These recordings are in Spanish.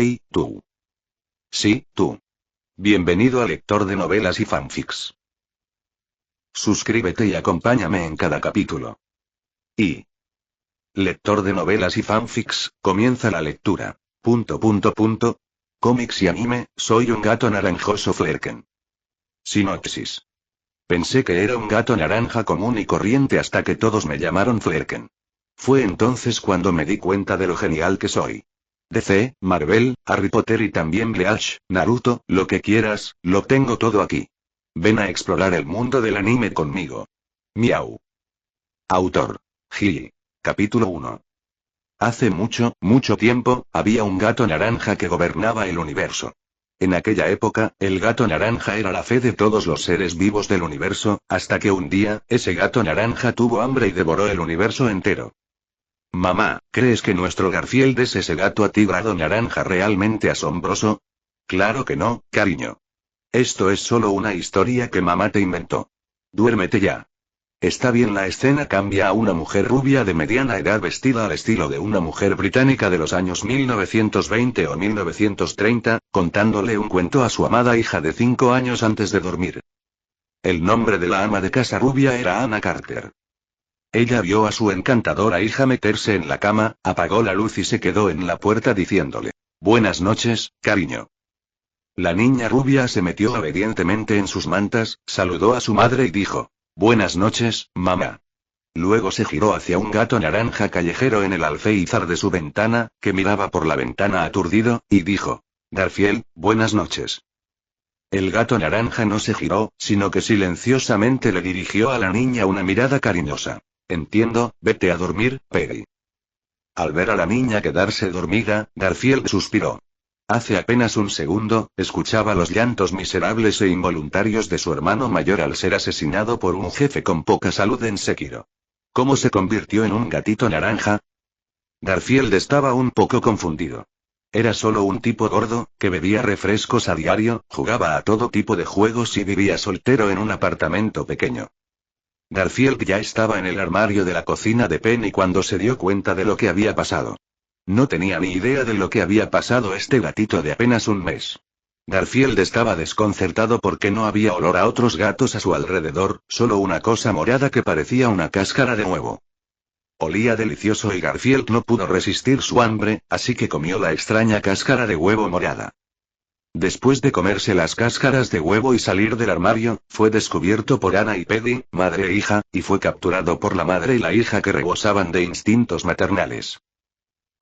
Hey, tú. Sí, tú. Bienvenido al lector de novelas y fanfics. Suscríbete y acompáñame en cada capítulo. Y... Lector de novelas y fanfics, comienza la lectura. Cómics y anime, soy un gato naranjoso Flerken. Sinopsis. Pensé que era un gato naranja común y corriente hasta que todos me llamaron Flerken. Fue entonces cuando me di cuenta de lo genial que soy. DC, Marvel, Harry Potter y también Bleach, Naruto, lo que quieras, lo tengo todo aquí. Ven a explorar el mundo del anime conmigo. Miau. Autor. Gili. Capítulo 1. Hace mucho, mucho tiempo, había un gato naranja que gobernaba el universo. En aquella época, el gato naranja era la fe de todos los seres vivos del universo, hasta que un día, ese gato naranja tuvo hambre y devoró el universo entero. Mamá, ¿crees que nuestro Garfield es ese gato atigrado naranja realmente asombroso? Claro que no, cariño. Esto es solo una historia que mamá te inventó. Duérmete ya. Está bien, la escena cambia a una mujer rubia de mediana edad vestida al estilo de una mujer británica de los años 1920 o 1930, contándole un cuento a su amada hija de 5 años antes de dormir. El nombre de la ama de casa rubia era Anna Carter. Ella vio a su encantadora hija meterse en la cama, apagó la luz y se quedó en la puerta diciéndole: «Buenas noches, cariño». La niña rubia se metió obedientemente en sus mantas, saludó a su madre y dijo: «Buenas noches, mamá». Luego se giró hacia un gato naranja callejero en el alféizar de su ventana, que miraba por la ventana aturdido, y dijo: «Garfield, buenas noches». El gato naranja no se giró, sino que silenciosamente le dirigió a la niña una mirada cariñosa. «Entiendo, vete a dormir, Peggy». Al ver a la niña quedarse dormida, Garfield suspiró. Hace apenas un segundo, escuchaba los llantos miserables e involuntarios de su hermano mayor al ser asesinado por un jefe con poca salud en Sekiro. ¿Cómo se convirtió en un gatito naranja? Garfield estaba un poco confundido. Era solo un tipo gordo, que bebía refrescos a diario, jugaba a todo tipo de juegos y vivía soltero en un apartamento pequeño. Garfield ya estaba en el armario de la cocina de Penny cuando se dio cuenta de lo que había pasado. No tenía ni idea de lo que había pasado este gatito de apenas un mes. Garfield estaba desconcertado porque no había olor a otros gatos a su alrededor, solo una cosa morada que parecía una cáscara de huevo. Olía delicioso y Garfield no pudo resistir su hambre, así que comió la extraña cáscara de huevo morada. Después de comerse las cáscaras de huevo y salir del armario, fue descubierto por Anna y Peggy, madre e hija, y fue capturado por la madre y la hija que rebosaban de instintos maternales.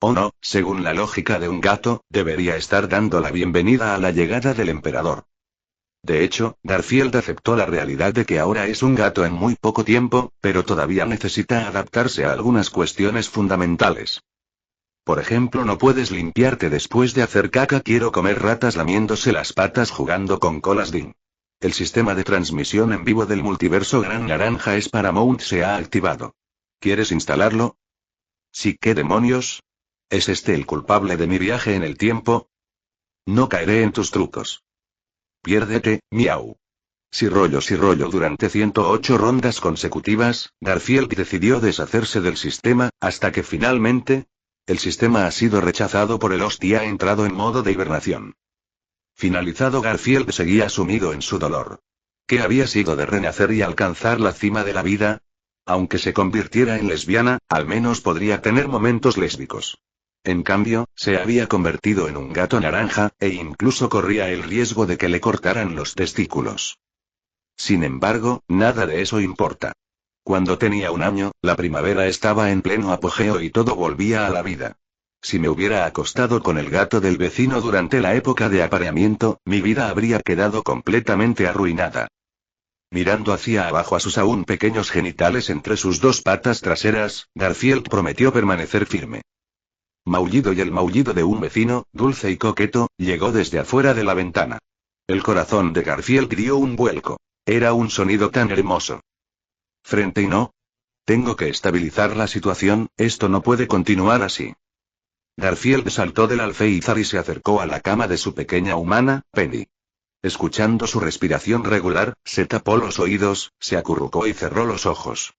Oh no, según la lógica de un gato, debería estar dando la bienvenida a la llegada del emperador. De hecho, Garfield aceptó la realidad de que ahora es un gato en muy poco tiempo, pero todavía necesita adaptarse a algunas cuestiones fundamentales. Por ejemplo, no puedes limpiarte después de hacer caca. Quiero comer ratas lamiéndose las patas jugando con colas Ding. El sistema de transmisión en vivo del multiverso Gran Naranja es Paramount se ha activado. ¿Quieres instalarlo? Sí, ¿qué demonios? ¿Es este el culpable de mi viaje en el tiempo? No caeré en tus trucos. Piérdete, miau. Si rollo durante 108 rondas consecutivas, Garfield decidió deshacerse del sistema, hasta que finalmente... El sistema ha sido rechazado por el host y ha entrado en modo de hibernación. Finalizado, Garfield seguía sumido en su dolor. ¿Qué había sido de renacer y alcanzar la cima de la vida? Aunque se convirtiera en lesbiana, al menos podría tener momentos lésbicos. En cambio, se había convertido en un gato naranja, e incluso corría el riesgo de que le cortaran los testículos. Sin embargo, nada de eso importa. Cuando tenía 1 año, la primavera estaba en pleno apogeo y todo volvía a la vida. Si me hubiera acostado con el gato del vecino durante la época de apareamiento, mi vida habría quedado completamente arruinada. Mirando hacia abajo a sus aún pequeños genitales entre sus 2 patas traseras, Garfield prometió permanecer firme. Maullido y el maullido de un vecino, dulce y coqueto, llegó desde afuera de la ventana. El corazón de Garfield dio un vuelco. Era un sonido tan hermoso. Frente y no. Tengo que estabilizar la situación, esto no puede continuar así. Garfield saltó del alféizar y se acercó a la cama de su pequeña humana, Penny. Escuchando su respiración regular, se tapó los oídos, se acurrucó y cerró los ojos.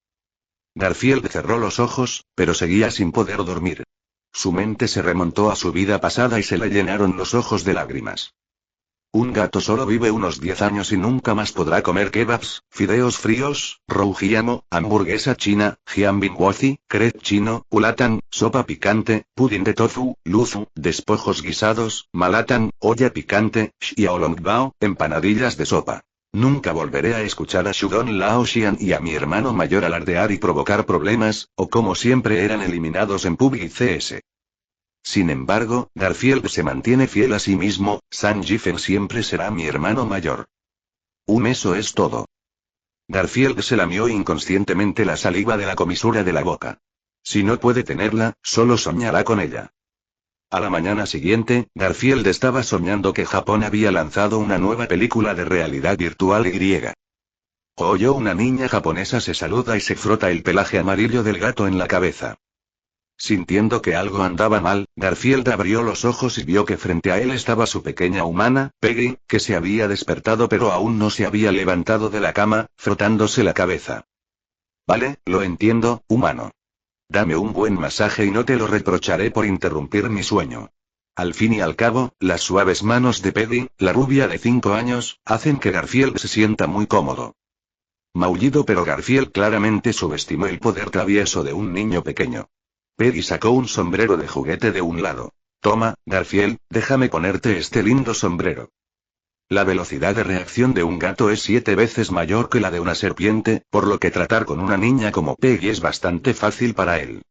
Garfield cerró los ojos, pero seguía sin poder dormir. Su mente se remontó a su vida pasada y se le llenaron los ojos de lágrimas. Un gato solo vive unos 10 años y nunca más podrá comer kebabs, fideos fríos, rougiamo, hamburguesa china, jiambingwazi, crepe chino, ulatan, sopa picante, pudín de tofu, luzu, despojos guisados, malatan, olla picante, xiaolongbao, empanadillas de sopa. Nunca volveré a escuchar a Shudong Laoxian y a mi hermano mayor alardear y provocar problemas, o como siempre eran eliminados en PUBG y CS. Sin embargo, Garfield se mantiene fiel a sí mismo, San Jifen siempre será mi hermano mayor. Eso es todo. Garfield se lamió inconscientemente la saliva de la comisura de la boca. Si no puede tenerla, solo soñará con ella. A la mañana siguiente, Garfield estaba soñando que Japón había lanzado una nueva película de realidad virtual y. Oyó una niña japonesa se saluda y se frota el pelaje amarillo del gato en la cabeza. Sintiendo que algo andaba mal, Garfield abrió los ojos y vio que frente a él estaba su pequeña humana, Peggy, que se había despertado pero aún no se había levantado de la cama, frotándose la cabeza. Vale, lo entiendo, humano. Dame un buen masaje y no te lo reprocharé por interrumpir mi sueño. Al fin y al cabo, las suaves manos de Peggy, la rubia de 5 años, hacen que Garfield se sienta muy cómodo. Maullido, pero Garfield claramente subestimó el poder travieso de un niño pequeño. Peggy sacó un sombrero de juguete de un lado. Toma, Garfield, déjame ponerte este lindo sombrero. La velocidad de reacción de un gato es 7 veces mayor que la de una serpiente, por lo que tratar con una niña como Peggy es bastante fácil para él.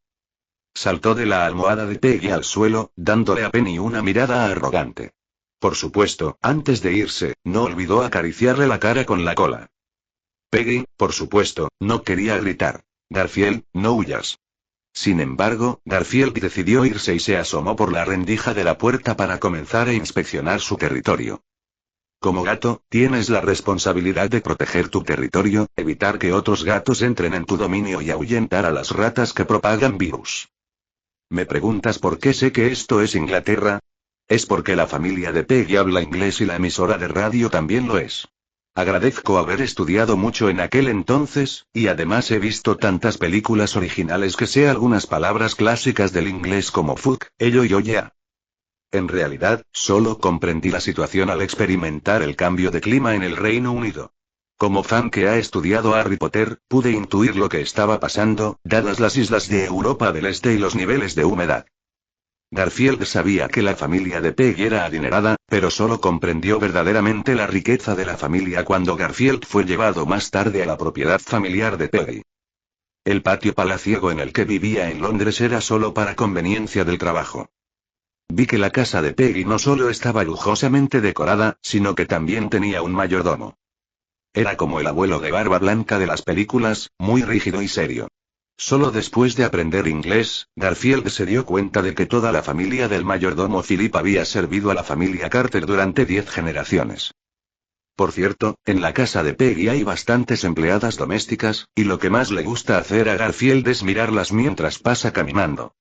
Saltó de la almohada de Peggy al suelo, dándole a Penny una mirada arrogante. Por supuesto, antes de irse, no olvidó acariciarle la cara con la cola. Peggy, por supuesto, no quería gritar. Garfield, no huyas. Sin embargo, Garfield decidió irse y se asomó por la rendija de la puerta para comenzar a inspeccionar su territorio. Como gato, tienes la responsabilidad de proteger tu territorio, evitar que otros gatos entren en tu dominio y ahuyentar a las ratas que propagan virus. ¿Me preguntas por qué sé que esto es Inglaterra? Es porque la familia de Peggy habla inglés y la emisora de radio también lo es. Agradezco haber estudiado mucho en aquel entonces, y además he visto tantas películas originales que sé algunas palabras clásicas del inglés como fuck, ello y oye. En realidad, solo comprendí la situación al experimentar el cambio de clima en el Reino Unido. Como fan que ha estudiado Harry Potter, pude intuir lo que estaba pasando, dadas las islas de Europa del Este y los niveles de humedad. Garfield sabía que la familia de Peggy era adinerada, pero solo comprendió verdaderamente la riqueza de la familia cuando Garfield fue llevado más tarde a la propiedad familiar de Peggy. El patio palaciego en el que vivía en Londres era solo para conveniencia del trabajo. Vi que la casa de Peggy no solo estaba lujosamente decorada, sino que también tenía un mayordomo. Era como el abuelo de barba blanca de las películas, muy rígido y serio. Solo después de aprender inglés, Garfield se dio cuenta de que toda la familia del mayordomo Philip había servido a la familia Carter durante 10 generaciones. Por cierto, en la casa de Peggy hay bastantes empleadas domésticas, y lo que más le gusta hacer a Garfield es mirarlas mientras pasa caminando.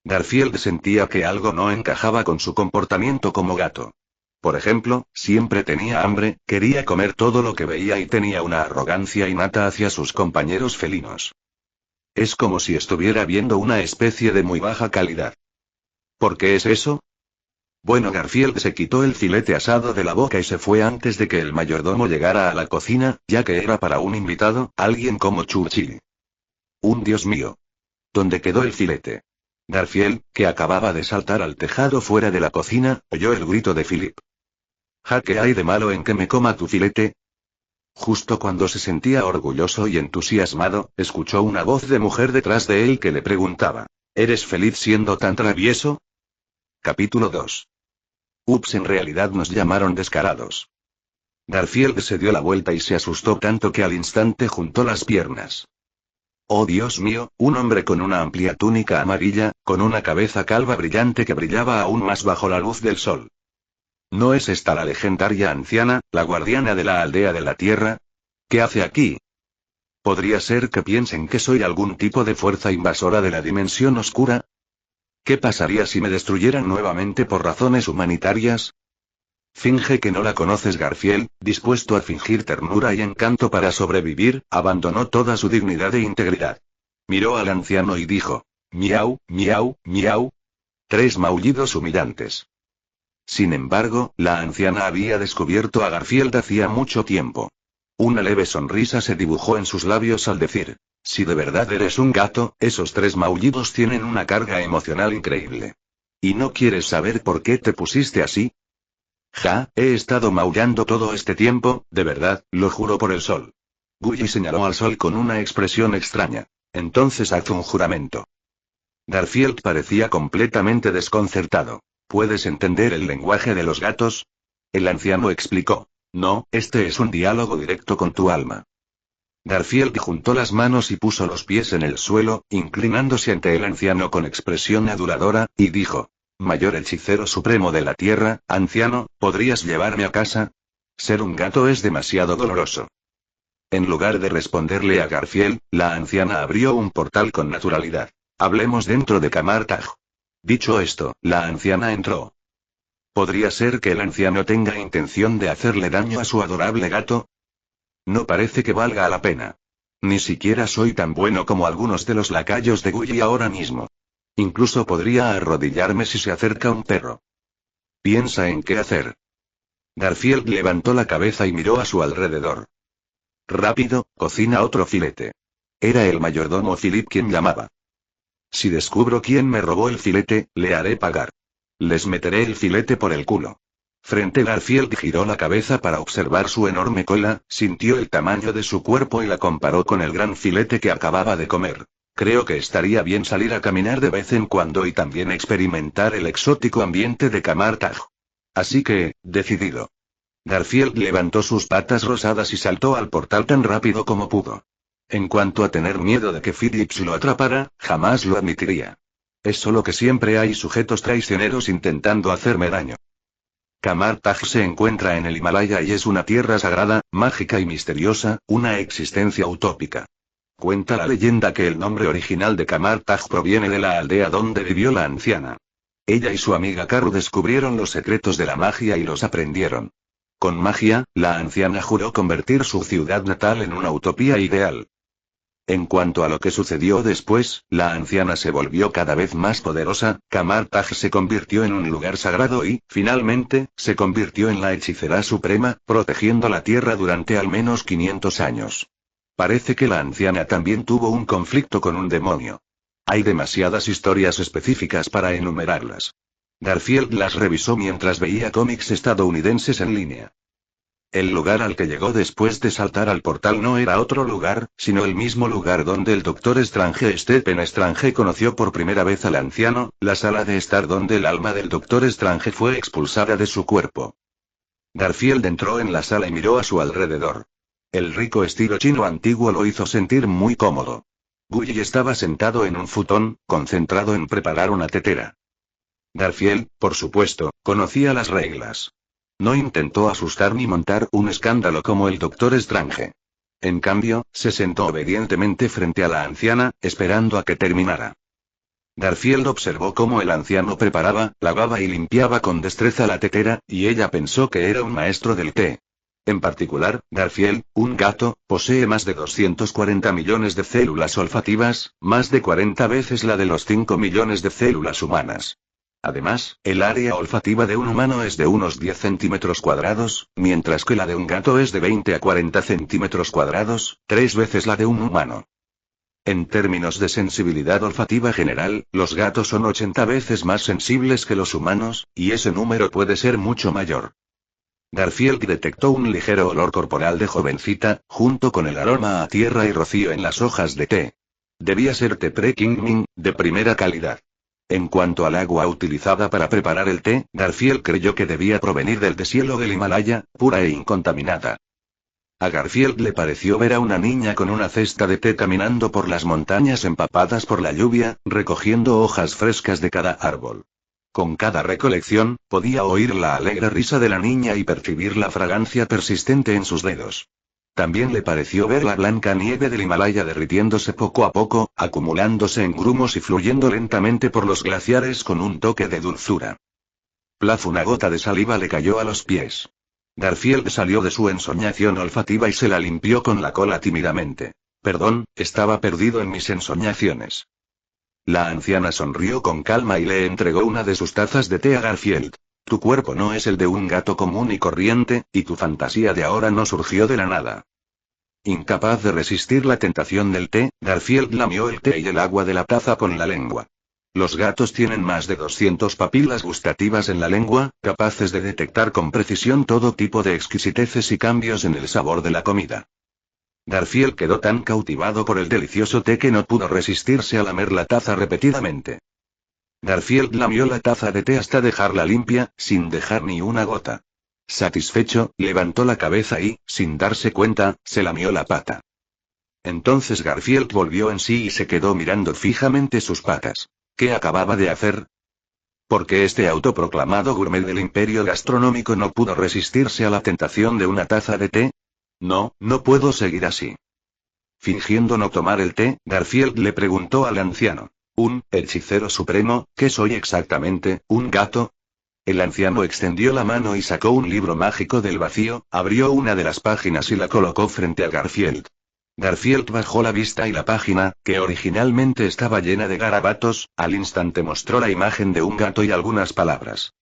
Garfield sentía que algo no encajaba con su comportamiento como gato. Por ejemplo, siempre tenía hambre, quería comer todo lo que veía y tenía una arrogancia innata hacia sus compañeros felinos. Es como si estuviera viendo una especie de muy baja calidad. ¿Por qué es eso? Bueno, Garfield se quitó el filete asado de la boca y se fue antes de que el mayordomo llegara a la cocina, ya que era para un invitado, alguien como Churchill. Dios mío. ¿Dónde quedó el filete? Garfield, que acababa de saltar al tejado fuera de la cocina, oyó el grito de Philip. ¿Qué hay de malo en que me coma tu filete? Justo cuando se sentía orgulloso y entusiasmado, escuchó una voz de mujer detrás de él que le preguntaba: ¿Eres feliz siendo tan travieso? Capítulo 2. Ups, en realidad nos llamaron descarados. Garfield se dio la vuelta y se asustó tanto que al instante juntó las piernas. Oh Dios mío, un hombre con una amplia túnica amarilla, con una cabeza calva brillante que brillaba aún más bajo la luz del sol. ¿No es esta la legendaria anciana, la guardiana de la aldea de la tierra? ¿Qué hace aquí? ¿Podría ser que piensen que soy algún tipo de fuerza invasora de la dimensión oscura? ¿Qué pasaría si me destruyeran nuevamente por razones humanitarias? Finge que no la conoces. Garfield, dispuesto a fingir ternura y encanto para sobrevivir, abandonó toda su dignidad e integridad. Miró al anciano y dijo: miau, miau, miau. 3 maullidos humillantes. Sin embargo, la anciana había descubierto a Garfield hacía mucho tiempo. Una leve sonrisa se dibujó en sus labios al decir: si de verdad eres un gato, esos 3 maullidos tienen una carga emocional increíble. ¿Y no quieres saber por qué te pusiste así? Ja, he estado maullando todo este tiempo, de verdad, lo juro por el sol. Gully señaló al sol con una expresión extraña. Entonces haz un juramento. Garfield parecía completamente desconcertado. ¿Puedes entender el lenguaje de los gatos? El anciano explicó. No, este es un diálogo directo con tu alma. Garfield juntó las manos y puso los pies en el suelo, inclinándose ante el anciano con expresión aduladora, y dijo: Mayor hechicero supremo de la tierra, anciano, ¿podrías llevarme a casa? Ser un gato es demasiado doloroso. En lugar de responderle a Garfield, la anciana abrió un portal con naturalidad. Hablemos dentro de Camartag. Dicho esto, la anciana entró. ¿Podría ser que el anciano tenga intención de hacerle daño a su adorable gato? No parece que valga la pena. Ni siquiera soy tan bueno como algunos de los lacayos de Gully ahora mismo. Incluso podría arrodillarme si se acerca un perro. Piensa en qué hacer. Garfield levantó la cabeza y miró a su alrededor. Rápido, cocina otro filete. Era el mayordomo Philip quien llamaba. Si descubro quién me robó el filete, le haré pagar. Les meteré el filete por el culo. Frente Garfield giró la cabeza para observar su enorme cola, sintió el tamaño de su cuerpo y la comparó con el gran filete que acababa de comer. Creo que estaría bien salir a caminar de vez en cuando y también experimentar el exótico ambiente de Camartag. Así que, decidido. Garfield levantó sus patas rosadas y saltó al portal tan rápido como pudo. En cuanto a tener miedo de que Phillips lo atrapara, jamás lo admitiría. Es solo que siempre hay sujetos traicioneros intentando hacerme daño. Camartag se encuentra en el Himalaya y es una tierra sagrada, mágica y misteriosa, una existencia utópica. Cuenta la leyenda que el nombre original de Camartag proviene de la aldea donde vivió la anciana. Ella y su amiga Karu descubrieron los secretos de la magia y los aprendieron. Con magia, la anciana juró convertir su ciudad natal en una utopía ideal. En cuanto a lo que sucedió después, la anciana se volvió cada vez más poderosa, Camartag se convirtió en un lugar sagrado y, finalmente, se convirtió en la hechicera suprema, protegiendo la tierra durante al menos 500 años. Parece que la anciana también tuvo un conflicto con un demonio. Hay demasiadas historias específicas para enumerarlas. Garfield las revisó mientras veía cómics estadounidenses en línea. El lugar al que llegó después de saltar al portal no era otro lugar, sino el mismo lugar donde el Doctor Strange Stephen Strange conoció por primera vez al anciano, la sala de estar donde el alma del Doctor Strange fue expulsada de su cuerpo. Garfield entró en la sala y miró a su alrededor. El rico estilo chino antiguo lo hizo sentir muy cómodo. Gully estaba sentado en un futón, concentrado en preparar una tetera. Garfield, por supuesto, conocía las reglas. No intentó asustar ni montar un escándalo como el Doctor Strange. En cambio, se sentó obedientemente frente a la anciana, esperando a que terminara. Garfield observó cómo el anciano preparaba, lavaba y limpiaba con destreza la tetera, y ella pensó que era un maestro del té. En particular, Garfield, un gato, posee más de 240 millones de células olfativas, más de 40 veces la de los 5 millones de células humanas. Además, el área olfativa de un humano es de unos 10 centímetros cuadrados, mientras que la de un gato es de 20 a 40 centímetros cuadrados, 3 veces la de un humano. En términos de sensibilidad olfativa general, los gatos son 80 veces más sensibles que los humanos, y ese número puede ser mucho mayor. Garfield detectó un ligero olor corporal de jovencita, junto con el aroma a tierra y rocío en las hojas de té. Debía ser té pre-Qingming, de primera calidad. En cuanto al agua utilizada para preparar el té, Garfield creyó que debía provenir del deshielo del Himalaya, pura e incontaminada. A Garfield le pareció ver a una niña con una cesta de té caminando por las montañas empapadas por la lluvia, recogiendo hojas frescas de cada árbol. Con cada recolección, podía oír la alegre risa de la niña y percibir la fragancia persistente en sus dedos. También le pareció ver la blanca nieve del Himalaya derritiéndose poco a poco, acumulándose en grumos y fluyendo lentamente por los glaciares con un toque de dulzura. Plaf, una gota de saliva le cayó a los pies. Garfield salió de su ensoñación olfativa y se la limpió con la cola tímidamente. Perdón, estaba perdido en mis ensoñaciones. La anciana sonrió con calma y le entregó una de sus tazas de té a Garfield. Tu cuerpo no es el de un gato común y corriente, y tu fantasía de ahora no surgió de la nada. Incapaz de resistir la tentación del té, Garfield lamió el té y el agua de la taza con la lengua. Los gatos tienen más de 200 papilas gustativas en la lengua, capaces de detectar con precisión todo tipo de exquisiteces y cambios en el sabor de la comida. Garfield quedó tan cautivado por el delicioso té que no pudo resistirse a lamer la taza repetidamente. Garfield lamió la taza de té hasta dejarla limpia, sin dejar ni una gota. Satisfecho, levantó la cabeza y, sin darse cuenta, se lamió la pata. Entonces Garfield volvió en sí y se quedó mirando fijamente sus patas. ¿Qué acababa de hacer? Porque este autoproclamado gourmet del imperio gastronómico no pudo resistirse a la tentación de una taza de té. No, no puedo seguir así. Fingiendo no tomar el té, Garfield le preguntó al anciano. ¿Un hechicero supremo, qué soy exactamente, un gato? El anciano extendió la mano y sacó un libro mágico del vacío, abrió una de las páginas y la colocó frente a Garfield. Garfield bajó la vista y la página, que originalmente estaba llena de garabatos, al instante mostró la imagen de un gato y algunas palabras.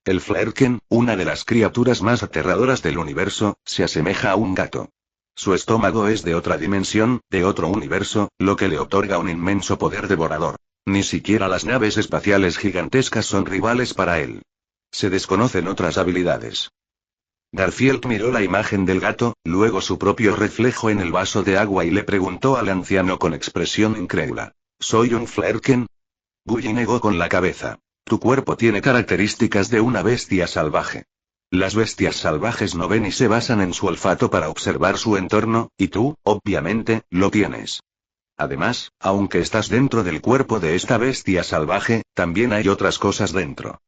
El Flerken, una de las criaturas más aterradoras del universo, se asemeja a un gato. Su estómago es de otra dimensión, de otro universo, lo que le otorga un inmenso poder devorador. Ni siquiera las naves espaciales gigantescas son rivales para él. Se desconocen otras habilidades. Garfield miró la imagen del gato, luego su propio reflejo en el vaso de agua y le preguntó al anciano con expresión incrédula. ¿Soy un Flerken? Gully negó con la cabeza. Tu cuerpo tiene características de una bestia salvaje. Las bestias salvajes no ven y se basan en su olfato para observar su entorno, y tú, obviamente, lo tienes. Además, aunque estás dentro del cuerpo de esta bestia salvaje, también hay otras cosas dentro.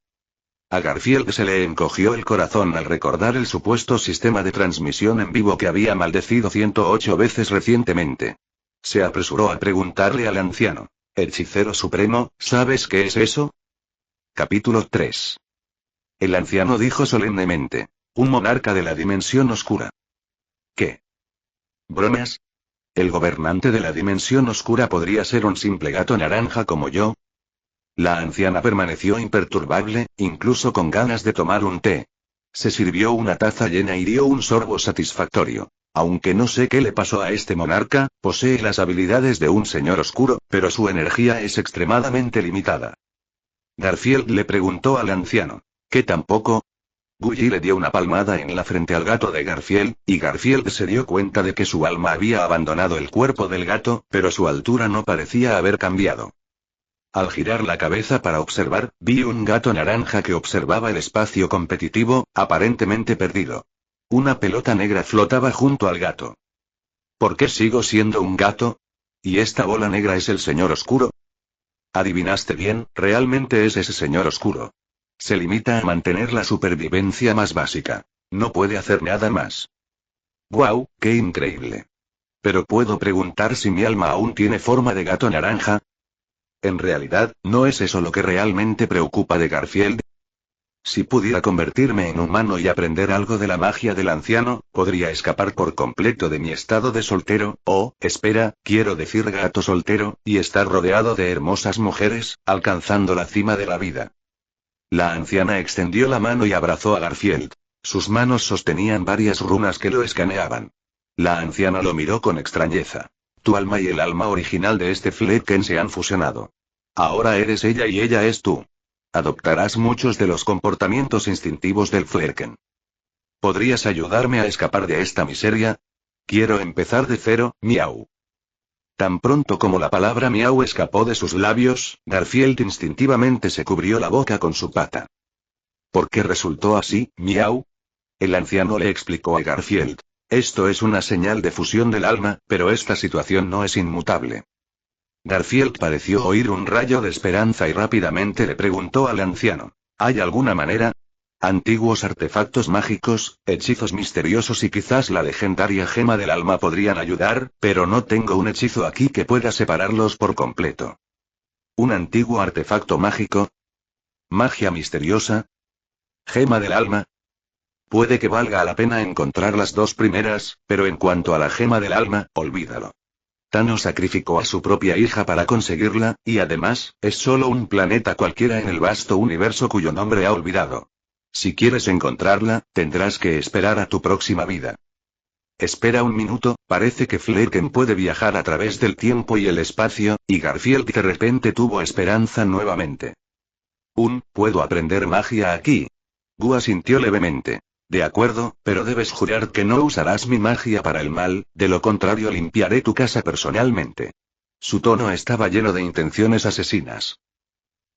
A Garfield se le encogió el corazón al recordar el supuesto sistema de transmisión en vivo que había maldecido 108 veces recientemente. Se apresuró a preguntarle al anciano. Hechicero supremo, ¿sabes qué es eso? Capítulo 3. El anciano dijo solemnemente. Un monarca de la dimensión oscura. ¿Qué? ¿Bromas? ¿El gobernante de la dimensión oscura podría ser un simple gato naranja como yo? La anciana permaneció imperturbable, incluso con ganas de tomar un té. Se sirvió una taza llena y dio un sorbo satisfactorio. Aunque no sé qué le pasó a este monarca, posee las habilidades de un señor oscuro, pero su energía es extremadamente limitada. Garfield le preguntó al anciano. ¿Qué tampoco? Gully le dio una palmada en la frente al gato de Garfield, y Garfield se dio cuenta de que su alma había abandonado el cuerpo del gato, pero su altura no parecía haber cambiado. Al girar la cabeza para observar, vi un gato naranja que observaba el espacio competitivo, aparentemente perdido. Una pelota negra flotaba junto al gato. ¿Por qué sigo siendo un gato? ¿Y esta bola negra es el señor oscuro? Adivinaste bien, realmente es ese señor oscuro. Se limita a mantener la supervivencia más básica. No puede hacer nada más. ¡Guau, qué increíble! Pero puedo preguntar si mi alma aún tiene forma de gato naranja. En realidad, ¿no es eso lo que realmente preocupa de Garfield? Si pudiera convertirme en humano y aprender algo de la magia del anciano, podría escapar por completo de mi estado de soltero, quiero decir gato soltero, y estar rodeado de hermosas mujeres, alcanzando la cima de la vida. La anciana extendió la mano y abrazó a Garfield. Sus manos sostenían varias runas que lo escaneaban. La anciana lo miró con extrañeza. Tu alma y el alma original de este Flerken se han fusionado. Ahora eres ella y ella es tú. Adoptarás muchos de los comportamientos instintivos del Flerken. ¿Podrías ayudarme a escapar de esta miseria? Quiero empezar de cero, miau. Tan pronto como la palabra miau escapó de sus labios, Garfield instintivamente se cubrió la boca con su pata. ¿Por qué resultó así, miau? El anciano le explicó a Garfield. Esto es una señal de fusión del alma, pero esta situación no es inmutable. Garfield pareció oír un rayo de esperanza y rápidamente le preguntó al anciano. ¿Hay alguna manera? Antiguos artefactos mágicos, hechizos misteriosos y quizás la legendaria gema del alma podrían ayudar, pero no tengo un hechizo aquí que pueda separarlos por completo. ¿Un antiguo artefacto mágico? ¿Magia misteriosa? ¿Gema del alma? Puede que valga la pena encontrar las dos primeras, pero en cuanto a la gema del alma, olvídalo. Thanos sacrificó a su propia hija para conseguirla, y además, es solo un planeta cualquiera en el vasto universo cuyo nombre ha olvidado. Si quieres encontrarla, tendrás que esperar a tu próxima vida. Espera un minuto, parece que Flerken puede viajar a través del tiempo y el espacio, y Garfield de repente tuvo esperanza nuevamente. ¿Puedo aprender magia aquí? Gu asintió levemente. De acuerdo, pero debes jurar que no usarás mi magia para el mal, de lo contrario limpiaré tu casa personalmente. Su tono estaba lleno de intenciones asesinas.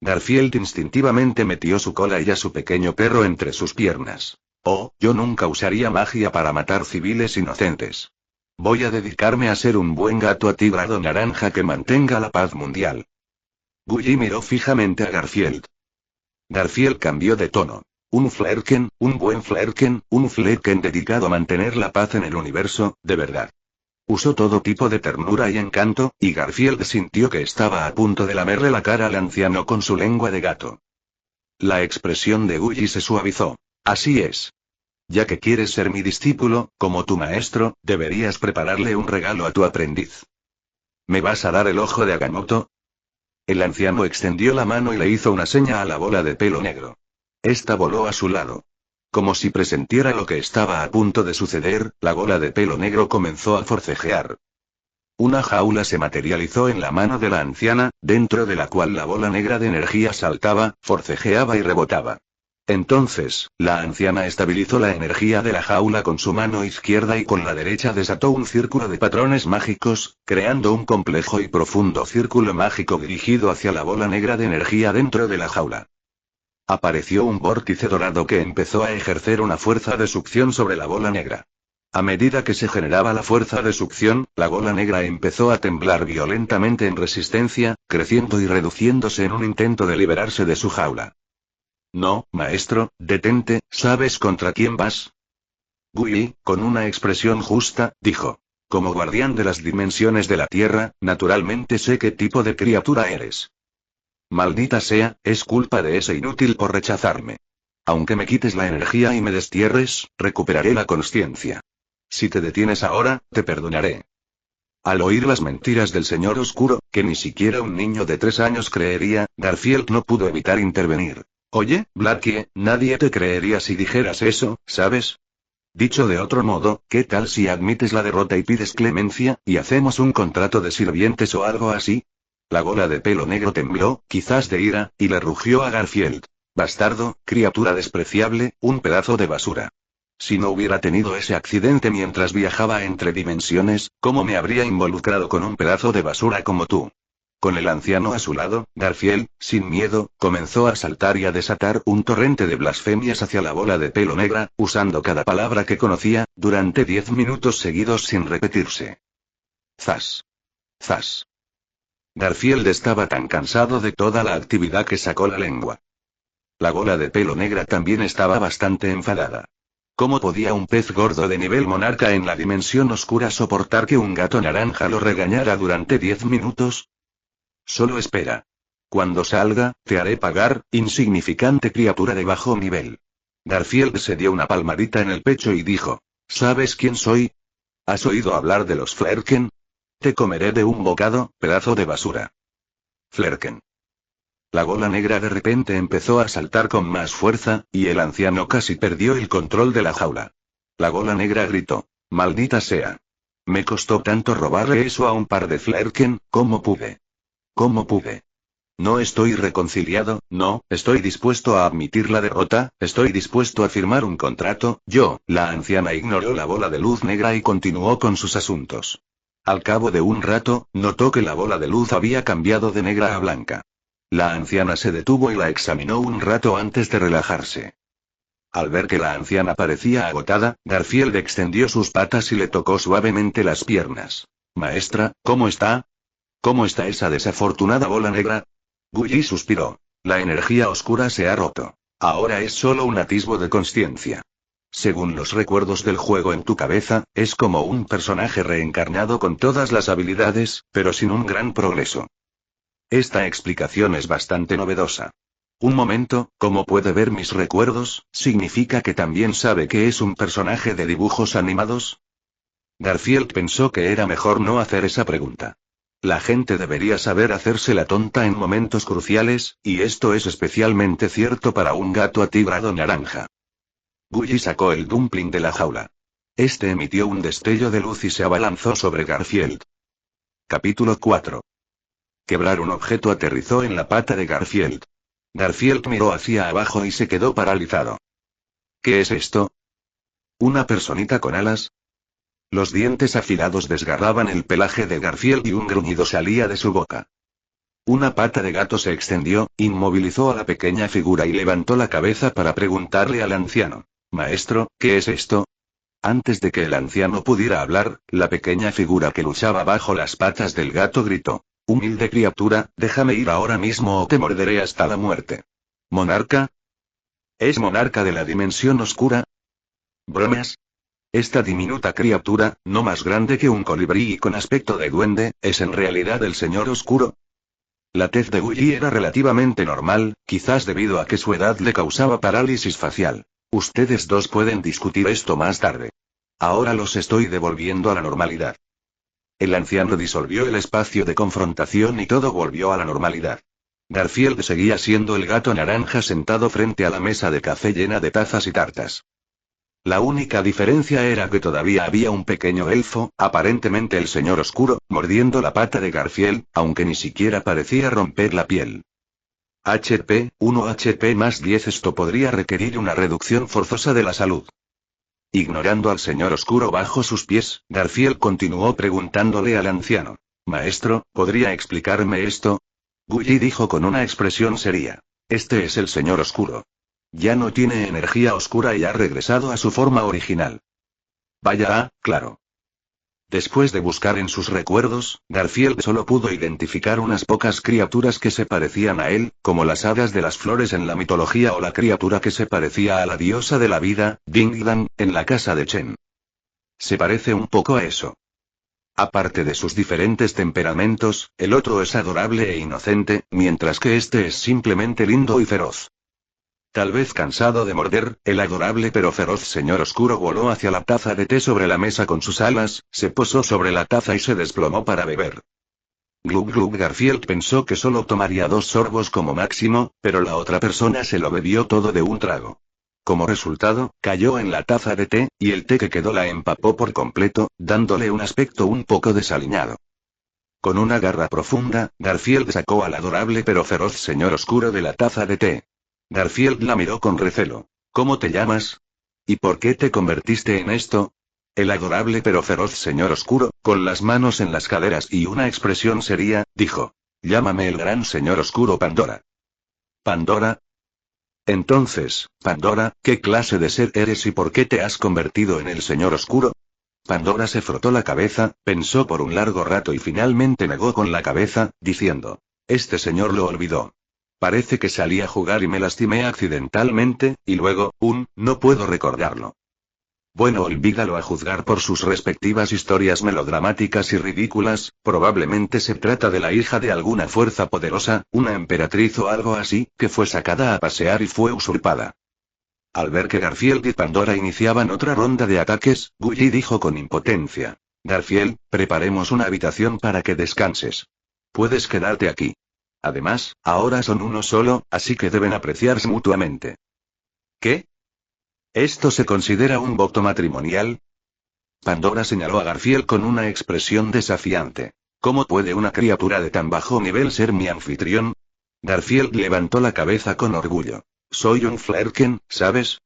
Garfield instintivamente metió su cola y a su pequeño perro entre sus piernas. Oh, yo nunca usaría magia para matar civiles inocentes. Voy a dedicarme a ser un buen gato atigrado naranja que mantenga la paz mundial. Gully miró fijamente a Garfield. Garfield cambió de tono. Un Flerken, un buen Flerken, un Flerken dedicado a mantener la paz en el universo, de verdad. Usó todo tipo de ternura y encanto, y Garfield sintió que estaba a punto de lamerle la cara al anciano con su lengua de gato. La expresión de Gully se suavizó. Así es. Ya que quieres ser mi discípulo, como tu maestro, deberías prepararle un regalo a tu aprendiz. ¿Me vas a dar el ojo de Agamotto? El anciano extendió la mano y le hizo una seña a la bola de pelo negro. Esta voló a su lado. Como si presintiera lo que estaba a punto de suceder, la bola de pelo negro comenzó a forcejear. Una jaula se materializó en la mano de la anciana, dentro de la cual la bola negra de energía saltaba, forcejeaba y rebotaba. Entonces, la anciana estabilizó la energía de la jaula con su mano izquierda y con la derecha desató un círculo de patrones mágicos, creando un complejo y profundo círculo mágico dirigido hacia la bola negra de energía dentro de la jaula. Apareció un vórtice dorado que empezó a ejercer una fuerza de succión sobre la bola negra. A medida que se generaba la fuerza de succión, la bola negra empezó a temblar violentamente en resistencia, creciendo y reduciéndose en un intento de liberarse de su jaula. No, maestro, detente, ¿sabes contra quién vas? Gui, con una expresión justa, dijo. Como guardián de las dimensiones de la Tierra, naturalmente sé qué tipo de criatura eres. Maldita sea, es culpa de ese inútil por rechazarme. Aunque me quites la energía y me destierres, recuperaré la consciencia. Si te detienes ahora, te perdonaré. Al oír las mentiras del señor oscuro, que ni siquiera un niño de 3 años creería, Garfield no pudo evitar intervenir. Oye, Blackie, nadie te creería si dijeras eso, ¿sabes? Dicho de otro modo, ¿qué tal si admites la derrota y pides clemencia, y hacemos un contrato de sirvientes o algo así? La bola de pelo negro tembló, quizás de ira, y le rugió a Garfield. Bastardo, criatura despreciable, un pedazo de basura. Si no hubiera tenido ese accidente mientras viajaba entre dimensiones, ¿cómo me habría involucrado con un pedazo de basura como tú? Con el anciano a su lado, Garfield, sin miedo, comenzó a saltar y a desatar un torrente de blasfemias hacia la bola de pelo negra, usando cada palabra que conocía, durante 10 minutos seguidos sin repetirse. Zas. Zas. Garfield estaba tan cansado de toda la actividad que sacó la lengua. La bola de pelo negra también estaba bastante enfadada. ¿Cómo podía un pez gordo de nivel monarca en la dimensión oscura soportar que un gato naranja lo regañara durante 10 minutos? Solo espera. Cuando salga, te haré pagar, insignificante criatura de bajo nivel. Garfield se dio una palmadita en el pecho y dijo, ¿sabes quién soy? ¿Has oído hablar de los Flerken? Te comeré de un bocado, pedazo de basura. Flerken. La bola negra de repente empezó a saltar con más fuerza, y el anciano casi perdió el control de la jaula. La bola negra gritó, maldita sea. Me costó tanto robarle eso a un par de Flerken, ¿cómo pude? ¿Cómo pude? No estoy reconciliado, no, estoy dispuesto a admitir la derrota, estoy dispuesto a firmar un contrato, la anciana ignoró la bola de luz negra y continuó con sus asuntos. Al cabo de un rato, notó que la bola de luz había cambiado de negra a blanca. La anciana se detuvo y la examinó un rato antes de relajarse. Al ver que la anciana parecía agotada, Garfield extendió sus patas y le tocó suavemente las piernas. Maestra, ¿cómo está? ¿Cómo está esa desafortunada bola negra? Gully suspiró. La energía oscura se ha roto. Ahora es solo un atisbo de consciencia. Según los recuerdos del juego en tu cabeza, es como un personaje reencarnado con todas las habilidades, pero sin un gran progreso. Esta explicación es bastante novedosa. Un momento, ¿cómo puede ver mis recuerdos? ¿Significa que también sabe que es un personaje de dibujos animados? Garfield pensó que era mejor no hacer esa pregunta. La gente debería saber hacerse la tonta en momentos cruciales, y esto es especialmente cierto para un gato atigrado naranja. Gully sacó el dumpling de la jaula. Este emitió un destello de luz y se abalanzó sobre Garfield. Capítulo 4. Quebrar un objeto aterrizó en la pata de Garfield. Garfield miró hacia abajo y se quedó paralizado. ¿Qué es esto? ¿Una personita con alas? Los dientes afilados desgarraban el pelaje de Garfield y un gruñido salía de su boca. Una pata de gato se extendió, inmovilizó a la pequeña figura y levantó la cabeza para preguntarle al anciano. Maestro, ¿qué es esto? Antes de que el anciano pudiera hablar, la pequeña figura que luchaba bajo las patas del gato gritó. Humilde criatura, déjame ir ahora mismo o te morderé hasta la muerte. ¿Monarca? ¿Es monarca de la dimensión oscura? ¿Bromas? Esta diminuta criatura, no más grande que un colibrí y con aspecto de duende, ¿es en realidad el señor oscuro? La tez de Gully era relativamente normal, quizás debido a que su edad le causaba parálisis facial. Ustedes dos pueden discutir esto más tarde. Ahora los estoy devolviendo a la normalidad. El anciano disolvió el espacio de confrontación y todo volvió a la normalidad. Garfield seguía siendo el gato naranja sentado frente a la mesa de café llena de tazas y tartas. La única diferencia era que todavía había un pequeño elfo, aparentemente el señor oscuro, mordiendo la pata de Garfield, aunque ni siquiera parecía romper la piel. HP, 1 HP más 10. Esto podría requerir una reducción forzosa de la salud. Ignorando al señor oscuro bajo sus pies, Garfield continuó preguntándole al anciano. Maestro, ¿podría explicarme esto? Gully dijo con una expresión seria. Este es el señor oscuro. Ya no tiene energía oscura y ha regresado a su forma original. Vaya, claro. Después de buscar en sus recuerdos, Garfield solo pudo identificar unas pocas criaturas que se parecían a él, como las hadas de las flores en la mitología o la criatura que se parecía a la diosa de la vida, Dingdan, en la casa de Chen. Se parece un poco a eso. Aparte de sus diferentes temperamentos, el otro es adorable e inocente, mientras que este es simplemente lindo y feroz. Tal vez cansado de morder, el adorable pero feroz señor oscuro voló hacia la taza de té sobre la mesa con sus alas, se posó sobre la taza y se desplomó para beber. Glug glug. Garfield pensó que solo tomaría 2 sorbos como máximo, pero la otra persona se lo bebió todo de un trago. Como resultado, cayó en la taza de té, y el té que quedó la empapó por completo, dándole un aspecto un poco desaliñado. Con una garra profunda, Garfield sacó al adorable pero feroz señor oscuro de la taza de té. Garfield la miró con recelo. ¿Cómo te llamas? ¿Y por qué te convertiste en esto? El adorable pero feroz señor oscuro, con las manos en las caderas y una expresión seria, dijo. Llámame el gran señor oscuro Pandora. ¿Pandora? Entonces, Pandora, ¿qué clase de ser eres y por qué te has convertido en el señor oscuro? Pandora se frotó la cabeza, pensó por un largo rato y finalmente negó con la cabeza, diciendo. Este señor lo olvidó. Parece que salí a jugar y me lastimé accidentalmente, y luego, no puedo recordarlo. Bueno, olvídalo a juzgar por sus respectivas historias melodramáticas y ridículas, probablemente se trata de la hija de alguna fuerza poderosa, una emperatriz o algo así, que fue sacada a pasear y fue usurpada. Al ver que Garfield y Pandora iniciaban otra ronda de ataques, Gully dijo con impotencia. Garfield, preparemos una habitación para que descanses. Puedes quedarte aquí. Además, ahora son uno solo, así que deben apreciarse mutuamente. ¿Qué? ¿Esto se considera un voto matrimonial? Pandora señaló a Garfield con una expresión desafiante. ¿Cómo puede una criatura de tan bajo nivel ser mi anfitrión? Garfield levantó la cabeza con orgullo. Soy un Flerken, ¿sabes?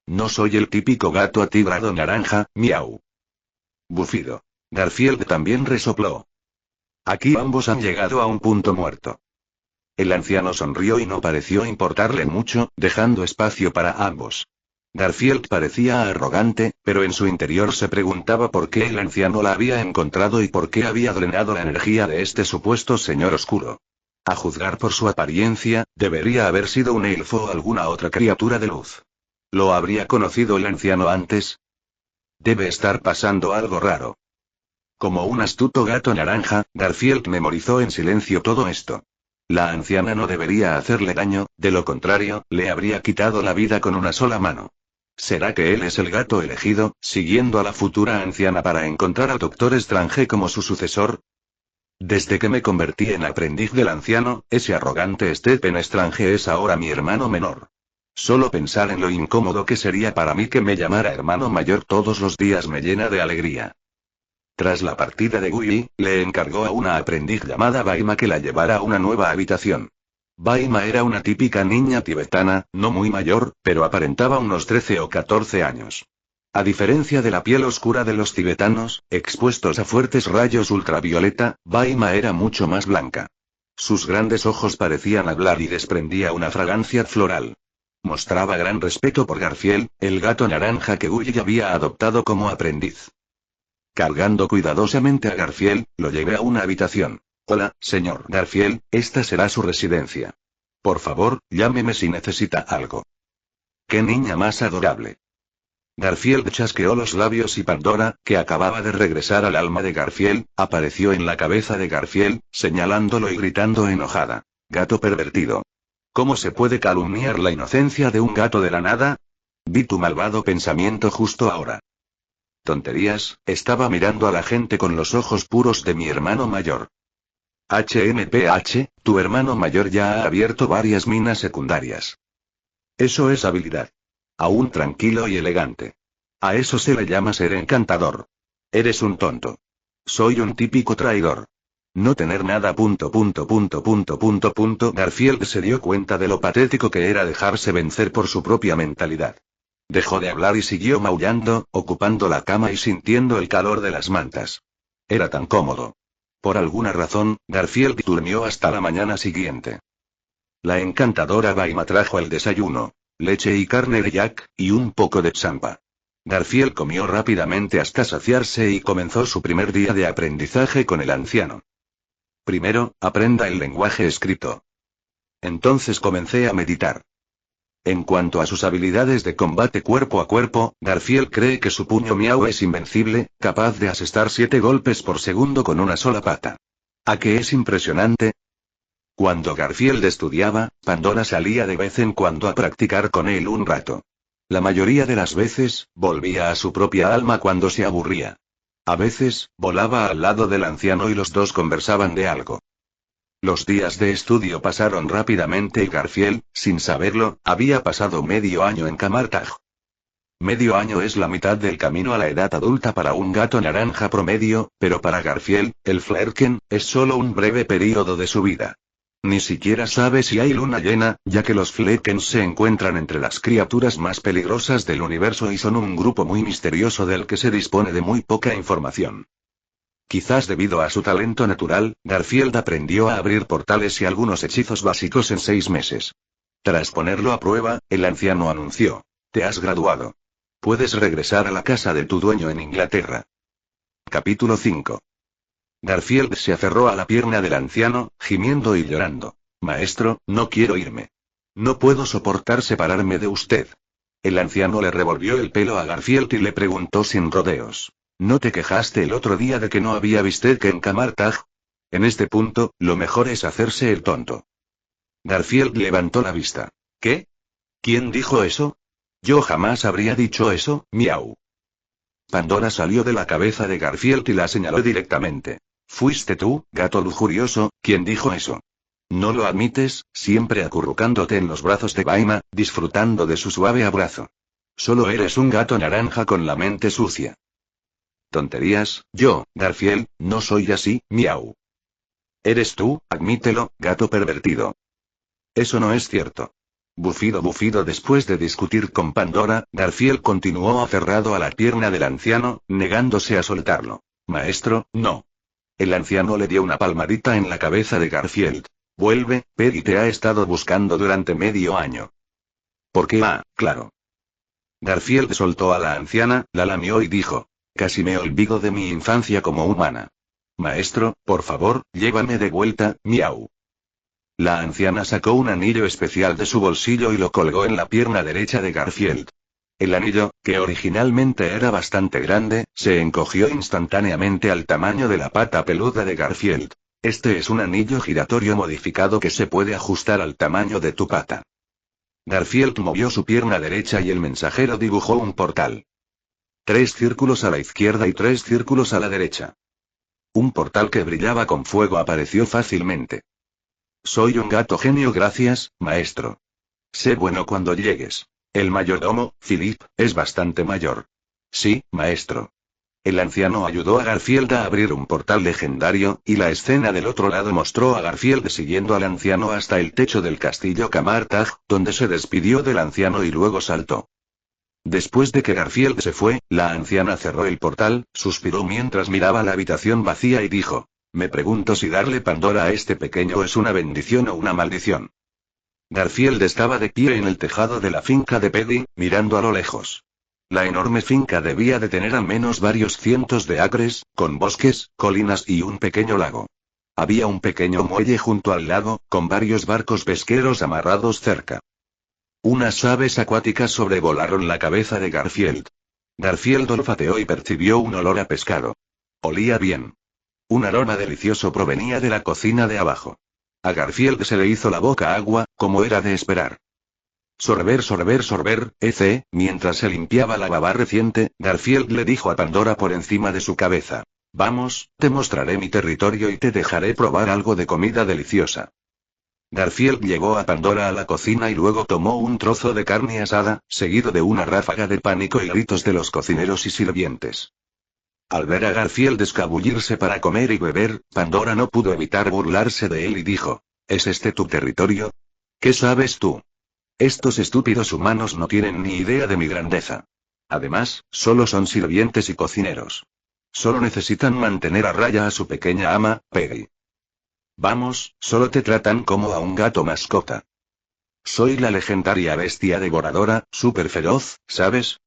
No soy el típico gato atigrado naranja, miau. Bufido. Garfield también resopló. Aquí ambos han llegado a un punto muerto. El anciano sonrió y no pareció importarle mucho, dejando espacio para ambos. Garfield parecía arrogante, pero en su interior se preguntaba por qué el anciano la había encontrado y por qué había drenado la energía de este supuesto señor oscuro. A juzgar por su apariencia, debería haber sido un elfo o alguna otra criatura de luz. ¿Lo habría conocido el anciano antes? Debe estar pasando algo raro. Como un astuto gato naranja, Garfield memorizó en silencio todo esto. La anciana no debería hacerle daño, de lo contrario, le habría quitado la vida con una sola mano. ¿Será que él es el gato elegido, siguiendo a la futura anciana para encontrar al Doctor Strange como su sucesor? Desde que me convertí en aprendiz del anciano, ese arrogante Stephen Strange es ahora mi hermano menor. Solo pensar en lo incómodo que sería para mí que me llamara hermano mayor todos los días me llena de alegría. Tras la partida de Gui, le encargó a una aprendiz llamada Baima que la llevara a una nueva habitación. Baima era una típica niña tibetana, no muy mayor, pero aparentaba unos 13 o 14 años. A diferencia de la piel oscura de los tibetanos, expuestos a fuertes rayos ultravioleta, Baima era mucho más blanca. Sus grandes ojos parecían hablar y desprendía una fragancia floral. Mostraba gran respeto por Garfield, el gato naranja que Gui había adoptado como aprendiz. Cargando cuidadosamente a Garfield, lo llevé a una habitación. Hola, señor Garfield, esta será su residencia. Por favor, llámeme si necesita algo. ¡Qué niña más adorable! Garfield chasqueó los labios y Pandora, que acababa de regresar al alma de Garfield, apareció en la cabeza de Garfield, señalándolo y gritando enojada. Gato pervertido. ¿Cómo se puede calumniar la inocencia de un gato de la nada? Vi tu malvado pensamiento justo ahora. Tonterías, estaba mirando a la gente con los ojos puros de mi hermano mayor. HMPH, tu hermano mayor ya ha abierto varias minas secundarias. Eso es habilidad. Aún tranquilo y elegante. A eso se le llama ser encantador. Eres un tonto. Soy un típico traidor. No tener nada. Garfield se dio cuenta de lo patético que era dejarse vencer por su propia mentalidad. Dejó de hablar y siguió maullando, ocupando la cama y sintiendo el calor de las mantas. Era tan cómodo. Por alguna razón, Garfield durmió hasta la mañana siguiente. La encantadora Baima trajo el desayuno. Leche y carne de yak, y un poco de champa. Garfield comió rápidamente hasta saciarse y comenzó su primer día de aprendizaje con el anciano. Primero, aprenda el lenguaje escrito. Entonces comencé a meditar. En cuanto a sus habilidades de combate cuerpo a cuerpo, Garfield cree que su puño miau es invencible, capaz de asestar 7 golpes por segundo con una sola pata. ¿A qué es impresionante? Cuando Garfield estudiaba, Pandora salía de vez en cuando a practicar con él un rato. La mayoría de las veces, volvía a su propia alma cuando se aburría. A veces, volaba al lado del anciano y los dos conversaban de algo. Los días de estudio pasaron rápidamente y Garfield, sin saberlo, había pasado medio año en Camartage. Medio año es la mitad del camino a la edad adulta para un gato naranja promedio, pero para Garfield, el Flerken, es solo un breve período de su vida. Ni siquiera sabe si hay luna llena, ya que los Flerkens se encuentran entre las criaturas más peligrosas del universo y son un grupo muy misterioso del que se dispone de muy poca información. Quizás debido a su talento natural, Garfield aprendió a abrir portales y algunos hechizos básicos en 6 meses. Tras ponerlo a prueba, el anciano anunció: «Te has graduado. Puedes regresar a la casa de tu dueño en Inglaterra». Capítulo 5. Garfield se aferró a la pierna del anciano, gimiendo y llorando. «Maestro, no quiero irme. No puedo soportar separarme de usted». El anciano le revolvió el pelo a Garfield y le preguntó sin rodeos: ¿no te quejaste el otro día de que no había bistec en Camartage? En este punto, lo mejor es hacerse el tonto. Garfield levantó la vista. ¿Qué? ¿Quién dijo eso? Yo jamás habría dicho eso, miau. Pandora salió de la cabeza de Garfield y la señaló directamente. Fuiste tú, gato lujurioso, quien dijo eso. No lo admites, siempre acurrucándote en los brazos de Baima, disfrutando de su suave abrazo. Solo eres un gato naranja con la mente sucia. Tonterías, yo, Garfield, no soy así, miau. Eres tú, admítelo, gato pervertido. Eso no es cierto. Bufido después de discutir con Pandora, Garfield continuó aferrado a la pierna del anciano, negándose a soltarlo. Maestro, no. El anciano le dio una palmadita en la cabeza de Garfield. Vuelve, Peggy te ha estado buscando durante medio año. ¿Por qué? Ah, claro. Garfield soltó a la anciana, la lamió y dijo: casi me olvido de mi infancia como humana. Maestro, por favor, llévame de vuelta, miau. La anciana sacó un anillo especial de su bolsillo y lo colgó en la pierna derecha de Garfield. El anillo, que originalmente era bastante grande, se encogió instantáneamente al tamaño de la pata peluda de Garfield. Este es un anillo giratorio modificado que se puede ajustar al tamaño de tu pata. Garfield movió su pierna derecha y el mensajero dibujó un portal. 3 círculos a la izquierda y 3 círculos a la derecha. Un portal que brillaba con fuego apareció fácilmente. Soy un gato genio, gracias, maestro. Sé bueno cuando llegues. El mayordomo, Philip, es bastante mayor. Sí, maestro. El anciano ayudó a Garfield a abrir un portal legendario, y la escena del otro lado mostró a Garfield siguiendo al anciano hasta el techo del castillo Camartag, donde se despidió del anciano y luego saltó. Después de que Garfield se fue, la anciana cerró el portal, suspiró mientras miraba la habitación vacía y dijo: me pregunto si darle Pandora a este pequeño es una bendición o una maldición. Garfield estaba de pie en el tejado de la finca de Peggy, mirando a lo lejos. La enorme finca debía de tener al menos varios cientos de acres, con bosques, colinas y un pequeño lago. Había un pequeño muelle junto al lago, con varios barcos pesqueros amarrados cerca. Unas aves acuáticas sobrevolaron la cabeza de Garfield. Garfield olfateó y percibió un olor a pescado. Olía bien. Un aroma delicioso provenía de la cocina de abajo. A Garfield se le hizo la boca agua, como era de esperar. Sorber, sorber, sorber, mientras se limpiaba la baba reciente, Garfield le dijo a Pandora por encima de su cabeza: vamos, te mostraré mi territorio y te dejaré probar algo de comida deliciosa. Garfield llevó a Pandora a la cocina y luego tomó un trozo de carne asada, seguido de una ráfaga de pánico y gritos de los cocineros y sirvientes. Al ver a Garfield escabullirse para comer y beber, Pandora no pudo evitar burlarse de él y dijo: ¿es este tu territorio? ¿Qué sabes tú? Estos estúpidos humanos no tienen ni idea de mi grandeza. Además, solo son sirvientes y cocineros. Solo necesitan mantener a raya a su pequeña ama, Peggy. Vamos, solo te tratan como a un gato mascota. Soy la legendaria bestia devoradora, súper feroz, ¿sabes?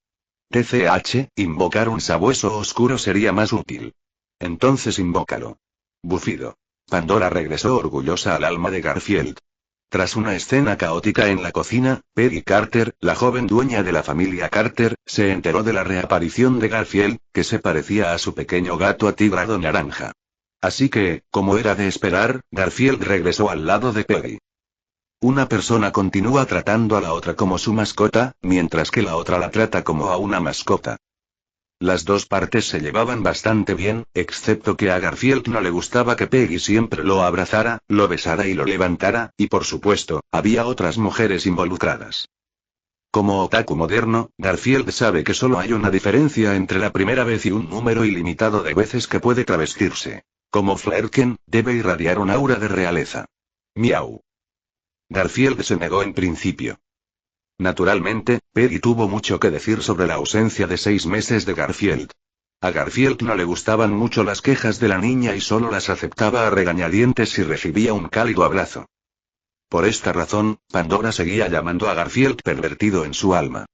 Invocar un sabueso oscuro sería más útil. Entonces invócalo. Bufido. Pandora regresó orgullosa al alma de Garfield. Tras una escena caótica en la cocina, Peggy Carter, la joven dueña de la familia Carter, se enteró de la reaparición de Garfield, que se parecía a su pequeño gato atigrado naranja. Así que, como era de esperar, Garfield regresó al lado de Peggy. Una persona continúa tratando a la otra como su mascota, mientras que la otra la trata como a una mascota. Las dos partes se llevaban bastante bien, excepto que a Garfield no le gustaba que Peggy siempre lo abrazara, lo besara y lo levantara, y por supuesto, había otras mujeres involucradas. Como otaku moderno, Garfield sabe que solo hay una diferencia entre la primera vez y un número ilimitado de veces que puede travestirse. Como Flerken, debe irradiar un aura de realeza. Miau. Garfield se negó en principio. Naturalmente, Peggy tuvo mucho que decir sobre la ausencia de 6 meses de Garfield. A Garfield no le gustaban mucho las quejas de la niña y solo las aceptaba a regañadientes si recibía un cálido abrazo. Por esta razón, Pandora seguía llamando a Garfield pervertido en su alma.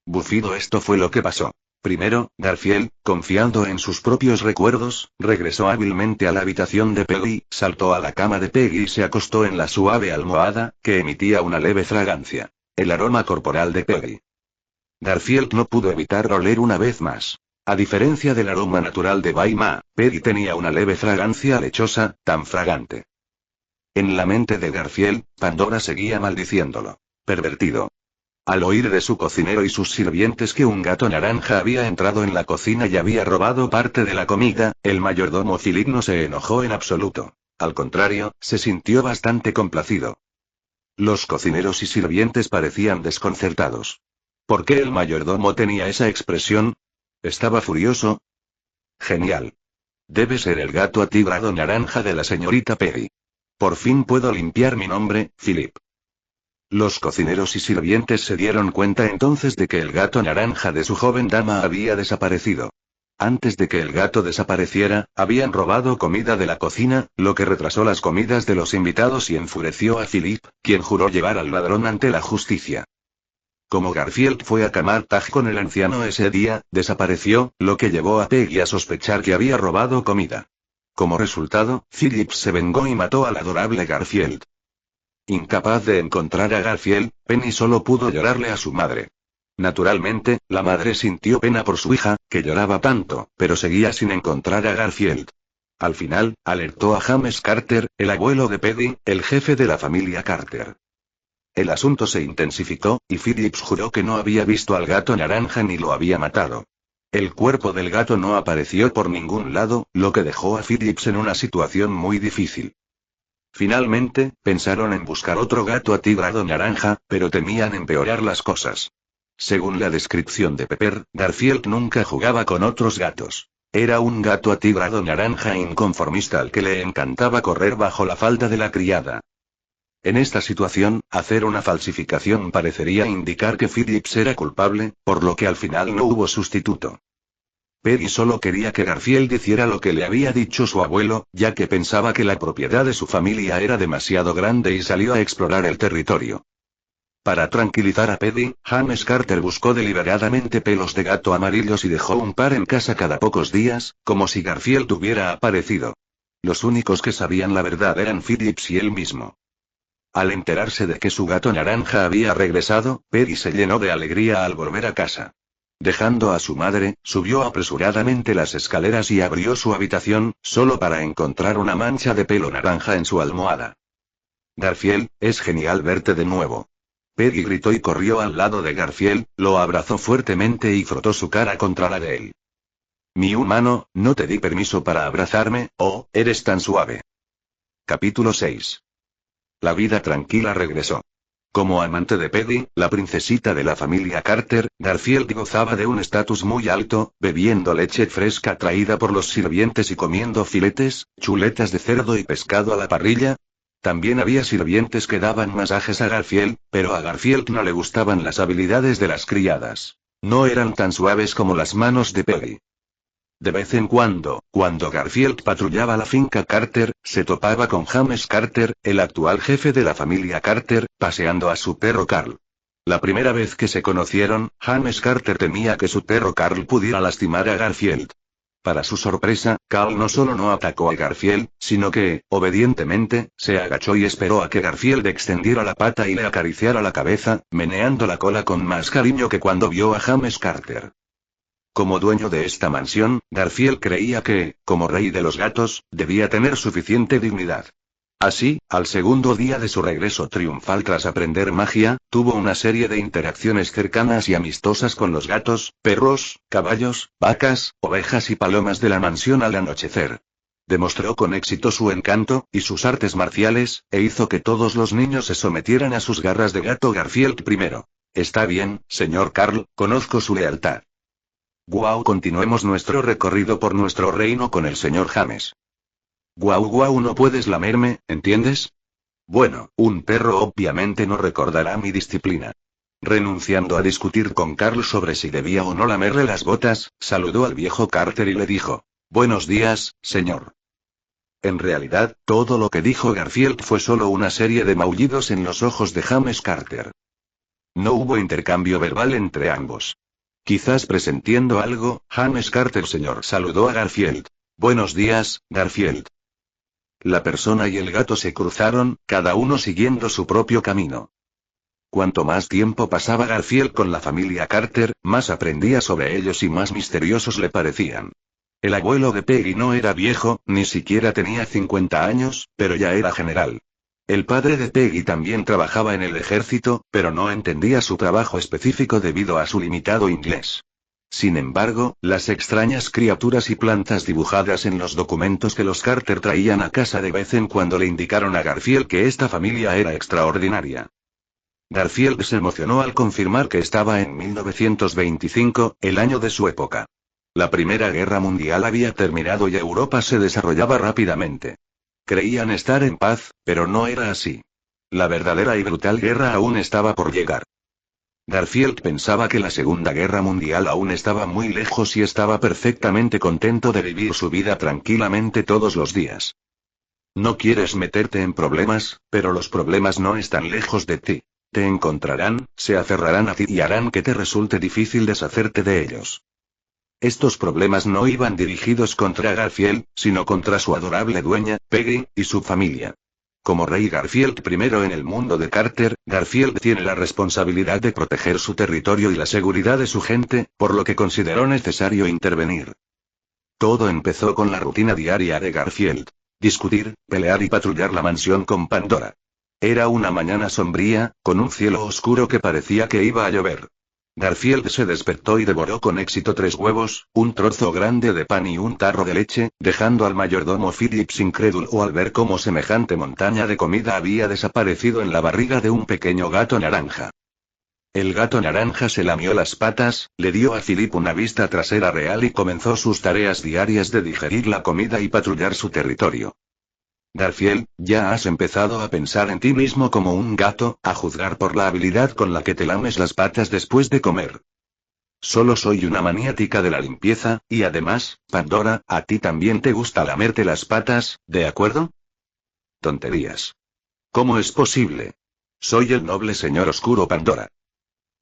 Bufido, esto fue lo que pasó. Primero, Garfield, confiando en sus propios recuerdos, regresó hábilmente a la habitación de Peggy, saltó a la cama de Peggy y se acostó en la suave almohada, que emitía una leve fragancia. El aroma corporal de Peggy. Garfield no pudo evitar oler una vez más. A diferencia del aroma natural de Baima, Peggy tenía una leve fragancia lechosa, tan fragante. En la mente de Garfield, Pandora seguía maldiciéndolo. Pervertido. Al oír de su cocinero y sus sirvientes que un gato naranja había entrado en la cocina y había robado parte de la comida, el mayordomo Philip no se enojó en absoluto. Al contrario, se sintió bastante complacido. Los cocineros y sirvientes parecían desconcertados. ¿Por qué el mayordomo tenía esa expresión? ¿Estaba furioso? Genial. Debe ser el gato atigrado naranja de la señorita Peggy. Por fin puedo limpiar mi nombre, Philip. Los cocineros y sirvientes se dieron cuenta entonces de que el gato naranja de su joven dama había desaparecido. Antes de que el gato desapareciera, habían robado comida de la cocina, lo que retrasó las comidas de los invitados y enfureció a Philip, quien juró llevar al ladrón ante la justicia. Como Garfield fue a Camartag con el anciano ese día, desapareció, lo que llevó a Peggy a sospechar que había robado comida. Como resultado, Philip se vengó y mató al adorable Garfield. Incapaz de encontrar a Garfield, Penny solo pudo llorarle a su madre. Naturalmente, la madre sintió pena por su hija, que lloraba tanto, pero seguía sin encontrar a Garfield. Al final, alertó a James Carter, el abuelo de Peggy, el jefe de la familia Carter. El asunto se intensificó, y Phillips juró que no había visto al gato naranja ni lo había matado. El cuerpo del gato no apareció por ningún lado, lo que dejó a Phillips en una situación muy difícil. Finalmente, pensaron en buscar otro gato atigrado naranja, pero temían empeorar las cosas. Según la descripción de Pepper, Garfield nunca jugaba con otros gatos. Era un gato atigrado naranja inconformista al que le encantaba correr bajo la falda de la criada. En esta situación, hacer una falsificación parecería indicar que Phillips era culpable, por lo que al final no hubo sustituto. Peggy solo quería que Garfield hiciera lo que le había dicho su abuelo, ya que pensaba que la propiedad de su familia era demasiado grande y salió a explorar el territorio. Para tranquilizar a Peggy, James Carter buscó deliberadamente pelos de gato amarillos y dejó un par en casa cada pocos días, como si Garfield hubiera aparecido. Los únicos que sabían la verdad eran Phillips y él mismo. Al enterarse de que su gato naranja había regresado, Peggy se llenó de alegría al volver a casa. Dejando a su madre, subió apresuradamente las escaleras y abrió su habitación, solo para encontrar una mancha de pelo naranja en su almohada. Garfield, es genial verte de nuevo. Peggy gritó y corrió al lado de Garfield, lo abrazó fuertemente y frotó su cara contra la de él. Mi humano, no te di permiso para abrazarme, oh, eres tan suave. Capítulo 6. La vida tranquila regresó. Como amante de Peggy, la princesita de la familia Carter, Garfield gozaba de un estatus muy alto, bebiendo leche fresca traída por los sirvientes y comiendo filetes, chuletas de cerdo y pescado a la parrilla. También había sirvientes que daban masajes a Garfield, pero a Garfield no le gustaban las habilidades de las criadas. No eran tan suaves como las manos de Peggy. De vez en cuando Garfield patrullaba la finca Carter, se topaba con James Carter, el actual jefe de la familia Carter, paseando a su perro Carl. La primera vez que se conocieron, James Carter temía que su perro Carl pudiera lastimar a Garfield. Para su sorpresa, Carl no solo no atacó a Garfield, sino que, obedientemente, se agachó y esperó a que Garfield extendiera la pata y le acariciara la cabeza, meneando la cola con más cariño que cuando vio a James Carter. Como dueño de esta mansión, Garfield creía que, como rey de los gatos, debía tener suficiente dignidad. Así, al segundo día de su regreso triunfal tras aprender magia, tuvo una serie de interacciones cercanas y amistosas con los gatos, perros, caballos, vacas, ovejas y palomas de la mansión al anochecer. Demostró con éxito su encanto, y sus artes marciales, e hizo que todos los niños se sometieran a sus garras de gato. Garfield primero. Está bien, señor Carl, conozco su lealtad. Guau, continuemos nuestro recorrido por nuestro reino con el señor James. Guau, no puedes lamerme, ¿entiendes? Bueno, un perro obviamente no recordará mi disciplina. Renunciando a discutir con Carl sobre si debía o no lamerle las botas, saludó al viejo Carter y le dijo: Buenos días, señor. En realidad, todo lo que dijo Garfield fue solo una serie de maullidos en los ojos de James Carter. No hubo intercambio verbal entre ambos. Quizás presentiendo algo, James Carter señor saludó a Garfield. Buenos días, Garfield. La persona y el gato se cruzaron, cada uno siguiendo su propio camino. Cuanto más tiempo pasaba Garfield con la familia Carter, más aprendía sobre ellos y más misteriosos le parecían. El abuelo de Peggy no era viejo, ni siquiera tenía 50 años, pero ya era general. El padre de Peggy también trabajaba en el ejército, pero no entendía su trabajo específico debido a su limitado inglés. Sin embargo, las extrañas criaturas y plantas dibujadas en los documentos que los Carter traían a casa de vez en cuando le indicaron a Garfield que esta familia era extraordinaria. Garfield se emocionó al confirmar que estaba en 1925, el año de su época. La Primera Guerra Mundial había terminado y Europa se desarrollaba rápidamente. Creían estar en paz, pero no era así. La verdadera y brutal guerra aún estaba por llegar. Garfield pensaba que la Segunda Guerra Mundial aún estaba muy lejos y estaba perfectamente contento de vivir su vida tranquilamente todos los días. No quieres meterte en problemas, pero los problemas no están lejos de ti. Te encontrarán, se aferrarán a ti y harán que te resulte difícil deshacerte de ellos. Estos problemas no iban dirigidos contra Garfield, sino contra su adorable dueña, Peggy, y su familia. Como rey Garfield primero en el mundo de Carter, Garfield tiene la responsabilidad de proteger su territorio y la seguridad de su gente, por lo que consideró necesario intervenir. Todo empezó con la rutina diaria de Garfield: discutir, pelear y patrullar la mansión con Pandora. Era una mañana sombría, con un cielo oscuro que parecía que iba a llover. Garfield se despertó y devoró con éxito 3 huevos, un trozo grande de pan y un tarro de leche, dejando al mayordomo Phillips incrédulo al ver cómo semejante montaña de comida había desaparecido en la barriga de un pequeño gato naranja. El gato naranja se lamió las patas, le dio a Philip una vista trasera real y comenzó sus tareas diarias de digerir la comida y patrullar su territorio. Garfield, ya has empezado a pensar en ti mismo como un gato, a juzgar por la habilidad con la que te lames las patas después de comer. Solo soy una maniática de la limpieza, y además, Pandora, a ti también te gusta lamerte las patas, ¿de acuerdo? Tonterías. ¿Cómo es posible? Soy el noble señor oscuro Pandora.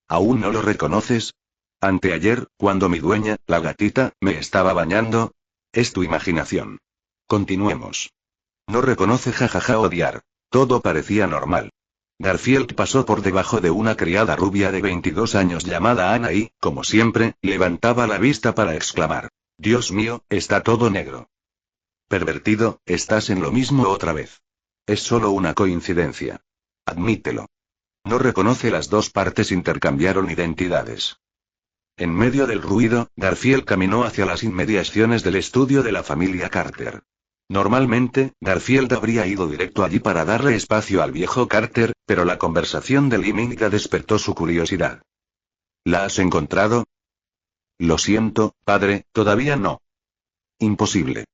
¿Aún no lo reconoces? Anteayer, cuando mi dueña, la gatita, me estaba bañando. Es tu imaginación. Continuemos. No reconoce jajaja odiar. Todo parecía normal. Garfield pasó por debajo de una criada rubia de 22 años llamada Ana y, como siempre, levantaba la vista para exclamar: Dios mío, está todo negro. Pervertido, estás en lo mismo otra vez. Es solo una coincidencia. Admítelo. No reconoce las dos partes intercambiaron identidades. En medio del ruido, Garfield caminó hacia las inmediaciones del estudio de la familia Carter. Normalmente, Garfield habría ido directo allí para darle espacio al viejo Carter, pero la conversación de Liminga despertó su curiosidad. ¿La has encontrado? Lo siento, padre, todavía no. Imposible.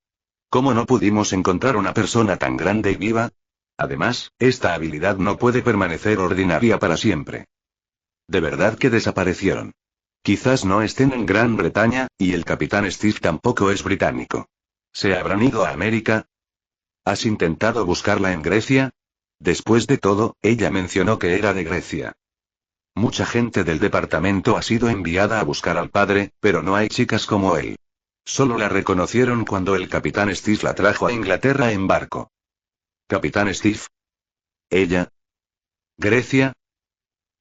¿Cómo no pudimos encontrar una persona tan grande y viva? Además, esta habilidad no puede permanecer ordinaria para siempre. De verdad que desaparecieron. Quizás no estén en Gran Bretaña, y el capitán Steve tampoco es británico. ¿Se habrán ido a América? ¿Has intentado buscarla en Grecia? Después de todo, ella mencionó que era de Grecia. Mucha gente del departamento ha sido enviada a buscar al padre, pero no hay chicas como él. Solo la reconocieron cuando el capitán Steve la trajo a Inglaterra en barco. ¿Capitán Steve? ¿Ella? ¿Grecia?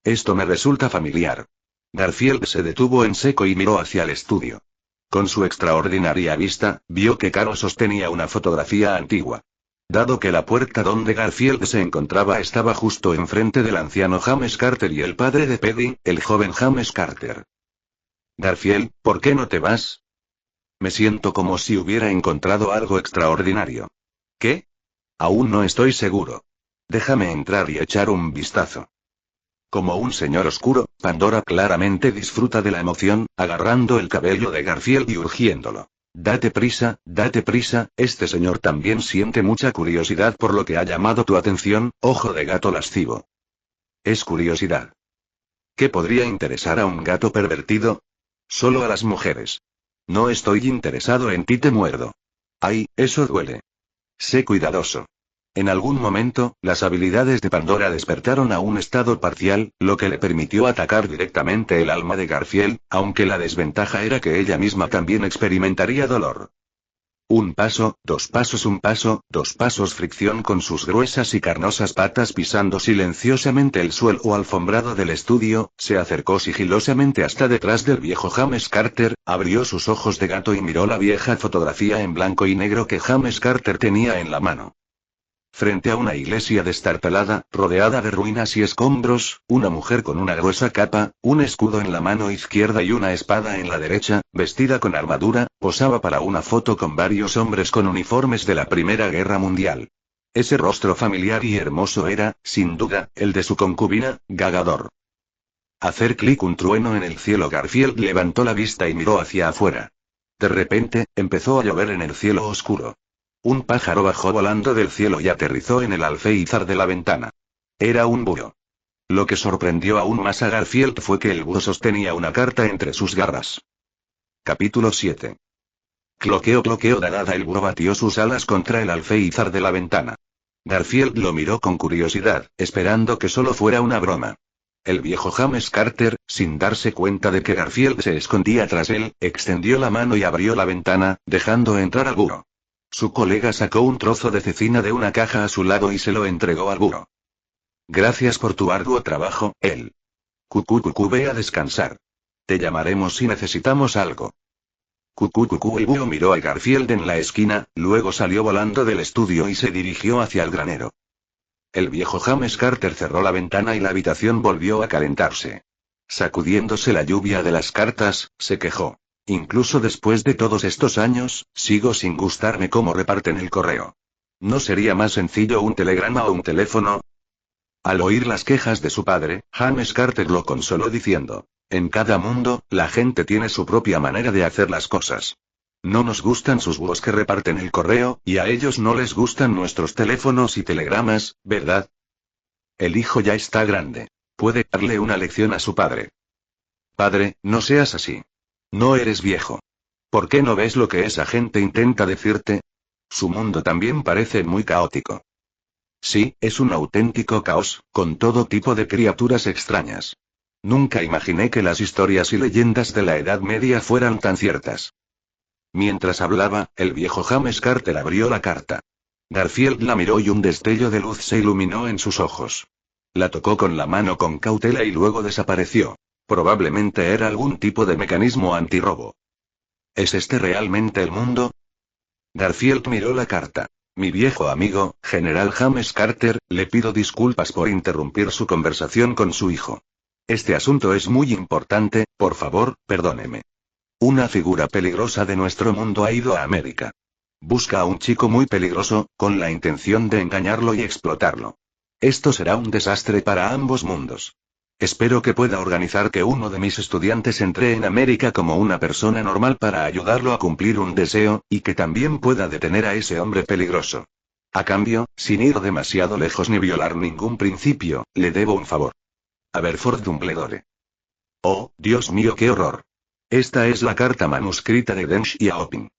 Esto me resulta familiar. Garfield se detuvo en seco y miró hacia el estudio. Con su extraordinaria vista, vio que Caro sostenía una fotografía antigua. Dado que la puerta donde Garfield se encontraba estaba justo enfrente del anciano James Carter y el padre de Paddy, el joven James Carter. Garfield, ¿por qué no te vas? Me siento como si hubiera encontrado algo extraordinario. ¿Qué? Aún no estoy seguro. Déjame entrar y echar un vistazo. Como un señor oscuro, Pandora claramente disfruta de la emoción, agarrando el cabello de Garfield y urgiéndolo. Date prisa, este señor también siente mucha curiosidad por lo que ha llamado tu atención, ojo de gato lascivo. Es curiosidad. ¿Qué podría interesar a un gato pervertido? Solo a las mujeres. No estoy interesado en ti, te muerdo. Ay, eso duele. Sé cuidadoso. En algún momento, las habilidades de Pandora despertaron a un estado parcial, lo que le permitió atacar directamente el alma de Garfield, aunque la desventaja era que ella misma también experimentaría dolor. Un paso, dos pasos, fricción con sus gruesas y carnosas patas pisando silenciosamente el suelo alfombrado del estudio, se acercó sigilosamente hasta detrás del viejo James Carter, abrió sus ojos de gato y miró la vieja fotografía en blanco y negro que James Carter tenía en la mano. Frente a una iglesia destartalada, rodeada de ruinas y escombros, una mujer con una gruesa capa, un escudo en la mano izquierda y una espada en la derecha, vestida con armadura, posaba para una foto con varios hombres con uniformes de la Primera Guerra Mundial. Ese rostro familiar y hermoso era, sin duda, el de su concubina, Gagador. Hacer clic un trueno en el cielo. Garfield levantó la vista y miró hacia afuera. De repente, empezó a llover en el cielo oscuro. Un pájaro bajó volando del cielo y aterrizó en el alféizar de la ventana. Era un búho. Lo que sorprendió aún más a Garfield fue que el búho sostenía una carta entre sus garras. Capítulo 7. Cloqueo, dadada. El búho batió sus alas contra el alféizar de la ventana. Garfield lo miró con curiosidad, esperando que solo fuera una broma. El viejo James Carter, sin darse cuenta de que Garfield se escondía tras él, extendió la mano y abrió la ventana, dejando entrar al búho. Su colega sacó un trozo de cecina de una caja a su lado y se lo entregó al búho. Gracias por tu arduo trabajo, él. Ve a descansar. Te llamaremos si necesitamos algo. El búho miró a Garfield en la esquina, luego salió volando del estudio y se dirigió hacia el granero. El viejo James Carter cerró la ventana y la habitación volvió a calentarse. Sacudiéndose la lluvia de las cartas, se quejó. Incluso después de todos estos años, sigo sin gustarme cómo reparten el correo. ¿No sería más sencillo un telegrama o un teléfono? Al oír las quejas de su padre, James Carter lo consoló diciendo: en cada mundo, la gente tiene su propia manera de hacer las cosas. No nos gustan sus búhos que reparten el correo, y a ellos no les gustan nuestros teléfonos y telegramas, ¿verdad? El hijo ya está grande. Puede darle una lección a su padre. Padre, no seas así. No eres viejo. ¿Por qué no ves lo que esa gente intenta decirte? Su mundo también parece muy caótico. Sí, es un auténtico caos, con todo tipo de criaturas extrañas. Nunca imaginé que las historias y leyendas de la Edad Media fueran tan ciertas. Mientras hablaba, el viejo James Carter abrió la carta. Garfield la miró y un destello de luz se iluminó en sus ojos. La tocó con la mano con cautela y luego desapareció. Probablemente era algún tipo de mecanismo antirrobo. ¿Es este realmente el mundo? Garfield miró la carta. Mi viejo amigo, General James Carter, le pido disculpas por interrumpir su conversación con su hijo. Este asunto es muy importante, por favor, perdóneme. Una figura peligrosa de nuestro mundo ha ido a América. Busca a un chico muy peligroso, con la intención de engañarlo y explotarlo. Esto será un desastre para ambos mundos. Espero que pueda organizar que uno de mis estudiantes entre en América como una persona normal para ayudarlo a cumplir un deseo, y que también pueda detener a ese hombre peligroso. A cambio, sin ir demasiado lejos ni violar ningún principio, le debo un favor. Aberforth Dumbledore. Oh, Dios mío, qué horror. Esta es la carta manuscrita de Deng Xiaoping.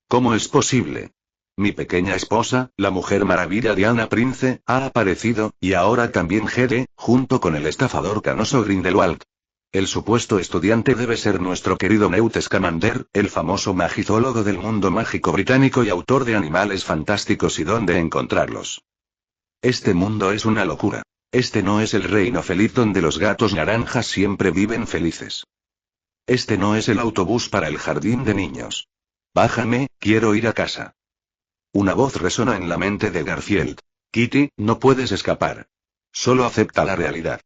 ¿Cómo es posible? Mi pequeña esposa, la Mujer Maravilla Diana Prince, ha aparecido, y ahora también Gede, junto con el estafador canoso Grindelwald. El supuesto estudiante debe ser nuestro querido Newt Scamander, el famoso magizólogo del mundo mágico británico y autor de Animales Fantásticos y Dónde encontrarlos. Este mundo es una locura. Este no es el reino feliz donde los gatos naranjas siempre viven felices. Este no es el autobús para el jardín de niños. Bájame, quiero ir a casa. Una voz resonó en la mente de Garfield. Kitty, no puedes escapar. Solo acepta la realidad.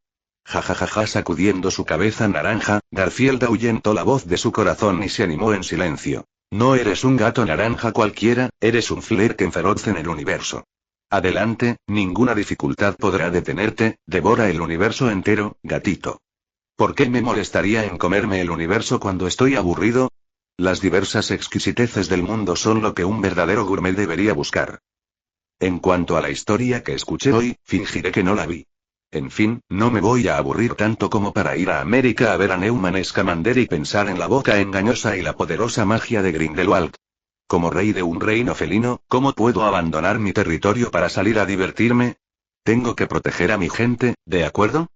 Jajajaja, sacudiendo su cabeza naranja, Garfield ahuyentó la voz de su corazón y se animó en silencio. No eres un gato naranja cualquiera, eres un Flerken feroz en el universo. Adelante, ninguna dificultad podrá detenerte, devora el universo entero, gatito. ¿Por qué me molestaría en comerme el universo cuando estoy aburrido? Las diversas exquisiteces del mundo son lo que un verdadero gourmet debería buscar. En cuanto a la historia que escuché hoy, fingiré que no la vi. En fin, no me voy a aburrir tanto como para ir a América a ver a Newman Scamander y pensar en la boca engañosa y la poderosa magia de Grindelwald. Como rey de un reino felino, ¿cómo puedo abandonar mi territorio para salir a divertirme? Tengo que proteger a mi gente, ¿de acuerdo?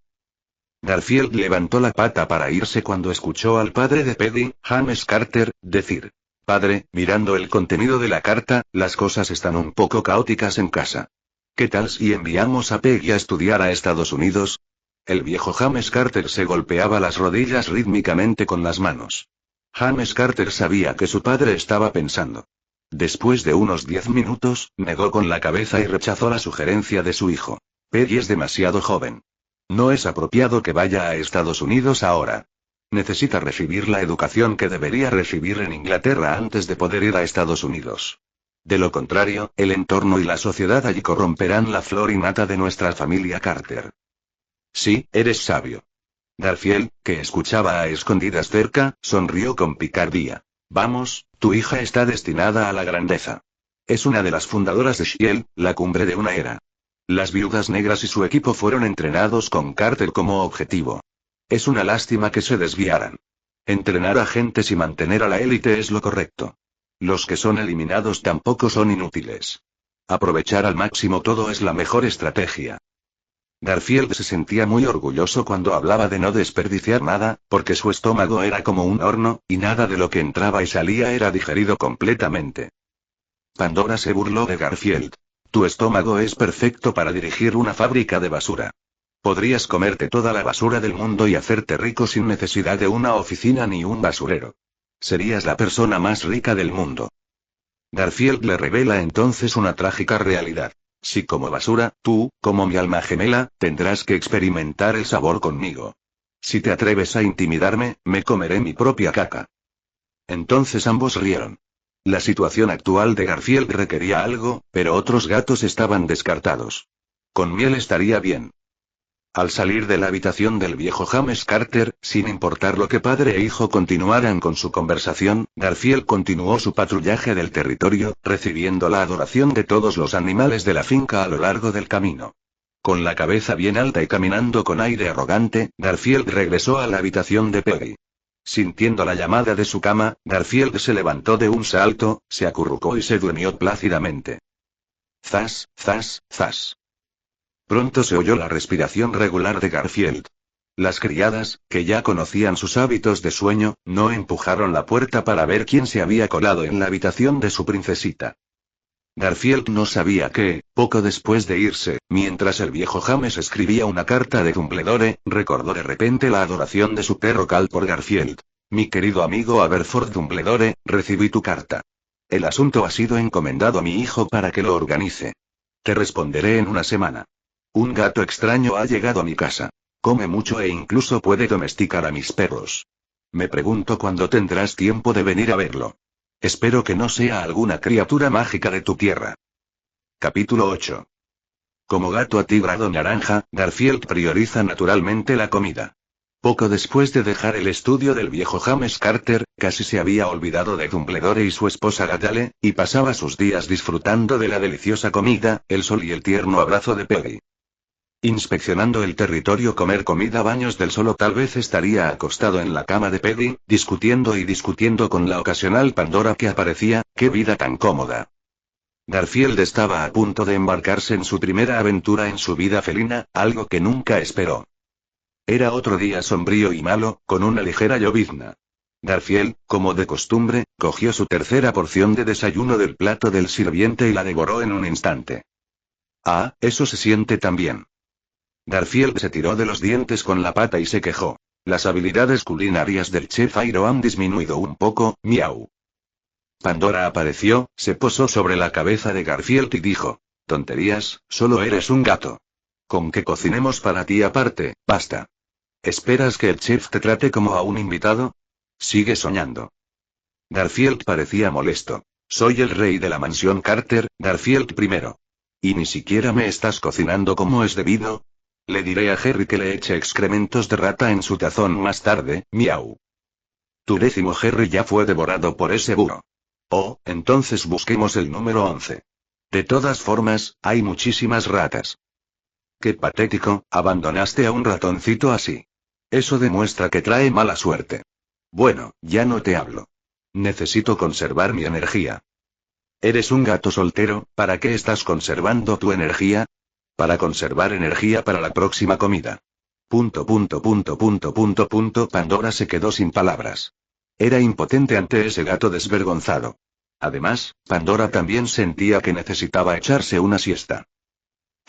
Garfield levantó la pata para irse cuando escuchó al padre de Paddy, James Carter, decir: Padre, mirando el contenido de la carta, las cosas están un poco caóticas en casa. ¿Qué tal si enviamos a Peggy a estudiar a Estados Unidos? El viejo James Carter se golpeaba las rodillas rítmicamente con las manos. James Carter sabía que su padre estaba pensando. Después de unos 10 minutos, negó con la cabeza y rechazó la sugerencia de su hijo. Peggy es demasiado joven. No es apropiado que vaya a Estados Unidos ahora. Necesita recibir la educación que debería recibir en Inglaterra antes de poder ir a Estados Unidos. De lo contrario, el entorno y la sociedad allí corromperán la flor innata de nuestra familia Carter. Sí, eres sabio. Garfield, que escuchaba a escondidas cerca, sonrió con picardía. Vamos, tu hija está destinada a la grandeza. Es una de las fundadoras de Shield, la cumbre de una era. Las Viudas Negras y su equipo fueron entrenados con Carter como objetivo. Es una lástima que se desviaran. Entrenar a gentes y mantener a la élite es lo correcto. Los que son eliminados tampoco son inútiles. Aprovechar al máximo todo es la mejor estrategia. Garfield se sentía muy orgulloso cuando hablaba de no desperdiciar nada, porque su estómago era como un horno, y nada de lo que entraba y salía era digerido completamente. Pandora se burló de Garfield. Tu estómago es perfecto para dirigir una fábrica de basura. Podrías comerte toda la basura del mundo y hacerte rico sin necesidad de una oficina ni un basurero. Serías la persona más rica del mundo. Garfield le revela entonces una trágica realidad. Si como basura, tú, como mi alma gemela, tendrás que experimentar el sabor conmigo. Si te atreves a intimidarme, me comeré mi propia caca. Entonces ambos rieron. La situación actual de Garfield requería algo, pero otros gatos estaban descartados. Con miel estaría bien. Al salir de la habitación del viejo James Carter, sin importar lo que padre e hijo continuaran con su conversación, Garfield continuó su patrullaje del territorio, recibiendo la adoración de todos los animales de la finca a lo largo del camino. Con la cabeza bien alta y caminando con aire arrogante, Garfield regresó a la habitación de Peggy. Sintiendo la llamada de su cama, Garfield se levantó de un salto, se acurrucó y se durmió plácidamente. Zas, zas, zas. Pronto se oyó la respiración regular de Garfield. Las criadas, que ya conocían sus hábitos de sueño, no empujaron la puerta para ver quién se había colado en la habitación de su princesita. Garfield no sabía que, poco después de irse, mientras el viejo James escribía una carta de Dumbledore, recordó de repente la adoración de su perro Cal por Garfield. Mi querido amigo Aberforth Dumbledore, recibí tu carta. El asunto ha sido encomendado a mi hijo para que lo organice. Te responderé en una semana. Un gato extraño ha llegado a mi casa. Come mucho e incluso puede domesticar a mis perros. Me pregunto cuándo tendrás tiempo de venir a verlo. Espero que no sea alguna criatura mágica de tu tierra. Capítulo 8. Como gato atigrado naranja, Garfield prioriza naturalmente la comida. Poco después de dejar el estudio del viejo James Carter, casi se había olvidado de Dumbledore y su esposa Gatale, y pasaba sus días disfrutando de la deliciosa comida, el sol y el tierno abrazo de Peggy. Inspeccionando el territorio comer comida baños del sol o tal vez estaría acostado en la cama de Peggy, discutiendo con la ocasional Pandora que aparecía, ¡qué vida tan cómoda! Garfield estaba a punto de embarcarse en su primera aventura en su vida felina, algo que nunca esperó. Era otro día sombrío y malo, con una ligera llovizna. Garfield, como de costumbre, cogió su tercera porción de desayuno del plato del sirviente y la devoró en un instante. Ah, eso se siente tan bien. Garfield se tiró de los dientes con la pata y se quejó. Las habilidades culinarias del chef Airo han disminuido un poco, miau. Pandora apareció, se posó sobre la cabeza de Garfield y dijo: tonterías, solo eres un gato. Con que cocinemos para ti aparte, basta. ¿Esperas que el chef te trate como a un invitado? Sigue soñando. Garfield parecía molesto. Soy el rey de la mansión Carter, Garfield primero. ¿Y ni siquiera me estás cocinando como es debido? Le diré a Harry que le eche excrementos de rata en su tazón más tarde, miau. Tu décimo Harry ya fue devorado por ese burro. Oh, entonces busquemos el número 11. De todas formas, hay muchísimas ratas. Qué patético, abandonaste a un ratoncito así. Eso demuestra que trae mala suerte. Bueno, ya no te hablo. Necesito conservar mi energía. Eres un gato soltero, ¿para qué estás conservando tu energía? Para conservar energía para la próxima comida. Pandora se quedó sin palabras. Era impotente ante ese gato desvergonzado. Además, Pandora también sentía que necesitaba echarse una siesta.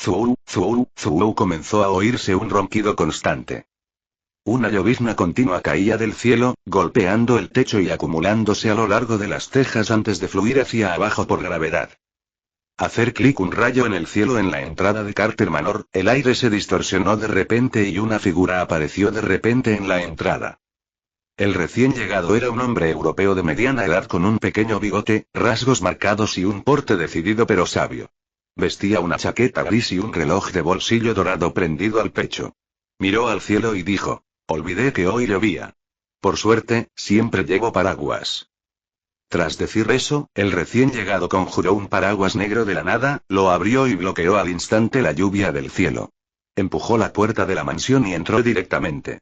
Zuou, zuou, zuou comenzó a oírse un ronquido constante. Una llovizna continua caía del cielo, golpeando el techo y acumulándose a lo largo de las tejas antes de fluir hacia abajo por gravedad. Hacer clic un rayo en el cielo en la entrada de Carter Manor, el aire se distorsionó de repente y una figura apareció de repente en la entrada. El recién llegado era un hombre europeo de mediana edad con un pequeño bigote, rasgos marcados y un porte decidido pero sabio. Vestía una chaqueta gris y un reloj de bolsillo dorado prendido al pecho. Miró al cielo y dijo: olvidé que hoy llovía. Por suerte, siempre llevo paraguas. Tras decir eso, el recién llegado conjuró un paraguas negro de la nada, lo abrió y bloqueó al instante la lluvia del cielo. Empujó la puerta de la mansión y entró directamente.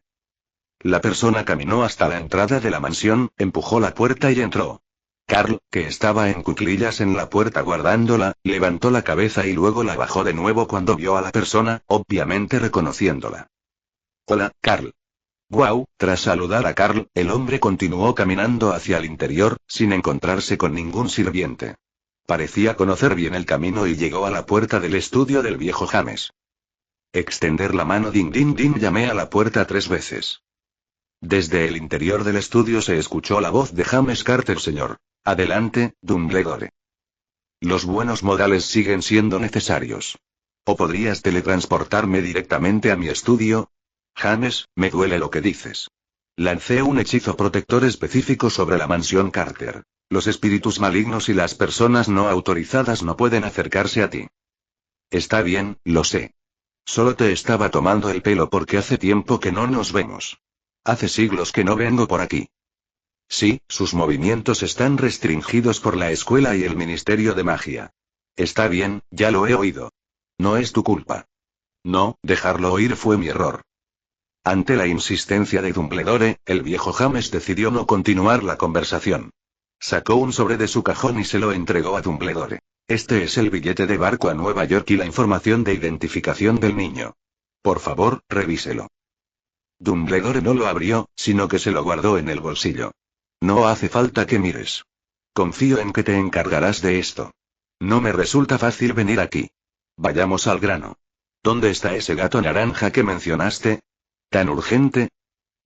La persona caminó hasta la entrada de la mansión, empujó la puerta y entró. Carl, que estaba en cuclillas en la puerta guardándola, levantó la cabeza y luego la bajó de nuevo cuando vio a la persona, obviamente reconociéndola. Hola, Carl. Guau, tras saludar a Carl, el hombre continuó caminando hacia el interior, sin encontrarse con ningún sirviente. Parecía conocer bien el camino y llegó a la puerta del estudio del viejo James. Extender la mano, din din din, llamé a la puerta 3 veces. Desde el interior del estudio se escuchó la voz de James Carter: señor. Adelante, Dumbledore. Los buenos modales siguen siendo necesarios. ¿O podrías teletransportarme directamente a mi estudio? James, me duele lo que dices. Lancé un hechizo protector específico sobre la mansión Carter. Los espíritus malignos y las personas no autorizadas no pueden acercarse a ti. Está bien, lo sé. Solo te estaba tomando el pelo porque hace tiempo que no nos vemos. Hace siglos que no vengo por aquí. Sí, sus movimientos están restringidos por la escuela y el Ministerio de Magia. Está bien, ya lo he oído. No es tu culpa. No, dejarlo oír fue mi error. Ante la insistencia de Dumbledore, el viejo James decidió no continuar la conversación. Sacó un sobre de su cajón y se lo entregó a Dumbledore. Este es el billete de barco a Nueva York y la información de identificación del niño. Por favor, revíselo. Dumbledore no lo abrió, sino que se lo guardó en el bolsillo. No hace falta que mires. Confío en que te encargarás de esto. No me resulta fácil venir aquí. Vayamos al grano. ¿Dónde está ese gato naranja que mencionaste? ¿Tan urgente?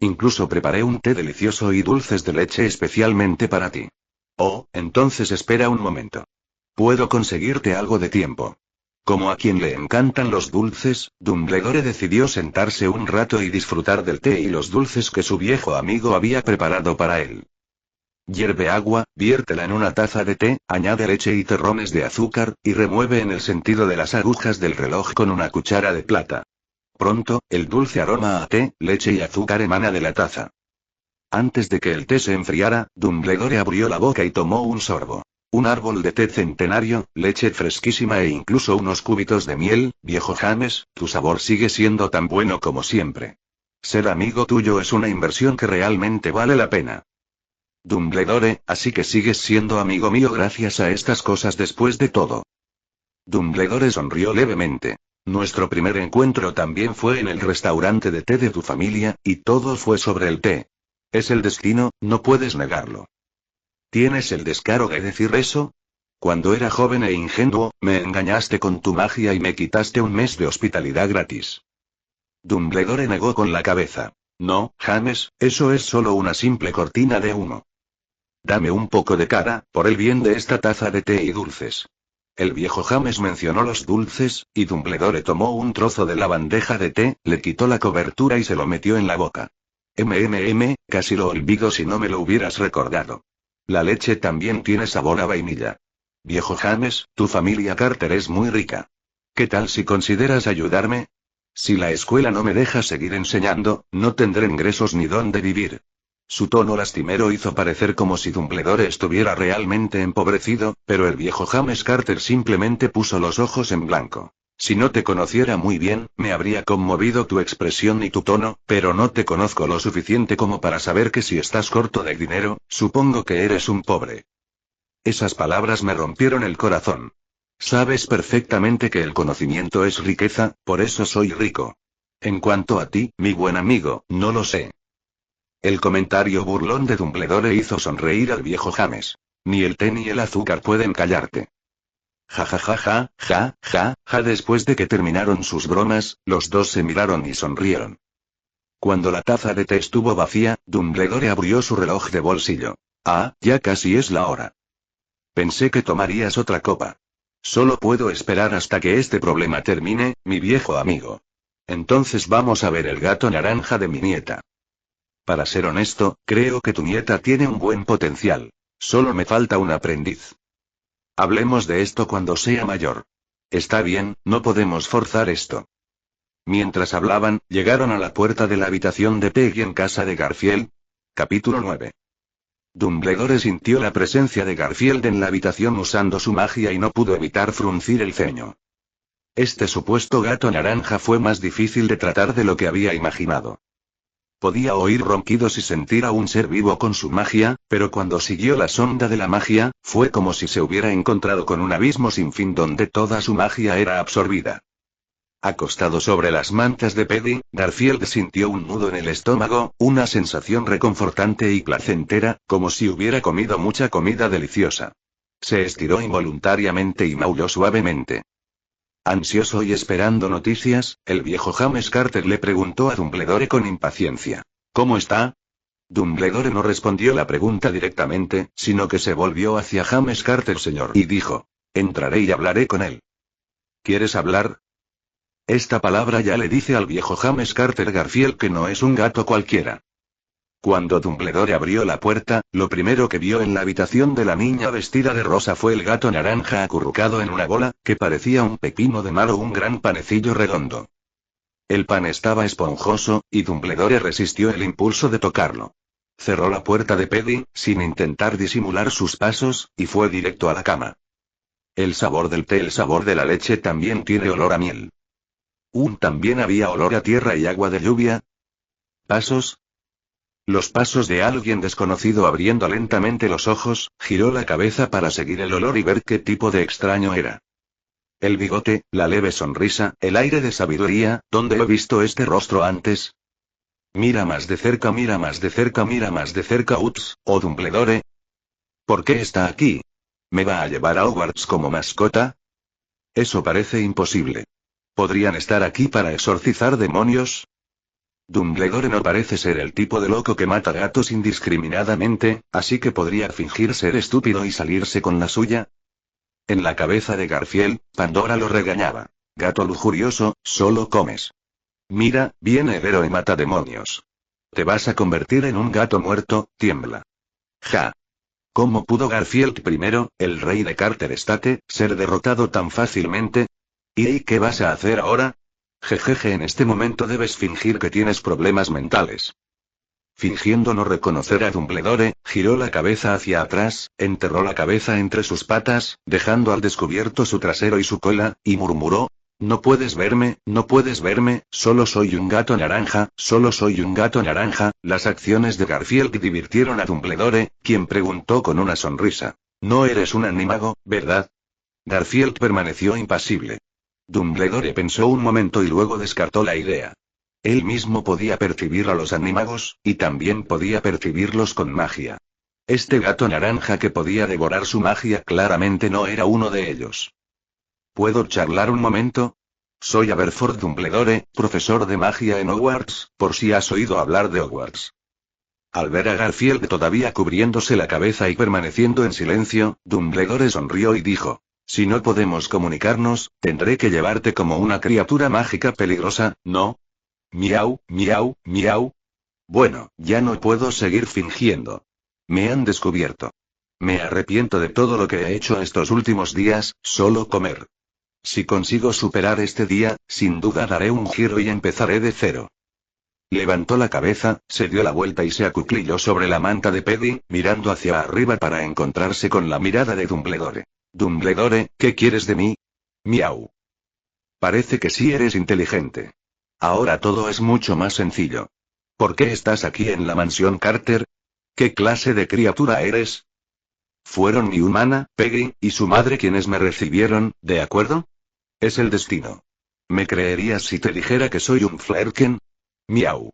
Incluso preparé un té delicioso y dulces de leche especialmente para ti. Oh, entonces espera un momento. Puedo conseguirte algo de tiempo. Como a quien le encantan los dulces, Dumbledore decidió sentarse un rato y disfrutar del té y los dulces que su viejo amigo había preparado para él. Hierve agua, viértela en una taza de té, añade leche y terrones de azúcar, y remueve en el sentido de las agujas del reloj con una cuchara de plata. Pronto, el dulce aroma a té, leche y azúcar emana de la taza. Antes de que el té se enfriara, Dumbledore abrió la boca y tomó un sorbo. Un árbol de té centenario, leche fresquísima e incluso unos cúbitos de miel. Viejo James, tu sabor sigue siendo tan bueno como siempre. Ser amigo tuyo es una inversión que realmente vale la pena. Dumbledore, así que sigues siendo amigo mío gracias a estas cosas después de todo. Dumbledore sonrió levemente. Nuestro primer encuentro también fue en el restaurante de té de tu familia, y todo fue sobre el té. Es el destino, no puedes negarlo. ¿Tienes el descaro de decir eso? Cuando era joven e ingenuo, me engañaste con tu magia y me quitaste un mes de hospitalidad gratis. Dumbledore negó con la cabeza. No, James, eso es solo una simple cortina de humo. Dame un poco de cara, por el bien de esta taza de té y dulces. El viejo James mencionó los dulces, y Dumbledore tomó un trozo de la bandeja de té, le quitó la cobertura y se lo metió en la boca. Casi lo olvido si no me lo hubieras recordado. La leche también tiene sabor a vainilla. Viejo James, tu familia Carter es muy rica. ¿Qué tal si consideras ayudarme? Si la escuela no me deja seguir enseñando, no tendré ingresos ni dónde vivir. Su tono lastimero hizo parecer como si Dumbledore estuviera realmente empobrecido, pero el viejo James Carter simplemente puso los ojos en blanco. Si no te conociera muy bien, me habría conmovido tu expresión y tu tono, pero no te conozco lo suficiente como para saber que si estás corto de dinero, supongo que eres un pobre. Esas palabras me rompieron el corazón. Sabes perfectamente que el conocimiento es riqueza, por eso soy rico. En cuanto a ti, mi buen amigo, no lo sé. El comentario burlón de Dumbledore hizo sonreír al viejo James. Ni el té ni el azúcar pueden callarte. Ja ja ja ja, ja, ja, ja. Después de que terminaron sus bromas, los dos se miraron y sonrieron. Cuando la taza de té estuvo vacía, Dumbledore abrió su reloj de bolsillo. Ah, ya casi es la hora. Pensé que tomarías otra copa. Solo puedo esperar hasta que este problema termine, mi viejo amigo. Entonces vamos a ver el gato naranja de mi nieta. Para ser honesto, creo que tu nieta tiene un buen potencial. Solo me falta un aprendiz. Hablemos de esto cuando sea mayor. Está bien, no podemos forzar esto. Mientras hablaban, llegaron a la puerta de la habitación de Peggy en casa de Garfield. Capítulo 9. Dumbledore sintió la presencia de Garfield en la habitación usando su magia y no pudo evitar fruncir el ceño. Este supuesto gato naranja fue más difícil de tratar de lo que había imaginado. Podía oír ronquidos y sentir a un ser vivo con su magia, pero cuando siguió la sonda de la magia, fue como si se hubiera encontrado con un abismo sin fin donde toda su magia era absorbida. Acostado sobre las mantas de Peggy, Garfield sintió un nudo en el estómago, una sensación reconfortante y placentera, como si hubiera comido mucha comida deliciosa. Se estiró involuntariamente y maulló suavemente. Ansioso y esperando noticias, el viejo James Carter le preguntó a Dumbledore con impaciencia. ¿Cómo está? Dumbledore no respondió la pregunta directamente, sino que se volvió hacia James Carter señor y dijo. Entraré y hablaré con él. ¿Quieres hablar? Esta palabra ya le dice al viejo James Carter Garfield que no es un gato cualquiera. Cuando Dumbledore abrió la puerta, lo primero que vio en la habitación de la niña vestida de rosa fue el gato naranja acurrucado en una bola, que parecía un pepino de mar o un gran panecillo redondo. El pan estaba esponjoso, y Dumbledore resistió el impulso de tocarlo. Cerró la puerta de Peggy, sin intentar disimular sus pasos, y fue directo a la cama. El sabor del té, el sabor de la leche también tiene olor a miel. También había olor a tierra y agua de lluvia. ¿Pasos? Los pasos de alguien desconocido. Abriendo lentamente los ojos, giró la cabeza para seguir el olor y ver qué tipo de extraño era. El bigote, la leve sonrisa, el aire de sabiduría. ¿Dónde he visto este rostro antes? Mira más de cerca, mira más de cerca, mira más de cerca. ¿O Dumbledore? ¿Por qué está aquí? ¿Me va a llevar a Hogwarts como mascota? Eso parece imposible. ¿Podrían estar aquí para exorcizar demonios? Dumbledore no parece ser el tipo de loco que mata gatos indiscriminadamente, así que podría fingir ser estúpido y salirse con la suya. En la cabeza de Garfield, Pandora lo regañaba. Gato lujurioso, solo comes. Mira, viene el héroe mata demonios. Te vas a convertir en un gato muerto, tiembla. Ja. ¿Cómo pudo Garfield primero, el rey de Carter Estate, ser derrotado tan fácilmente? ¿Y qué vas a hacer ahora? Jejeje, en este momento debes fingir que tienes problemas mentales. Fingiendo no reconocer a Dumbledore, giró la cabeza hacia atrás, enterró la cabeza entre sus patas, dejando al descubierto su trasero y su cola, y murmuró: no puedes verme, solo soy un gato naranja, solo soy un gato naranja. Las acciones de Garfield divirtieron a Dumbledore, quien preguntó con una sonrisa: no eres un animago, ¿verdad? Garfield permaneció impasible. Dumbledore pensó un momento y luego descartó la idea. Él mismo podía percibir a los animagos, y también podía percibirlos con magia. Este gato naranja que podía devorar su magia claramente no era uno de ellos. ¿Puedo charlar un momento? Soy Aberforth Dumbledore, profesor de magia en Hogwarts, por si has oído hablar de Hogwarts. Al ver a Garfield todavía cubriéndose la cabeza y permaneciendo en silencio, Dumbledore sonrió y dijo: si no podemos comunicarnos, tendré que llevarte como una criatura mágica peligrosa, ¿no? Miau, miau, miau. Bueno, ya no puedo seguir fingiendo. Me han descubierto. Me arrepiento de todo lo que he hecho estos últimos días, solo comer. Si consigo superar este día, sin duda daré un giro y empezaré de cero. Levantó la cabeza, se dio la vuelta y se acuclilló sobre la manta de Peggy, mirando hacia arriba para encontrarse con la mirada de Dumbledore. Dumbledore, ¿qué quieres de mí? Miau. Parece que sí eres inteligente. Ahora todo es mucho más sencillo. ¿Por qué estás aquí en la mansión Carter? ¿Qué clase de criatura eres? Fueron mi humana, Peggy, y su madre quienes me recibieron, ¿de acuerdo? Es el destino. ¿Me creerías si te dijera que soy un Flerken? Miau.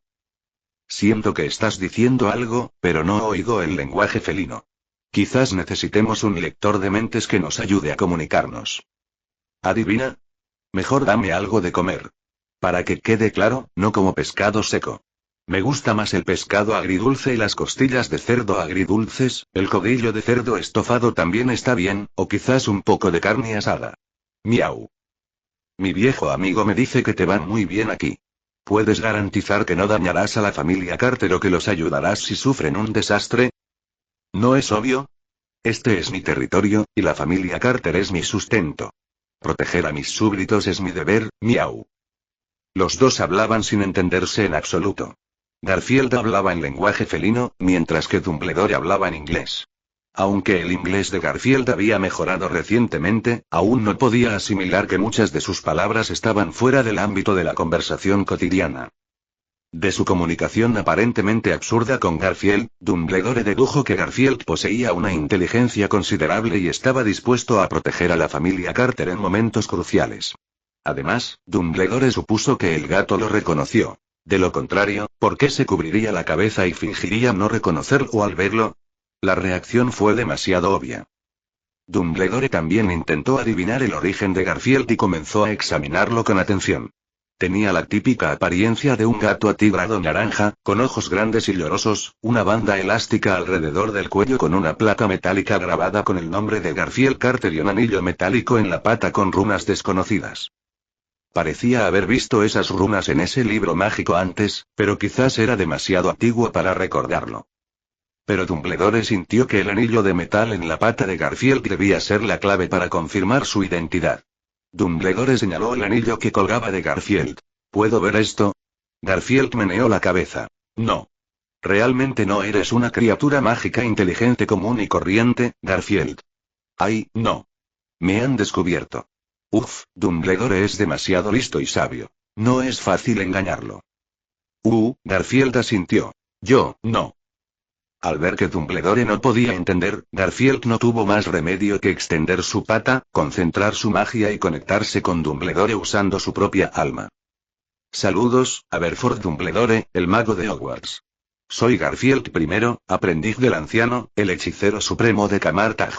Siento que estás diciendo algo, pero no oigo el lenguaje felino. Quizás necesitemos un lector de mentes que nos ayude a comunicarnos. ¿Adivina? Mejor dame algo de comer. Para que quede claro, no como pescado seco. Me gusta más el pescado agridulce y las costillas de cerdo agridulces, el codillo de cerdo estofado también está bien, o quizás un poco de carne asada. Miau. Mi viejo amigo me dice que te van muy bien aquí. ¿Puedes garantizar que no dañarás a la familia Carter o que los ayudarás si sufren un desastre? ¿No es obvio? Este es mi territorio, y la familia Carter es mi sustento. Proteger a mis súbditos es mi deber, miau. Los dos hablaban sin entenderse en absoluto. Garfield hablaba en lenguaje felino, mientras que Dumbledore hablaba en inglés. Aunque el inglés de Garfield había mejorado recientemente, aún no podía asimilar que muchas de sus palabras estaban fuera del ámbito de la conversación cotidiana. De su comunicación aparentemente absurda con Garfield, Dumbledore dedujo que Garfield poseía una inteligencia considerable y estaba dispuesto a proteger a la familia Carter en momentos cruciales. Además, Dumbledore supuso que el gato lo reconoció. De lo contrario, ¿por qué se cubriría la cabeza y fingiría no reconocerlo al verlo? La reacción fue demasiado obvia. Dumbledore también intentó adivinar el origen de Garfield y comenzó a examinarlo con atención. Tenía la típica apariencia de un gato atigrado naranja, con ojos grandes y llorosos, una banda elástica alrededor del cuello con una placa metálica grabada con el nombre de Garfield Carter y un anillo metálico en la pata con runas desconocidas. Parecía haber visto esas runas en ese libro mágico antes, pero quizás era demasiado antiguo para recordarlo. Pero Dumbledore sintió que el anillo de metal en la pata de Garfield debía ser la clave para confirmar su identidad. Dumbledore señaló el anillo que colgaba de Garfield. ¿Puedo ver esto? Garfield meneó la cabeza. No. Realmente no eres una criatura mágica inteligente común y corriente, Garfield. Ay, no. Me han descubierto. Uf, Dumbledore es demasiado listo y sabio. No es fácil engañarlo. Garfield asintió. Yo, no. Al ver que Dumbledore no podía entender, Garfield no tuvo más remedio que extender su pata, concentrar su magia y conectarse con Dumbledore usando su propia alma. Saludos, Aberforth Dumbledore, el mago de Hogwarts. Soy Garfield I, aprendiz del anciano, el hechicero supremo de Camartag.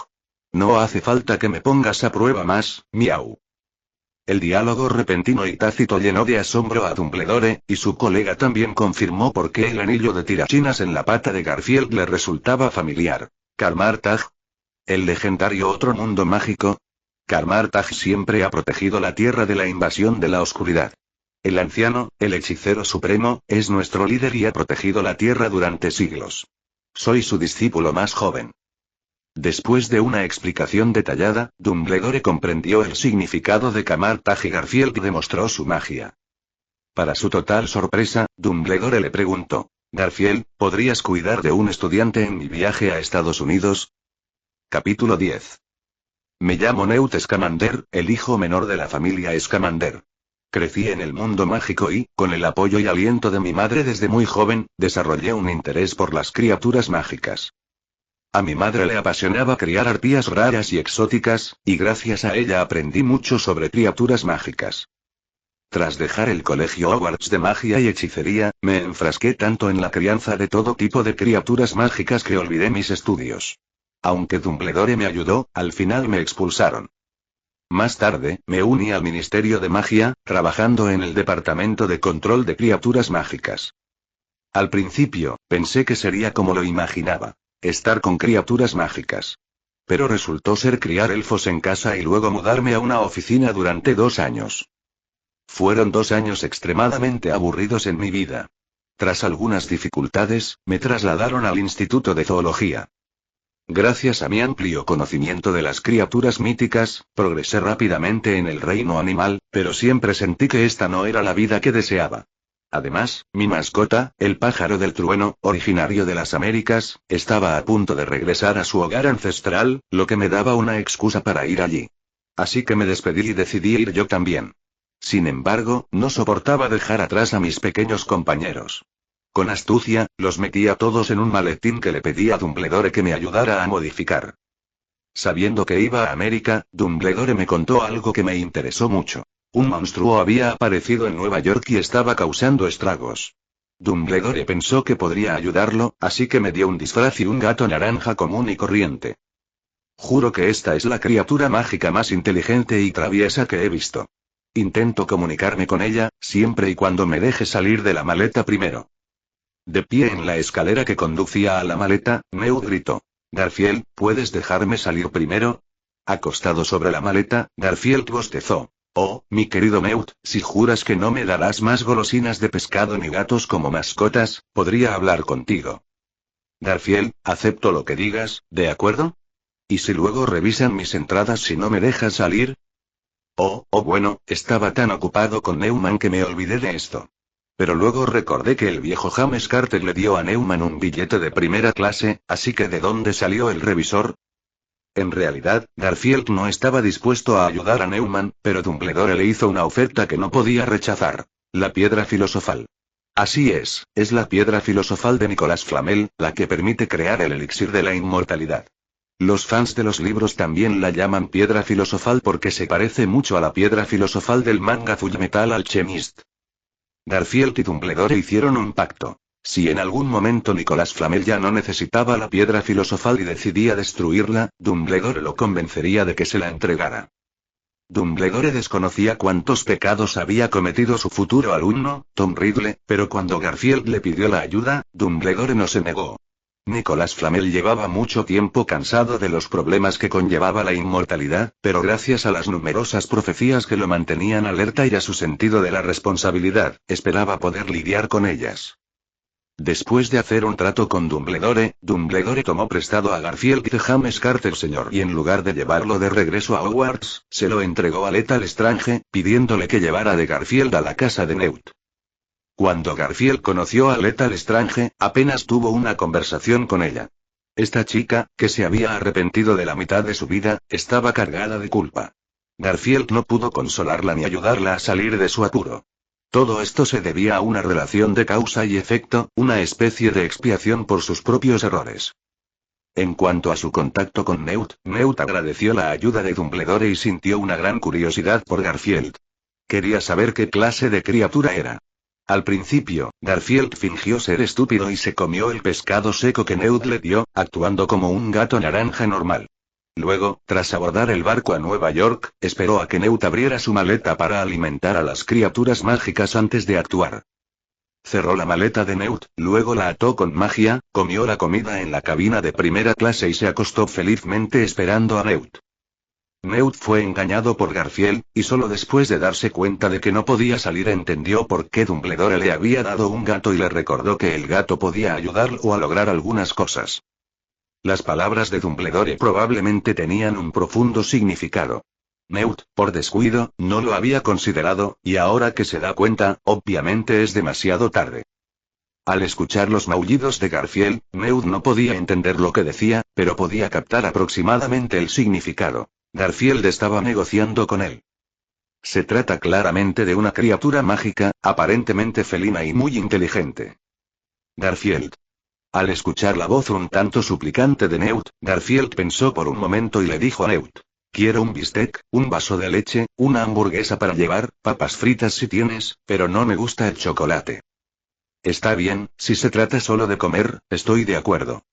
No hace falta que me pongas a prueba más, miau. El diálogo repentino y tácito llenó de asombro a Dumbledore, y su colega también confirmó por qué el anillo de tirachinas en la pata de Garfield le resultaba familiar. ¿Camartag? ¿El legendario otro mundo mágico? Camartag siempre ha protegido la tierra de la invasión de la oscuridad. El anciano, el hechicero supremo, es nuestro líder y ha protegido la tierra durante siglos. Soy su discípulo más joven. Después de una explicación detallada, Dumbledore comprendió el significado de Camartag y Garfield demostró su magia. Para su total sorpresa, Dumbledore le preguntó: Garfield, ¿podrías cuidar de un estudiante en mi viaje a Estados Unidos? Capítulo 10. Me llamo Newt Scamander, el hijo menor de la familia Scamander. Crecí en el mundo mágico y, con el apoyo y aliento de mi madre desde muy joven, desarrollé un interés por las criaturas mágicas. A mi madre le apasionaba criar arpías raras y exóticas, y gracias a ella aprendí mucho sobre criaturas mágicas. Tras dejar el colegio Hogwarts de magia y hechicería, me enfrasqué tanto en la crianza de todo tipo de criaturas mágicas que olvidé mis estudios. Aunque Dumbledore me ayudó, al final me expulsaron. Más tarde, me uní al Ministerio de Magia, trabajando en el Departamento de Control de Criaturas Mágicas. Al principio, pensé que sería como lo imaginaba. Estar con criaturas mágicas. Pero resultó ser criar elfos en casa y luego mudarme a una oficina durante 2 años. Fueron 2 años extremadamente aburridos en mi vida. Tras algunas dificultades, me trasladaron al Instituto de Zoología. Gracias a mi amplio conocimiento de las criaturas míticas, progresé rápidamente en el reino animal, pero siempre sentí que esta no era la vida que deseaba. Además, mi mascota, el pájaro del trueno, originario de las Américas, estaba a punto de regresar a su hogar ancestral, lo que me daba una excusa para ir allí. Así que me despedí y decidí ir yo también. Sin embargo, no soportaba dejar atrás a mis pequeños compañeros. Con astucia, los metí a todos en un maletín que le pedí a Dumbledore que me ayudara a modificar. Sabiendo que iba a América, Dumbledore me contó algo que me interesó mucho. Un monstruo había aparecido en Nueva York y estaba causando estragos. Dumbledore pensó que podría ayudarlo, así que me dio un disfraz y un gato naranja común y corriente. Juro que esta es la criatura mágica más inteligente y traviesa que he visto. Intento comunicarme con ella, siempre y cuando me deje salir de la maleta primero. De pie en la escalera que conducía a la maleta, Newt gritó: Garfield, ¿puedes dejarme salir primero? Acostado sobre la maleta, Garfield bostezó: Oh, mi querido Newt, si juras que no me darás más golosinas de pescado ni gatos como mascotas, podría hablar contigo. Garfield, acepto lo que digas, ¿de acuerdo? ¿Y si luego revisan mis entradas si no me dejas salir? Bueno, estaba tan ocupado con Neumann que me olvidé de esto. Pero luego recordé que el viejo James Carter le dio a Neumann un billete de primera clase, así que ¿de dónde salió el revisor? En realidad, Garfield no estaba dispuesto a ayudar a Neumann, pero Dumbledore le hizo una oferta que no podía rechazar: la piedra filosofal. Así es la piedra filosofal de Nicolas Flamel, la que permite crear el elixir de la inmortalidad. Los fans de los libros también la llaman piedra filosofal porque se parece mucho a la piedra filosofal del manga Fullmetal Alchemist. Garfield y Dumbledore hicieron un pacto. Si en algún momento Nicolas Flamel ya no necesitaba la piedra filosofal y decidía destruirla, Dumbledore lo convencería de que se la entregara. Dumbledore desconocía cuántos pecados había cometido su futuro alumno, Tom Riddle, pero cuando Garfield le pidió la ayuda, Dumbledore no se negó. Nicolas Flamel llevaba mucho tiempo cansado de los problemas que conllevaba la inmortalidad, pero gracias a las numerosas profecías que lo mantenían alerta y a su sentido de la responsabilidad, esperaba poder lidiar con ellas. Después de hacer un trato con Dumbledore, Dumbledore tomó prestado a Garfield de James Carter Sr. y en lugar de llevarlo de regreso a Hogwarts, se lo entregó a Leta Lestrange, pidiéndole que llevara de Garfield a la casa de Newt. Cuando Garfield conoció a Leta Lestrange, apenas tuvo una conversación con ella. Esta chica, que se había arrepentido de la mitad de su vida, estaba cargada de culpa. Garfield no pudo consolarla ni ayudarla a salir de su apuro. Todo esto se debía a una relación de causa y efecto, una especie de expiación por sus propios errores. En cuanto a su contacto con Newt, Newt agradeció la ayuda de Dumbledore y sintió una gran curiosidad por Garfield. Quería saber qué clase de criatura era. Al principio, Garfield fingió ser estúpido y se comió el pescado seco que Newt le dio, actuando como un gato naranja normal. Luego, tras abordar el barco a Nueva York, esperó a que Newt abriera su maleta para alimentar a las criaturas mágicas antes de actuar. Cerró la maleta de Newt, luego la ató con magia, comió la comida en la cabina de primera clase y se acostó felizmente esperando a Newt. Newt fue engañado por Garfield, y solo después de darse cuenta de que no podía salir entendió por qué Dumbledore le había dado un gato y le recordó que el gato podía ayudarlo a lograr algunas cosas. Las palabras de Dumbledore probablemente tenían un profundo significado. Newt, por descuido, no lo había considerado, y ahora que se da cuenta, obviamente es demasiado tarde. Al escuchar los maullidos de Garfield, Newt no podía entender lo que decía, pero podía captar aproximadamente el significado. Garfield estaba negociando con él. Se trata claramente de una criatura mágica, aparentemente felina y muy inteligente. Garfield. Al escuchar la voz un tanto suplicante de Newt, Garfield pensó por un momento y le dijo a Newt: quiero un bistec, un vaso de leche, una hamburguesa para llevar, papas fritas si tienes, pero no me gusta el chocolate. Está bien, si se trata solo de comer, estoy de acuerdo.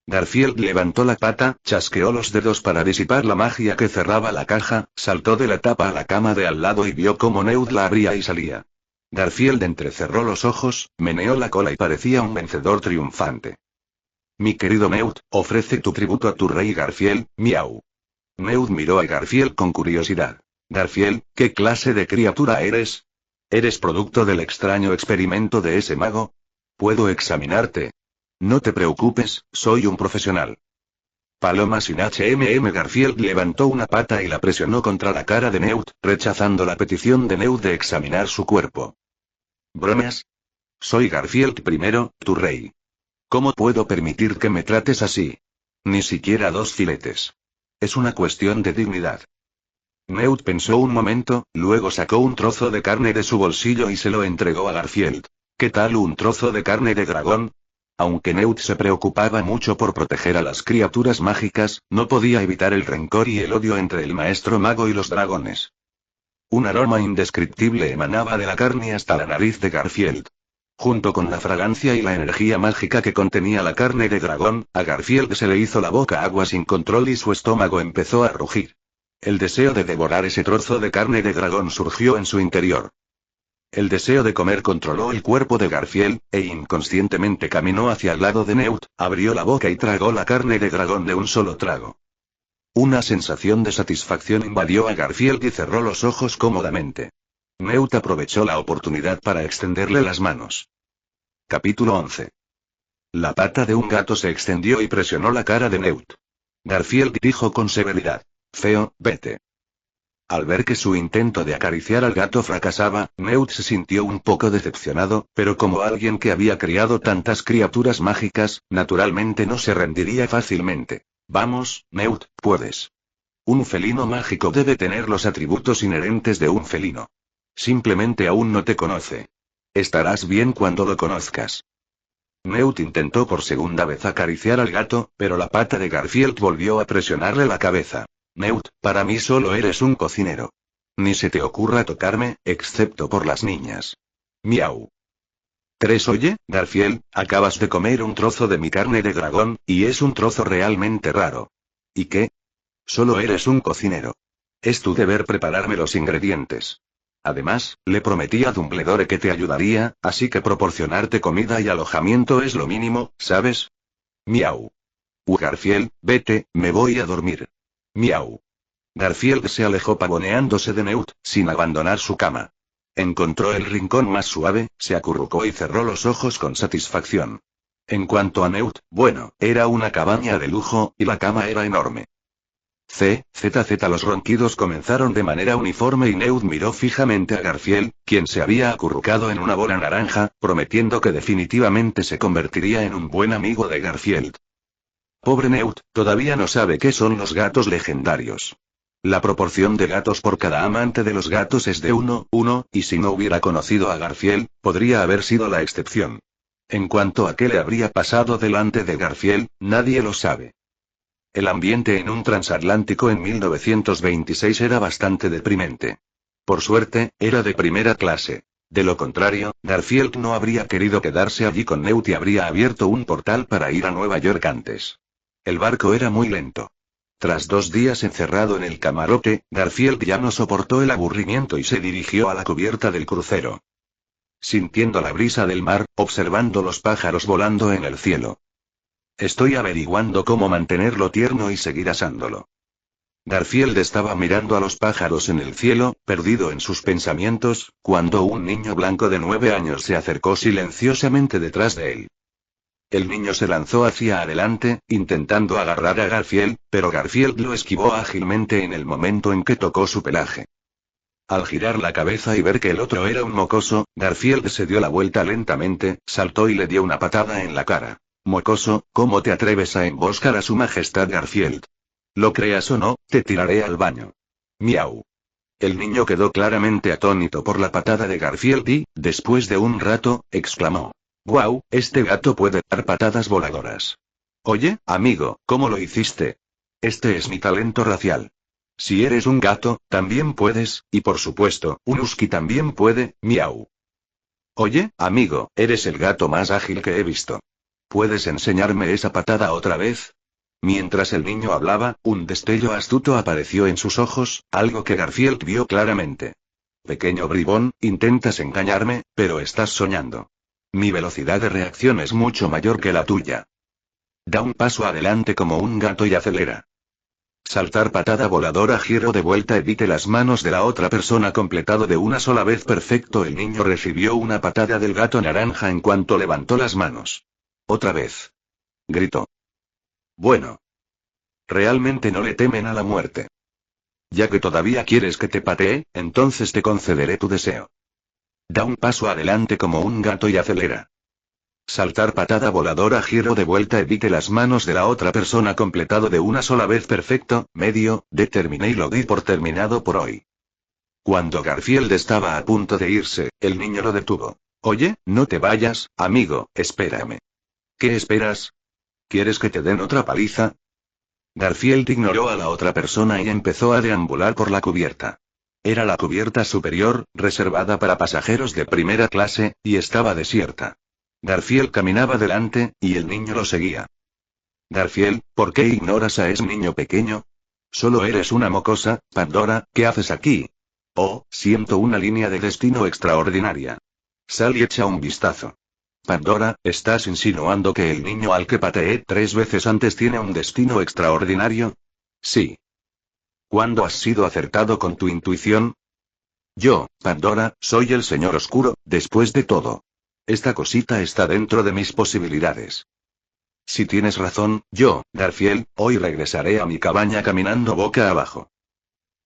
Garfield levantó la pata, chasqueó los dedos para disipar la magia que cerraba la caja, saltó de la tapa a la cama de al lado y vio cómo Newt la abría y salía. Garfield entrecerró los ojos, meneó la cola y parecía un vencedor triunfante. Mi querido Newt, ofrece tu tributo a tu rey Garfield, miau. Newt miró a Garfield con curiosidad. Garfield, ¿qué clase de criatura eres? ¿Eres producto del extraño experimento de ese mago? ¿Puedo examinarte? No te preocupes, soy un profesional. Paloma sin HMM. Garfield levantó una pata y la presionó contra la cara de Newt, rechazando la petición de Newt de examinar su cuerpo. ¿Bromas? Soy Garfield I, tu rey. ¿Cómo puedo permitir que me trates así? Ni siquiera 2 filetes. Es una cuestión de dignidad. Newt pensó un momento, luego sacó un trozo de carne de su bolsillo y se lo entregó a Garfield. ¿Qué tal un trozo de carne de dragón? Aunque Newt se preocupaba mucho por proteger a las criaturas mágicas, no podía evitar el rencor y el odio entre el maestro mago y los dragones. Un aroma indescriptible emanaba de la carne hasta la nariz de Garfield. Junto con la fragancia y la energía mágica que contenía la carne de dragón, a Garfield se le hizo la boca agua sin control y su estómago empezó a rugir. El deseo de devorar ese trozo de carne de dragón surgió en su interior. El deseo de comer controló el cuerpo de Garfield, e inconscientemente caminó hacia el lado de Newt, abrió la boca y tragó la carne de dragón de un solo trago. Una sensación de satisfacción invadió a Garfield y cerró los ojos cómodamente. Newt aprovechó la oportunidad para extenderle las manos. Capítulo 11. La pata de un gato se extendió y presionó la cara de Newt. Garfield dijo con severidad: feo, vete. Al ver que su intento de acariciar al gato fracasaba, Newt se sintió un poco decepcionado, pero como alguien que había criado tantas criaturas mágicas, naturalmente no se rendiría fácilmente. Vamos, Newt, puedes. Un felino mágico debe tener los atributos inherentes de un felino. Simplemente aún no te conoce. Estarás bien cuando lo conozcas. Newt intentó por segunda vez acariciar al gato, pero la pata de Garfield volvió a presionarle la cabeza. Newt, para mí solo eres un cocinero. Ni se te ocurra tocarme, excepto por las niñas. Miau. 3. Oye, Garfield, acabas de comer un trozo de mi carne de dragón, y es un trozo realmente raro. ¿Y qué? Solo eres un cocinero. Es tu deber prepararme los ingredientes. Además, le prometí a Dumbledore que te ayudaría, así que proporcionarte comida y alojamiento es lo mínimo, ¿sabes? Miau. Garfield, vete, me voy a dormir. Miau. Garfield se alejó pavoneándose de Newt, sin abandonar su cama. Encontró el rincón más suave, se acurrucó y cerró los ojos con satisfacción. En cuanto a Newt, bueno, era una cabaña de lujo, y la cama era enorme. Los ronquidos comenzaron de manera uniforme y Newt miró fijamente a Garfield, quien se había acurrucado en una bola naranja, prometiendo que definitivamente se convertiría en un buen amigo de Garfield. Pobre Newt, todavía no sabe qué son los gatos legendarios. La proporción de gatos por cada amante de los gatos es de 1, y si no hubiera conocido a Garfield, podría haber sido la excepción. En cuanto a qué le habría pasado delante de Garfield, nadie lo sabe. El ambiente en un transatlántico en 1926 era bastante deprimente. Por suerte, era de primera clase. De lo contrario, Garfield no habría querido quedarse allí con Newt y habría abierto un portal para ir a Nueva York antes. El barco era muy lento. Tras 2 días encerrado en el camarote, Garfield ya no soportó el aburrimiento y se dirigió a la cubierta del crucero. Sintiendo la brisa del mar, observando los pájaros volando en el cielo. Estoy averiguando cómo mantenerlo tierno y seguir asándolo. Garfield estaba mirando a los pájaros en el cielo, perdido en sus pensamientos, cuando un niño blanco de 9 años se acercó silenciosamente detrás de él. El niño se lanzó hacia adelante, intentando agarrar a Garfield, pero Garfield lo esquivó ágilmente en el momento en que tocó su pelaje. Al girar la cabeza y ver que el otro era un mocoso, Garfield se dio la vuelta lentamente, saltó y le dio una patada en la cara. Mocoso, ¿cómo te atreves a emboscar a su majestad Garfield? Lo creas o no, te tiraré al baño. Miau. El niño quedó claramente atónito por la patada de Garfield y, después de un rato, exclamó. ¡Guau! Este gato puede dar patadas voladoras. Oye, amigo, ¿cómo lo hiciste? Este es mi talento racial. Si eres un gato, también puedes, y por supuesto, un husky también puede, miau. Oye, amigo, eres el gato más ágil que he visto. ¿Puedes enseñarme esa patada otra vez? Mientras el niño hablaba, un destello astuto apareció en sus ojos, algo que Garfield vio claramente. Pequeño bribón, intentas engañarme, pero estás soñando. Mi velocidad de reacción es mucho mayor que la tuya. Da un paso adelante como un gato y acelera. Saltar patada voladora, giro de vuelta, evite las manos de la otra persona completado de una sola vez. Perfecto. El niño recibió una patada del gato naranja en cuanto levantó las manos. Otra vez. Gritó. Bueno. Realmente no le temen a la muerte. Ya que todavía quieres que te patee, entonces te concederé tu deseo. Da un paso adelante como un gato y acelera. Saltar patada voladora, giro de vuelta, evite las manos de la otra persona completado de una sola vez. Perfecto, medio, terminé y lo di por terminado por hoy. Cuando Garfield estaba a punto de irse, el niño lo detuvo. Oye, no te vayas, amigo, espérame. ¿Qué esperas? ¿Quieres que te den otra paliza? Garfield ignoró a la otra persona y empezó a deambular por la cubierta. Era la cubierta superior, reservada para pasajeros de primera clase, y estaba desierta. Garfield caminaba delante, y el niño lo seguía. Garfield, ¿por qué ignoras a ese niño pequeño? Solo eres una mocosa, Pandora, ¿qué haces aquí? Oh, siento una línea de destino extraordinaria. Sal y echa un vistazo. Pandora, ¿estás insinuando que el niño al que pateé 3 veces antes tiene un destino extraordinario? Sí. ¿Cuándo has sido acertado con tu intuición? Yo, Pandora, soy el Señor Oscuro, después de todo. Esta cosita está dentro de mis posibilidades. Si tienes razón, yo, Garfield, hoy regresaré a mi cabaña caminando boca abajo.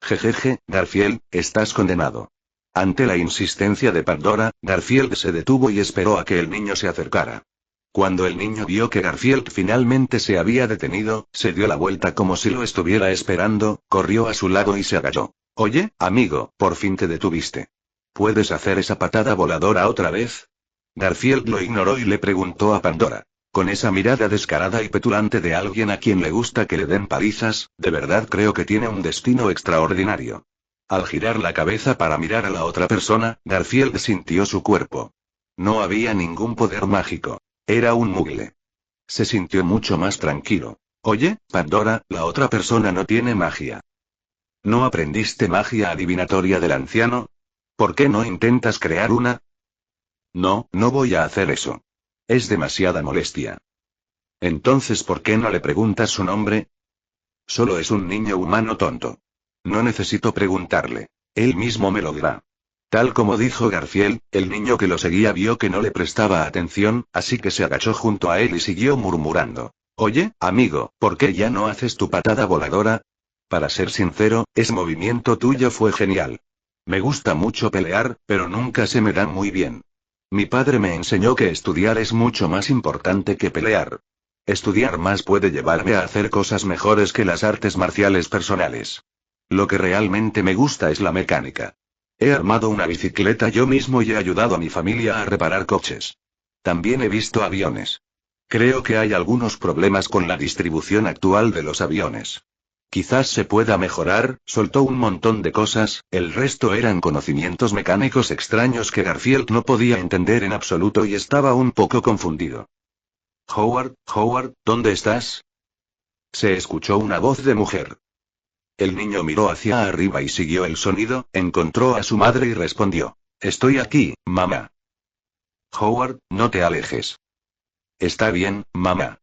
Jejeje, Garfield, estás condenado. Ante la insistencia de Pandora, Garfield se detuvo y esperó a que el niño se acercara. Cuando el niño vio que Garfield finalmente se había detenido, se dio la vuelta como si lo estuviera esperando, corrió a su lado y se agachó. Oye, amigo, por fin te detuviste. ¿Puedes hacer esa patada voladora otra vez? Garfield lo ignoró y le preguntó a Pandora. Con esa mirada descarada y petulante de alguien a quien le gusta que le den palizas, de verdad creo que tiene un destino extraordinario. Al girar la cabeza para mirar a la otra persona, Garfield sintió su cuerpo. No había ningún poder mágico. Era un mugle. Se sintió mucho más tranquilo. Oye, Pandora, la otra persona no tiene magia. ¿No aprendiste magia adivinatoria del anciano? ¿Por qué no intentas crear una? No, no voy a hacer eso. Es demasiada molestia. Entonces, ¿por qué no le preguntas su nombre? Solo es un niño humano tonto. No necesito preguntarle. Él mismo me lo dirá. Tal como dijo Garfield, el niño que lo seguía vio que no le prestaba atención, así que se agachó junto a él y siguió murmurando. Oye, amigo, ¿por qué ya no haces tu patada voladora? Para ser sincero, ese movimiento tuyo fue genial. Me gusta mucho pelear, pero nunca se me da muy bien. Mi padre me enseñó que estudiar es mucho más importante que pelear. Estudiar más puede llevarme a hacer cosas mejores que las artes marciales personales. Lo que realmente me gusta es la mecánica. He armado una bicicleta yo mismo y he ayudado a mi familia a reparar coches. También he visto aviones. Creo que hay algunos problemas con la distribución actual de los aviones. Quizás se pueda mejorar. Soltó un montón de cosas, el resto eran conocimientos mecánicos extraños que Garfield no podía entender en absoluto y estaba un poco confundido. Howard, ¿dónde estás? Se escuchó una voz de mujer. El niño miró hacia arriba y siguió el sonido, encontró a su madre y respondió. Estoy aquí, mamá. Howard, no te alejes. Está bien, mamá.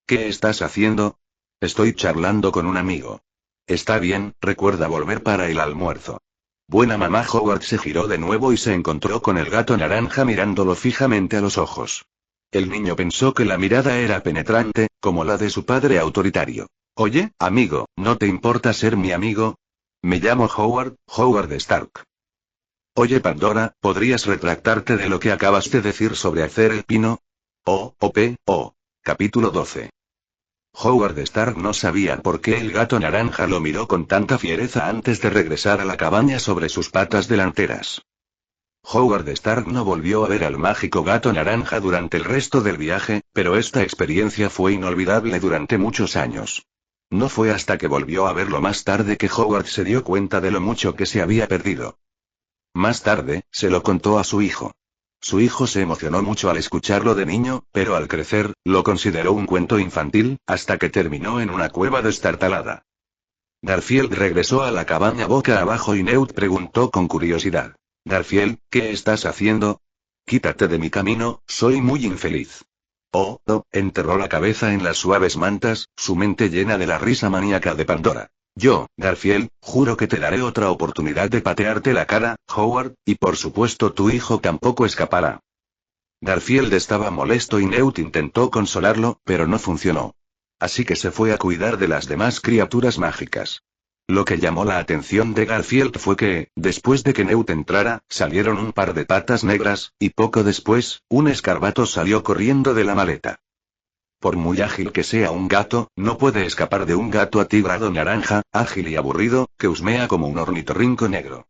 ¿Qué estás haciendo? Estoy charlando con un amigo. Está bien, recuerda volver para el almuerzo. Buena mamá. Howard se giró de nuevo y se encontró con el gato naranja mirándolo fijamente a los ojos. El niño pensó que la mirada era penetrante, como la de su padre autoritario. Oye, amigo, ¿no te importa ser mi amigo? Me llamo Howard Stark. Oye, Pandora, ¿podrías retractarte de lo que acabas de decir sobre hacer el pino? Capítulo 12. Howard Stark no sabía por qué el gato naranja lo miró con tanta fiereza antes de regresar a la cabaña sobre sus patas delanteras. Howard Stark no volvió a ver al mágico gato naranja durante el resto del viaje, pero esta experiencia fue inolvidable durante muchos años. No fue hasta que volvió a verlo más tarde que Howard se dio cuenta de lo mucho que se había perdido. Más tarde, se lo contó a su hijo. Su hijo se emocionó mucho al escucharlo de niño, pero al crecer, lo consideró un cuento infantil, hasta que terminó en una cueva destartalada. Garfield regresó a la cabaña boca abajo y Newt preguntó con curiosidad. Garfield, ¿qué estás haciendo? Quítate de mi camino, soy muy infeliz. Enterró la cabeza en las suaves mantas, su mente llena de la risa maníaca de Pandora. Yo, Garfield, juro que te daré otra oportunidad de patearte la cara, Howard, y por supuesto tu hijo tampoco escapará. Garfield estaba molesto y Newt intentó consolarlo, pero no funcionó. Así que se fue a cuidar de las demás criaturas mágicas. Lo que llamó la atención de Garfield fue que, después de que Newt entrara, salieron un par de patas negras, y poco después, un escarabajo salió corriendo de la maleta. Por muy ágil que sea un gato, no puede escapar de un gato atigrado naranja, ágil y aburrido, que husmea como un ornitorrinco negro.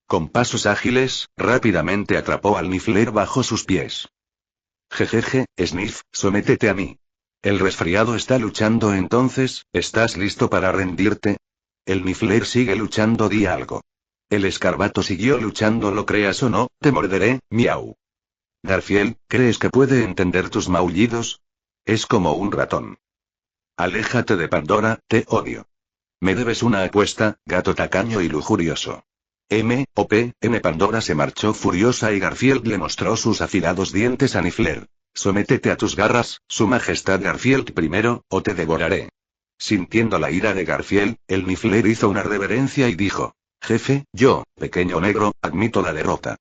Con pasos ágiles, rápidamente atrapó al Niffler bajo sus pies. Jejeje, Sniff, sométete a mí. El resfriado está luchando entonces, ¿estás listo para rendirte? El Niffler sigue luchando, di algo. El escarabajo siguió luchando, lo creas o no, te morderé, miau. Garfield, ¿crees que puede entender tus maullidos? Es como un ratón. Aléjate de Pandora, te odio. Me debes una apuesta, gato tacaño y lujurioso. Pandora se marchó furiosa y Garfield le mostró sus afilados dientes a Niffler. Sométete a tus garras, su majestad Garfield primero, o te devoraré. Sintiendo la ira de Garfield, el Niffler hizo una reverencia y dijo. Jefe, yo, pequeño negro, admito la derrota.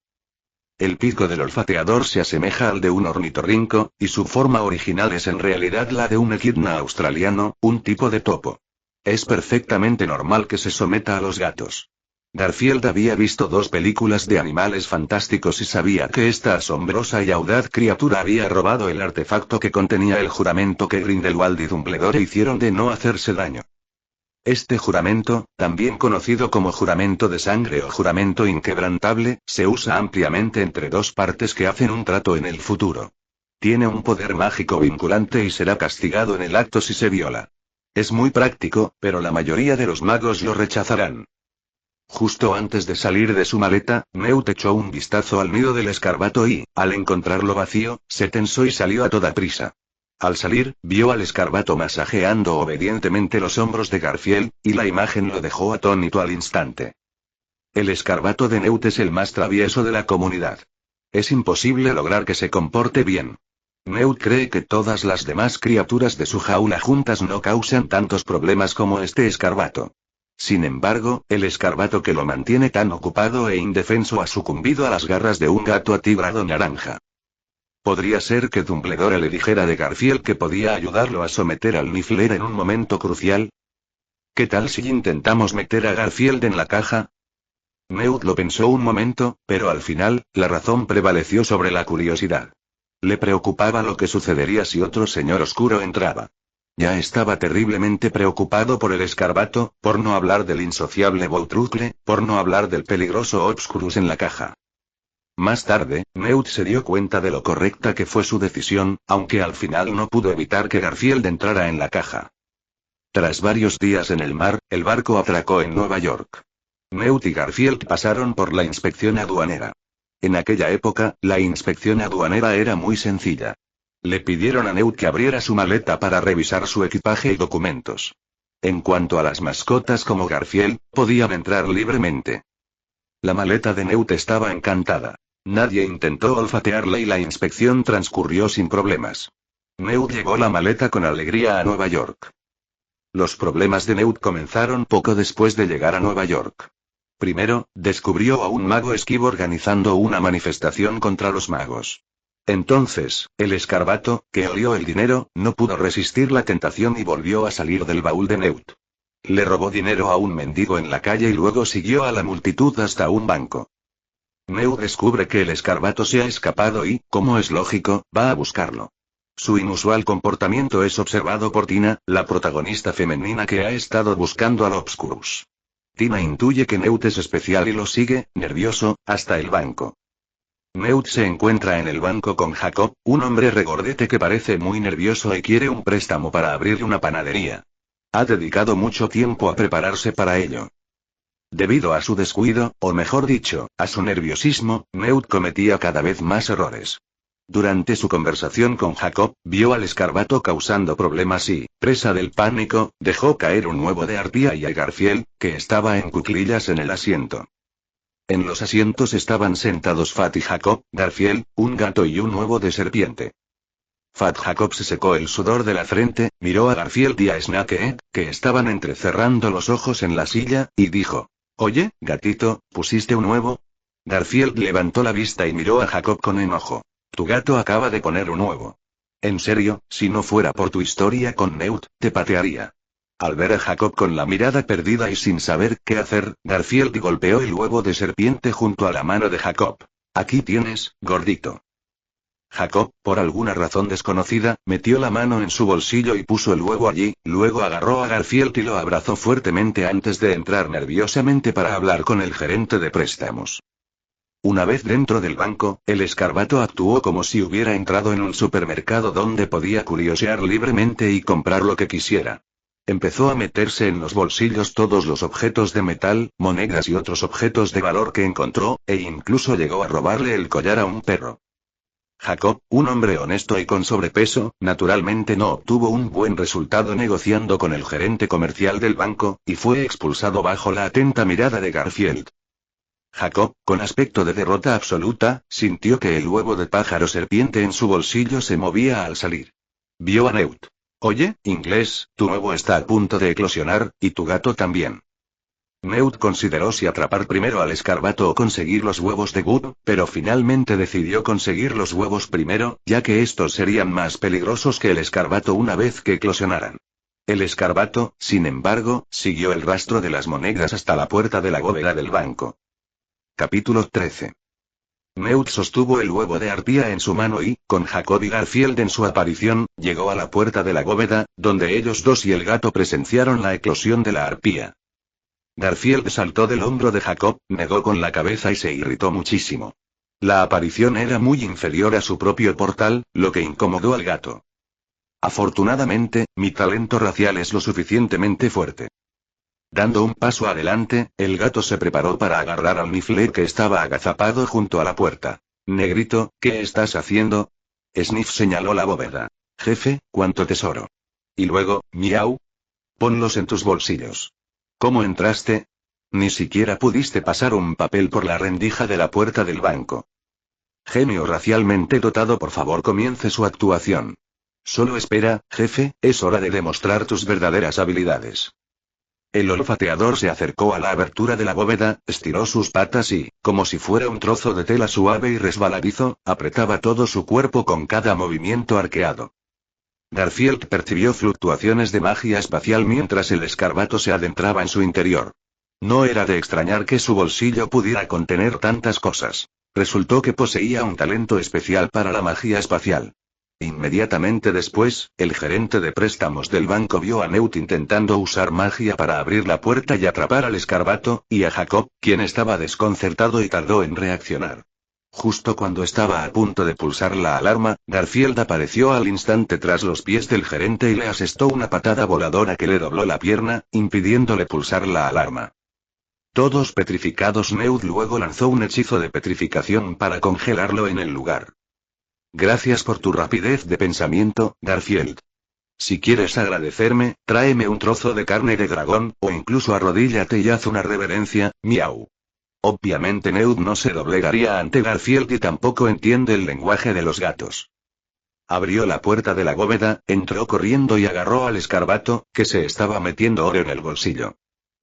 El pico del olfateador se asemeja al de un ornitorrinco, y su forma original es en realidad la de un equidna australiano, un tipo de topo. Es perfectamente normal que se someta a los gatos. Garfield había visto 2 películas de animales fantásticos y sabía que esta asombrosa y audaz criatura había robado el artefacto que contenía el juramento que Grindelwald y Dumbledore hicieron de no hacerse daño. Este juramento, también conocido como juramento de sangre o juramento inquebrantable, se usa ampliamente entre 2 partes que hacen un trato en el futuro. Tiene un poder mágico vinculante y será castigado en el acto si se viola. Es muy práctico, pero la mayoría de los magos lo rechazarán. Justo antes de salir de su maleta, Newt echó un vistazo al nido del escarabajo y, al encontrarlo vacío, se tensó y salió a toda prisa. Al salir, vio al escarabato masajeando obedientemente los hombros de Garfield, y la imagen lo dejó atónito al instante. El escarabato de Newt es el más travieso de la comunidad. Es imposible lograr que se comporte bien. Newt cree que todas las demás criaturas de su jaula juntas no causan tantos problemas como este escarabato. Sin embargo, el escarabato que lo mantiene tan ocupado e indefenso ha sucumbido a las garras de un gato atigrado naranja. Podría ser que Dumbledore le dijera de Garfield que podía ayudarlo a someter al Niffler en un momento crucial. ¿Qué tal si intentamos meter a Garfield en la caja? Newt lo pensó un momento, pero al final, la razón prevaleció sobre la curiosidad. Le preocupaba lo que sucedería si otro señor oscuro entraba. Ya estaba terriblemente preocupado por el escarabato, por no hablar del insociable Boutrucle, por no hablar del peligroso Obscurus en la caja. Más tarde, Newt se dio cuenta de lo correcta que fue su decisión, aunque al final no pudo evitar que Garfield entrara en la caja. Tras varios días en el mar, el barco atracó en Nueva York. Newt y Garfield pasaron por la inspección aduanera. En aquella época, la inspección aduanera era muy sencilla. Le pidieron a Newt que abriera su maleta para revisar su equipaje y documentos. En cuanto a las mascotas como Garfield, podían entrar libremente. La maleta de Newt estaba encantada. Nadie intentó olfatearla y la inspección transcurrió sin problemas. Newt llevó la maleta con alegría a Nueva York. Los problemas de Newt comenzaron poco después de llegar a Nueva York. Primero, descubrió a un mago esquivo organizando una manifestación contra los magos. Entonces, el escarabato, que olió el dinero, no pudo resistir la tentación y volvió a salir del baúl de Newt. Le robó dinero a un mendigo en la calle y luego siguió a la multitud hasta un banco. Newt descubre que el escarabato se ha escapado y, como es lógico, va a buscarlo. Su inusual comportamiento es observado por Tina, la protagonista femenina que ha estado buscando al Obscurus. Tina intuye que Newt es especial y lo sigue, nervioso, hasta el banco. Newt se encuentra en el banco con Jacob, un hombre regordete que parece muy nervioso y quiere un préstamo para abrir una panadería. Ha dedicado mucho tiempo a prepararse para ello. Debido a su descuido, o mejor dicho, a su nerviosismo, Newt cometía cada vez más errores. Durante su conversación con Jacob, vio al escarabato causando problemas y, presa del pánico, dejó caer un huevo de arpía y a Garfield, que estaba en cuclillas en el asiento. En los asientos estaban sentados Fat y Jacob, Garfield, un gato y un huevo de serpiente. Fat Jacob se secó el sudor de la frente, miró a Garfield y a Snakehead, que estaban entrecerrando los ojos en la silla, y dijo: «Oye, gatito, ¿pusiste un huevo?» Garfield levantó la vista y miró a Jacob con enojo. «Tu gato acaba de poner un huevo. En serio, si no fuera por tu historia con Newt, te patearía». Al ver a Jacob con la mirada perdida y sin saber qué hacer, Garfield golpeó el huevo de serpiente junto a la mano de Jacob. «Aquí tienes, gordito». Jacob, por alguna razón desconocida, metió la mano en su bolsillo y puso el huevo allí, luego agarró a Garfield y lo abrazó fuertemente antes de entrar nerviosamente para hablar con el gerente de préstamos. Una vez dentro del banco, el escarabato actuó como si hubiera entrado en un supermercado donde podía curiosear libremente y comprar lo que quisiera. Empezó a meterse en los bolsillos todos los objetos de metal, monedas y otros objetos de valor que encontró, e incluso llegó a robarle el collar a un perro. Jacob, un hombre honesto y con sobrepeso, naturalmente no obtuvo un buen resultado negociando con el gerente comercial del banco, y fue expulsado bajo la atenta mirada de Garfield. Jacob, con aspecto de derrota absoluta, sintió que el huevo de pájaro serpiente en su bolsillo se movía al salir. Vio a Newt. «Oye, inglés, tu huevo está a punto de eclosionar, y tu gato también». Newt consideró si atrapar primero al escarabato o conseguir los huevos de Good, pero finalmente decidió conseguir los huevos primero, ya que estos serían más peligrosos que el escarabato una vez que eclosionaran. El escarabato, sin embargo, siguió el rastro de las monedas hasta la puerta de la bóveda del banco. Capítulo 13. Newt sostuvo el huevo de arpía en su mano y, con Jacob y Garfield en su aparición, llegó a la puerta de la bóveda, donde ellos dos y el gato presenciaron la eclosión de la arpía. Garfield saltó del hombro de Jacob, negó con la cabeza y se irritó muchísimo. La aparición era muy inferior a su propio portal, lo que incomodó al gato. Afortunadamente, mi talento racial es lo suficientemente fuerte. Dando un paso adelante, el gato se preparó para agarrar al Niffler que estaba agazapado junto a la puerta. «Negrito, ¿qué estás haciendo?» Sniff señaló la bóveda. Jefe, cuánto tesoro. Y luego, miau. Ponlos en tus bolsillos. ¿Cómo entraste? Ni siquiera pudiste pasar un papel por la rendija de la puerta del banco. Genio racialmente dotado, por favor, comience su actuación. Solo espera, jefe, es hora de demostrar tus verdaderas habilidades. El olfateador se acercó a la abertura de la bóveda, estiró sus patas y, como si fuera un trozo de tela suave y resbaladizo, apretaba todo su cuerpo con cada movimiento arqueado. Garfield percibió fluctuaciones de magia espacial mientras el escarabato se adentraba en su interior. No era de extrañar que su bolsillo pudiera contener tantas cosas. Resultó que poseía un talento especial para la magia espacial. Inmediatamente después, el gerente de préstamos del banco vio a Newt intentando usar magia para abrir la puerta y atrapar al escarabato, y a Jacob, quien estaba desconcertado y tardó en reaccionar. Justo cuando estaba a punto de pulsar la alarma, Garfield apareció al instante tras los pies del gerente y le asestó una patada voladora que le dobló la pierna, impidiéndole pulsar la alarma. Todos petrificados, Newt luego lanzó un hechizo de petrificación para congelarlo en el lugar. Gracias por tu rapidez de pensamiento, Garfield. Si quieres agradecerme, tráeme un trozo de carne de dragón, o incluso arrodíllate y haz una reverencia, miau. Obviamente Newt no se doblegaría ante Garfield y tampoco entiende el lenguaje de los gatos. Abrió la puerta de la bóveda, entró corriendo y agarró al escarabato, que se estaba metiendo oro en el bolsillo.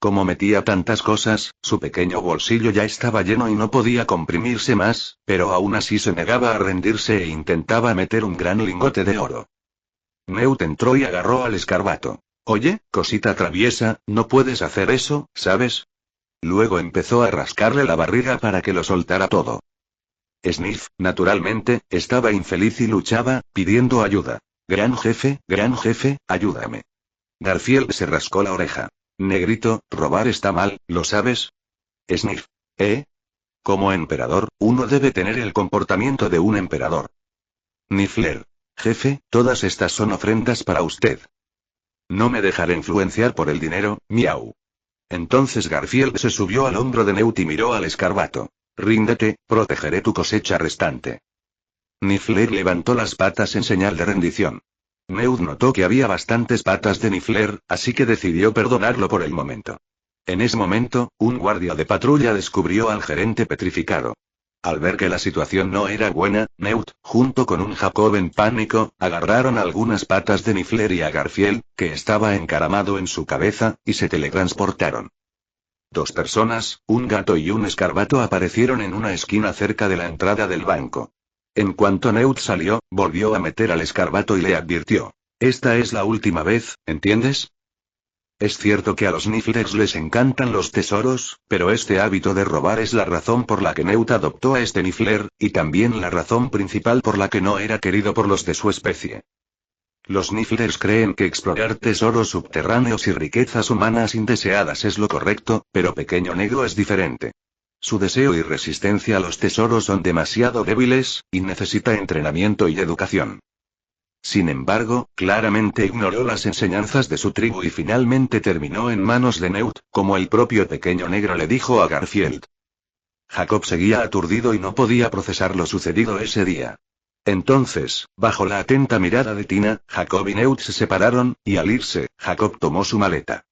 Como metía tantas cosas, su pequeño bolsillo ya estaba lleno y no podía comprimirse más, pero aún así se negaba a rendirse e intentaba meter un gran lingote de oro. Newt entró y agarró al escarabato. Oye, cosita traviesa, no puedes hacer eso, ¿sabes? Luego empezó a rascarle la barriga para que lo soltara todo. Sniff, naturalmente, estaba infeliz y luchaba, pidiendo ayuda. Gran jefe, ayúdame. Garfield se rascó la oreja. Negrito, robar está mal, ¿lo sabes? Sniff. Como emperador, uno debe tener el comportamiento de un emperador. Niffler. Jefe, todas estas son ofrendas para usted. No me dejaré influenciar por el dinero, miau. Entonces Garfield se subió al hombro de Newt y miró al escarabato. Ríndete, protegeré tu cosecha restante. Niffler levantó las patas en señal de rendición. Newt notó que había bastantes patas de Niffler, así que decidió perdonarlo por el momento. En ese momento, un guardia de patrulla descubrió al gerente petrificado. Al ver que la situación no era buena, Newt, junto con un Jacob en pánico, agarraron algunas patas de Niffler y a Garfield, que estaba encaramado en su cabeza, y se teletransportaron. Dos personas, un gato y un escarabato, aparecieron en una esquina cerca de la entrada del banco. En cuanto Newt salió, volvió a meter al escarabato y le advirtió. Esta es la última vez, ¿entiendes? Es cierto que a los Nifflers les encantan los tesoros, pero este hábito de robar es la razón por la que Newt adoptó a este Niffler, y también la razón principal por la que no era querido por los de su especie. Los Nifflers creen que explorar tesoros subterráneos y riquezas humanas indeseadas es lo correcto, pero Pequeño Negro es diferente. Su deseo y resistencia a los tesoros son demasiado débiles, y necesita entrenamiento y educación. Sin embargo, claramente ignoró las enseñanzas de su tribu y finalmente terminó en manos de Newt, como el propio Pequeño Negro le dijo a Garfield. Jacob seguía aturdido y no podía procesar lo sucedido ese día. Entonces, bajo la atenta mirada de Tina, Jacob y Newt se separaron, y al irse, Jacob tomó su maleta.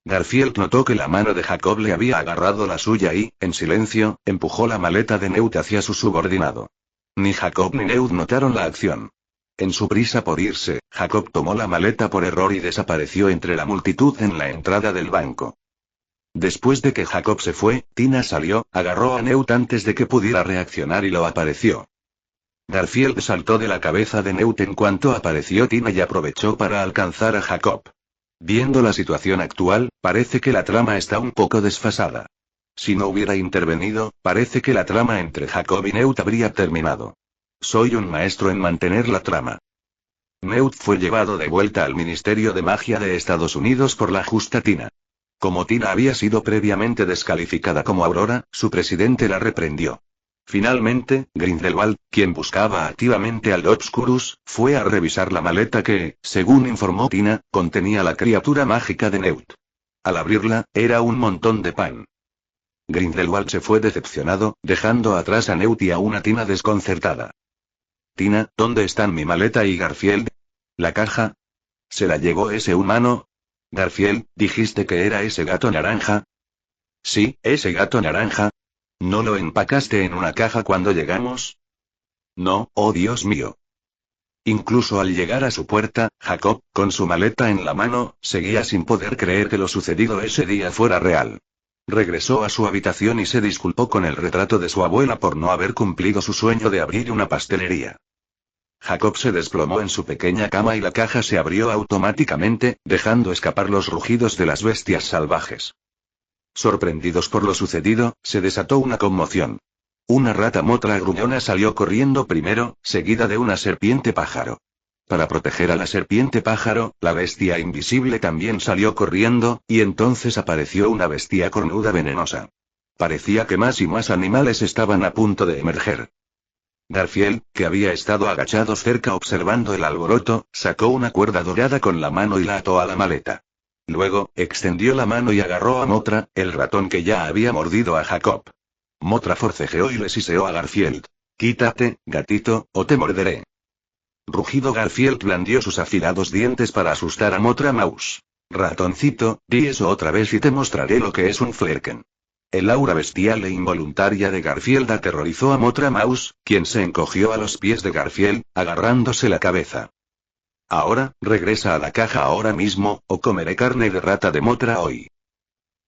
Garfield notó que la mano de Jacob le había agarrado la suya y, en silencio, empujó la maleta de Newt hacia su subordinado. Ni Jacob ni Newt notaron la acción. En su prisa por irse, Jacob tomó la maleta por error y desapareció entre la multitud en la entrada del banco. Después de que Jacob se fue, Tina salió, agarró a Newt antes de que pudiera reaccionar y lo apareció. Garfield saltó de la cabeza de Newt en cuanto apareció Tina y aprovechó para alcanzar a Jacob. Viendo la situación actual, parece que la trama está un poco desfasada. Si no hubiera intervenido, parece que la trama entre Jacob y Newt habría terminado. Soy un maestro en mantener la trama. Newt fue llevado de vuelta al Ministerio de Magia de Estados Unidos por la justa Tina. Como Tina había sido previamente descalificada como Aurora, su presidente la reprendió. Finalmente, Grindelwald, quien buscaba activamente al Obscurus, fue a revisar la maleta que, según informó Tina, contenía la criatura mágica de Newt. Al abrirla, era un montón de pan. Grindelwald se fue decepcionado, dejando atrás a Newt y a una Tina desconcertada. Tina, ¿dónde están mi maleta y Garfield? ¿La caja? ¿Se la llevó ese humano? Garfield, ¿dijiste que era ese gato naranja? Sí, ese gato naranja. ¿No lo empacaste en una caja cuando llegamos? No, oh Dios mío. Incluso al llegar a su puerta, Jacob, con su maleta en la mano, seguía sin poder creer que lo sucedido ese día fuera real. Regresó a su habitación y se disculpó con el retrato de su abuela por no haber cumplido su sueño de abrir una pastelería. Jacob se desplomó en su pequeña cama y la caja se abrió automáticamente, dejando escapar los rugidos de las bestias salvajes. Sorprendidos por lo sucedido, se desató una conmoción. Una rata motra gruñona salió corriendo primero, seguida de una serpiente pájaro. Para proteger a la serpiente pájaro, la bestia invisible también salió corriendo, y entonces apareció una bestia cornuda venenosa. Parecía que más y más animales estaban a punto de emerger. Garfield, que había estado agachado cerca observando el alboroto, sacó una cuerda dorada con la mano y la ató a la maleta. Luego, extendió la mano y agarró a Motra, el ratón que ya había mordido a Jacob. Motra forcejeó y le siseó a Garfield. «Quítate, gatito, o te morderé». Rugido. Garfield blandió sus afilados dientes para asustar a Motra Mouse. «Ratoncito, di eso otra vez y te mostraré lo que es un Flerken». El aura bestial e involuntaria de Garfield aterrorizó a Motra Mouse, quien se encogió a los pies de Garfield, agarrándose la cabeza. «Ahora, regresa a la caja ahora mismo, o comeré carne de rata de Motra hoy».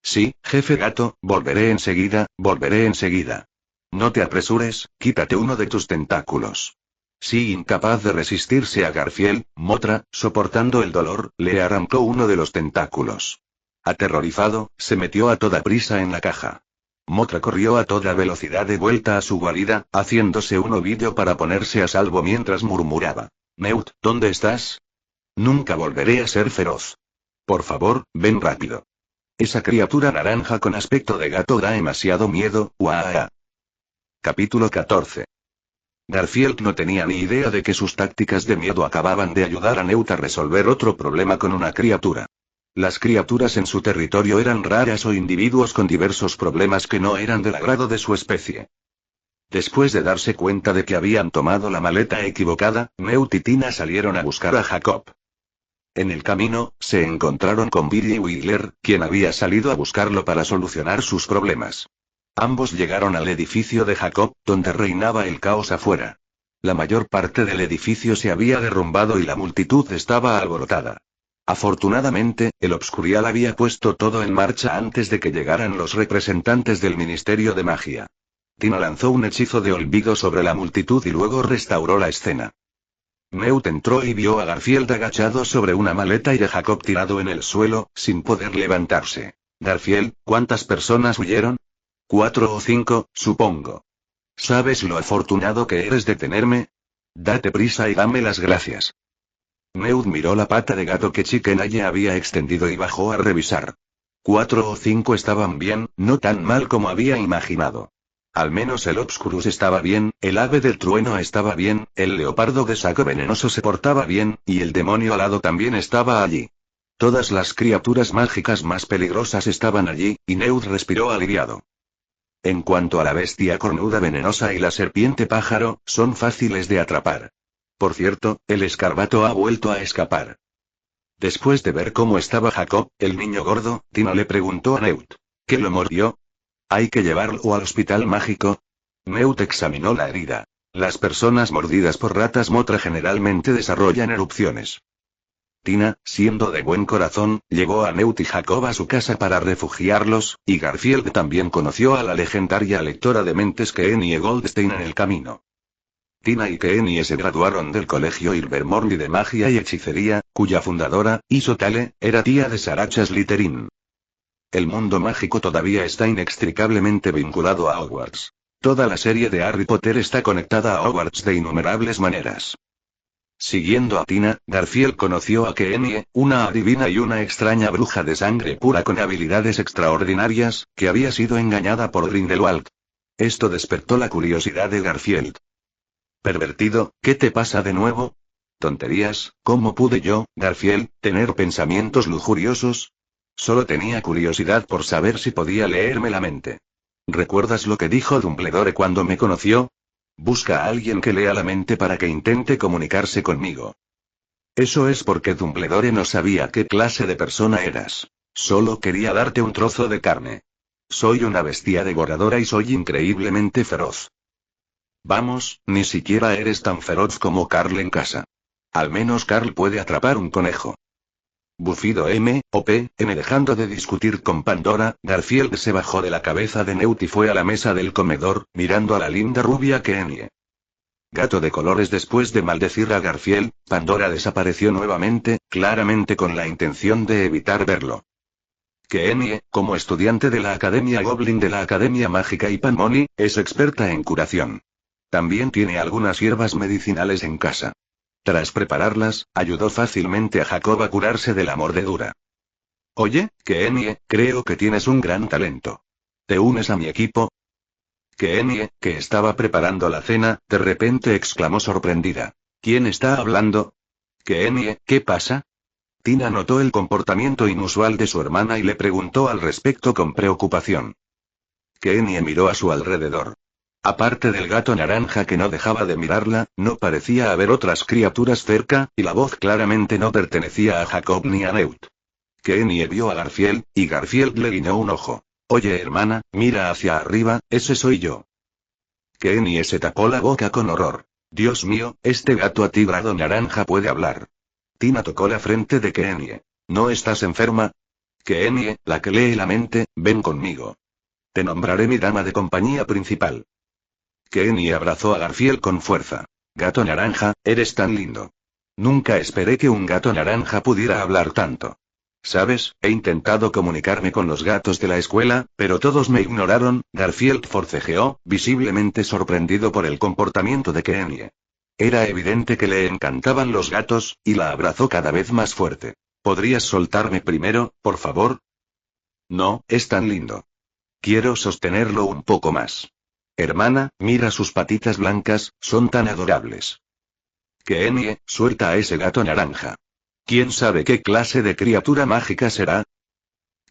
«Sí, jefe gato, volveré enseguida, volveré enseguida». «No te apresures, quítate uno de tus tentáculos». Sí, incapaz de resistirse a Garfield, Motra, soportando el dolor, le arrancó uno de los tentáculos. Aterrorizado, se metió a toda prisa en la caja. Motra corrió a toda velocidad de vuelta a su guarida, haciéndose un ovillo para ponerse a salvo mientras murmuraba. «Newt, ¿dónde estás? Nunca volveré a ser feroz. Por favor, ven rápido». Esa criatura naranja con aspecto de gato da demasiado miedo, ¡uaa! Capítulo 14. Garfield no tenía ni idea de que sus tácticas de miedo acababan de ayudar a Newt a resolver otro problema con una criatura. Las criaturas en su territorio eran raras o individuos con diversos problemas que no eran del agrado de su especie. Después de darse cuenta de que habían tomado la maleta equivocada, Newt y Tina salieron a buscar a Jacob. En el camino, se encontraron con Billy Wheeler, quien había salido a buscarlo para solucionar sus problemas. Ambos llegaron al edificio de Jacob, donde reinaba el caos afuera. La mayor parte del edificio se había derrumbado y la multitud estaba alborotada. Afortunadamente, el Obscurial había puesto todo en marcha antes de que llegaran los representantes del Ministerio de Magia. Tina lanzó un hechizo de olvido sobre la multitud y luego restauró la escena. Newt entró y vio a Garfield agachado sobre una maleta y a Jacob tirado en el suelo, sin poder levantarse. «Garfield, ¿cuántas personas huyeron?» 4 o 5, supongo. ¿Sabes lo afortunado que eres de tenerme? Date prisa y dame las gracias». Newt miró la pata de gato que Chicken había extendido y bajó a revisar. 4 o 5 estaban bien, no tan mal como había imaginado. Al menos el Obscurus estaba bien, el ave del trueno estaba bien, el leopardo de saco venenoso se portaba bien, y el demonio alado también estaba allí. Todas las criaturas mágicas más peligrosas estaban allí, y Newt respiró aliviado. En cuanto a la bestia cornuda venenosa y la serpiente pájaro, son fáciles de atrapar. Por cierto, el escarbato ha vuelto a escapar. Después de ver cómo estaba Jacob, el niño gordo, Tina le preguntó a Newt. ¿Qué lo mordió? ¿Hay que llevarlo al hospital mágico? Newt examinó la herida. Las personas mordidas por ratas motra generalmente desarrollan erupciones. Tina, siendo de buen corazón, llevó a Newt y Jacob a su casa para refugiarlos, y Garfield también conoció a la legendaria lectora de mentes Keennie Goldstein en el camino. Tina y Keennie se graduaron del colegio Ilvermorny de magia y hechicería, cuya fundadora, Isotale, era tía de Sarachas Slytherin. El mundo mágico todavía está inextricablemente vinculado a Hogwarts. Toda la serie de Harry Potter está conectada a Hogwarts de innumerables maneras. Siguiendo a Tina, Garfield conoció a Keennie, una adivina y una extraña bruja de sangre pura con habilidades extraordinarias, que había sido engañada por Grindelwald. Esto despertó la curiosidad de Garfield. «Pervertido, ¿qué te pasa de nuevo?» «Tonterías, ¿cómo pude yo, Garfield, tener pensamientos lujuriosos?» Solo tenía curiosidad por saber si podía leerme la mente. ¿Recuerdas lo que dijo Dumbledore cuando me conoció? Busca a alguien que lea la mente para que intente comunicarse conmigo. Eso es porque Dumbledore no sabía qué clase de persona eras. Solo quería darte un trozo de carne. Soy una bestia devoradora y soy increíblemente feroz. Vamos, ni siquiera eres tan feroz como Carl en casa. Al menos Carl puede atrapar un conejo. Bufido M.O.P.N. Dejando de discutir con Pandora, Garfield se bajó de la cabeza de Newt y fue a la mesa del comedor, mirando a la linda rubia Kenie. Gato de colores. Después de maldecir a Garfield, Pandora desapareció nuevamente, claramente con la intención de evitar verlo. Kenie, como estudiante de la Academia Goblin de la Academia Mágica y Panmoni, es experta en curación. También tiene algunas hierbas medicinales en casa. Tras prepararlas, ayudó fácilmente a Jacob a curarse de la mordedura. Oye, Kenie, creo que tienes un gran talento. ¿Te unes a mi equipo? Kenie, que estaba preparando la cena, de repente exclamó sorprendida. ¿Quién está hablando? Kenie, ¿qué pasa? Tina notó el comportamiento inusual de su hermana y le preguntó al respecto con preocupación. Kenie miró a su alrededor. Aparte del gato naranja que no dejaba de mirarla, no parecía haber otras criaturas cerca, y la voz claramente no pertenecía a Jacob ni a Newt. Kenie vio a Garfield, y Garfield le guiñó un ojo. Oye hermana, mira hacia arriba, ese soy yo. Kenie se tapó la boca con horror. Dios mío, este gato atigrado naranja puede hablar. Tina tocó la frente de Kenie. ¿No estás enferma? Kenie, la que lee la mente, ven conmigo. Te nombraré mi dama de compañía principal. Kenie abrazó a Garfield con fuerza. Gato naranja, eres tan lindo. Nunca esperé que un gato naranja pudiera hablar tanto. ¿Sabes? He intentado comunicarme con los gatos de la escuela, pero todos me ignoraron. Garfield forcejeó, visiblemente sorprendido por el comportamiento de Kenie. Era evidente que le encantaban los gatos, y la abrazó cada vez más fuerte. ¿Podrías soltarme primero, por favor? No, es tan lindo. Quiero sostenerlo un poco más. Hermana, mira sus patitas blancas, son tan adorables. Kenie, suelta a ese gato naranja. ¿Quién sabe qué clase de criatura mágica será?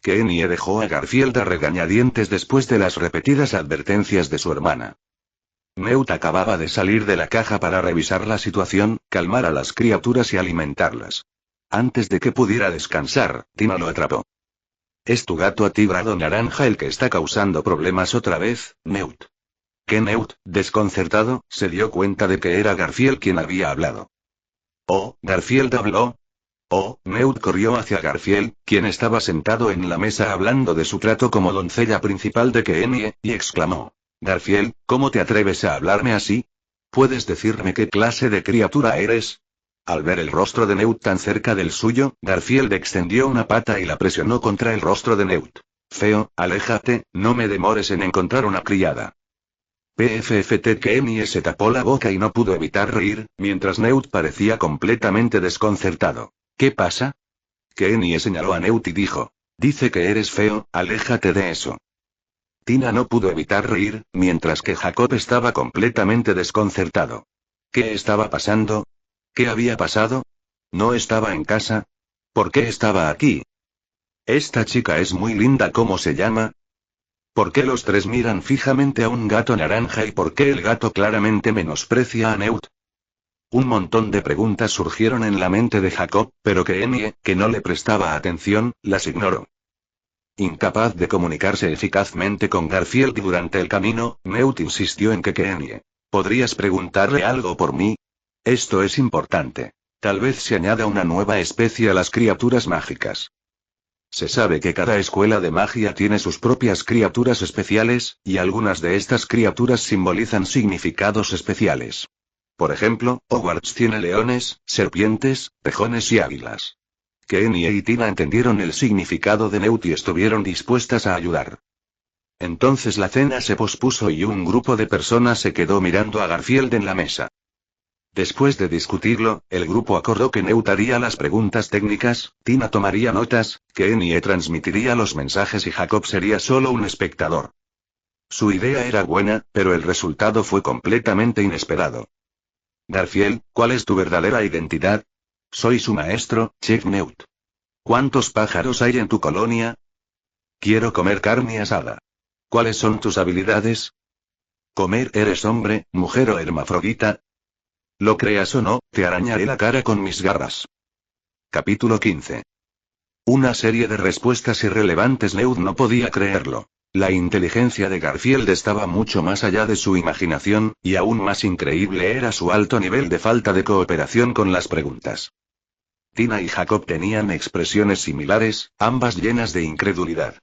Kenie dejó a Garfield a regañadientes después de las repetidas advertencias de su hermana. Newt acababa de salir de la caja para revisar la situación, calmar a las criaturas y alimentarlas. Antes de que pudiera descansar, Tina lo atrapó. ¿Es tu gato atigrado naranja el que está causando problemas otra vez, Newt? Que Newt, desconcertado, se dio cuenta de que era Garfield quien había hablado. Oh, Garfield habló. Oh, Newt corrió hacia Garfield, quien estaba sentado en la mesa hablando de su trato como doncella principal de Kenie, y exclamó. Garfield, ¿cómo te atreves a hablarme así? ¿Puedes decirme qué clase de criatura eres? Al ver el rostro de Newt tan cerca del suyo, Garfield extendió una pata y la presionó contra el rostro de Newt. Feo, aléjate, no me demores en encontrar una criada. PFFT. Kenie se tapó la boca y no pudo evitar reír, mientras Newt parecía completamente desconcertado. ¿Qué pasa? Kenie señaló a Newt y dijo. Dice que eres feo, aléjate de eso. Tina no pudo evitar reír, mientras que Jacob estaba completamente desconcertado. ¿Qué estaba pasando? ¿Qué había pasado? ¿No estaba en casa? ¿Por qué estaba aquí? Esta chica es muy linda. ¿Cómo se llama? ¿Por qué los tres miran fijamente a un gato naranja y por qué el gato claramente menosprecia a Newt? Un montón de preguntas surgieron en la mente de Jacob, pero Kenie, que no le prestaba atención, las ignoró. Incapaz de comunicarse eficazmente con Garfield durante el camino, Newt insistió en que Kenie. ¿Podrías preguntarle algo por mí? Esto es importante. Tal vez se añada una nueva especie a las criaturas mágicas. Se sabe que cada escuela de magia tiene sus propias criaturas especiales, y algunas de estas criaturas simbolizan significados especiales. Por ejemplo, Hogwarts tiene leones, serpientes, tejones y águilas. Kenie y Tina entendieron el significado de Newt y estuvieron dispuestas a ayudar. Entonces la cena se pospuso y un grupo de personas se quedó mirando a Garfield en la mesa. Después de discutirlo, el grupo acordó que Newt haría las preguntas técnicas, Tina tomaría notas, Kenie transmitiría los mensajes y Jacob sería solo un espectador. Su idea era buena, pero el resultado fue completamente inesperado. Garfield, ¿cuál es tu verdadera identidad? Soy su maestro, Chef Newt. ¿Cuántos pájaros hay en tu colonia? Quiero comer carne asada. ¿Cuáles son tus habilidades? Comer. ¿Eres hombre, mujer o hermafrodita? Lo creas o no, te arañaré la cara con mis garras. Capítulo 15. Una serie de respuestas irrelevantes. Newt no podía creerlo. La inteligencia de Garfield estaba mucho más allá de su imaginación, y aún más increíble era su alto nivel de falta de cooperación con las preguntas. Tina y Jacob tenían expresiones similares, ambas llenas de incredulidad.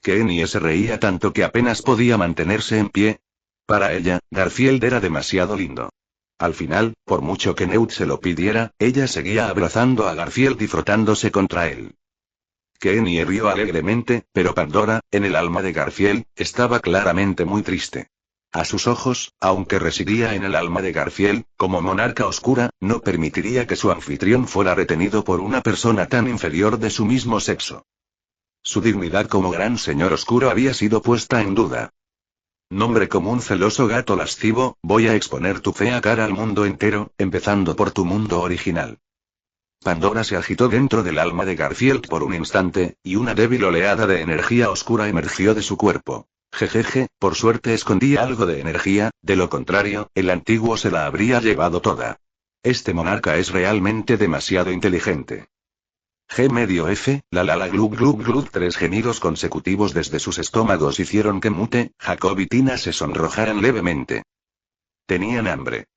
Kenny se reía tanto que apenas podía mantenerse en pie. Para ella, Garfield era demasiado lindo. Al final, por mucho que Newt se lo pidiera, ella seguía abrazando a Garfield y frotándose contra él. Kenny rió alegremente, pero Pandora, en el alma de Garfield, estaba claramente muy triste. A sus ojos, aunque residía en el alma de Garfield, como monarca oscura, no permitiría que su anfitrión fuera retenido por una persona tan inferior de su mismo sexo. Su dignidad como gran señor oscuro había sido puesta en duda. Nombre común, celoso gato lascivo, voy a exponer tu fea cara al mundo entero, empezando por tu mundo original. Pandora se agitó dentro del alma de Garfield por un instante, y una débil oleada de energía oscura emergió de su cuerpo. Jejeje, por suerte escondía algo de energía, de lo contrario, el antiguo se la habría llevado toda. Este monarca es realmente demasiado inteligente. G-F, la glug glug glug. 3 gemidos consecutivos desde sus estómagos hicieron que Mute, Jacob y Tina se sonrojaran levemente. Tenían hambre.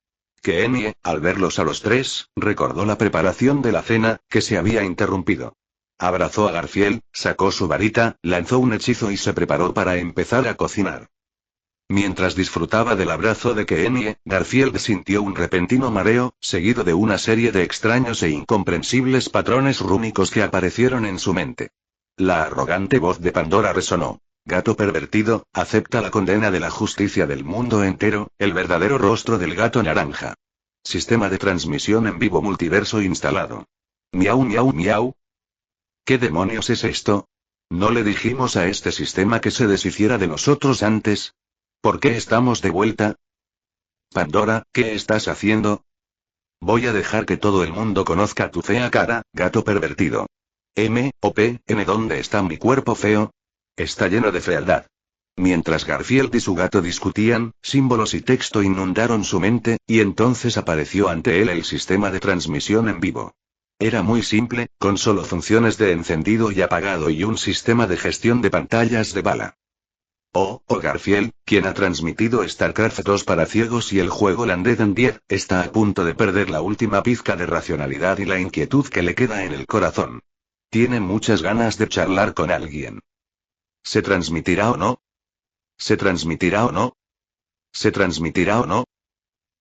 Kenny, al verlos a los tres, recordó la preparación de la cena, que se había interrumpido. Abrazó a Garfield, sacó su varita, lanzó un hechizo y se preparó para empezar a cocinar. Mientras disfrutaba del abrazo de Kenny, Garfield sintió un repentino mareo, seguido de una serie de extraños e incomprensibles patrones rúnicos que aparecieron en su mente. La arrogante voz de Pandora resonó. Gato pervertido, acepta la condena de la justicia del mundo entero, el verdadero rostro del gato naranja. Sistema de transmisión en vivo multiverso instalado. Miau miau miau. ¿Qué demonios es esto? ¿No le dijimos a este sistema que se deshiciera de nosotros antes? ¿Por qué estamos de vuelta? Pandora, ¿qué estás haciendo? Voy a dejar que todo el mundo conozca tu fea cara, gato pervertido. M.O.P.N. ¿Dónde está mi cuerpo feo? Está lleno de fealdad. Mientras Garfield y su gato discutían, símbolos y texto inundaron su mente, y entonces apareció ante él el sistema de transmisión en vivo. Era muy simple, con solo funciones de encendido y apagado y un sistema de gestión de pantallas de bala. Garfield, quien ha transmitido StarCraft 2 para ciegos y el juego Landed en 10, está a punto de perder la última pizca de racionalidad y la inquietud que le queda en el corazón. Tiene muchas ganas de charlar con alguien. ¿Se transmitirá o no? ¿Se transmitirá o no? ¿Se transmitirá o no?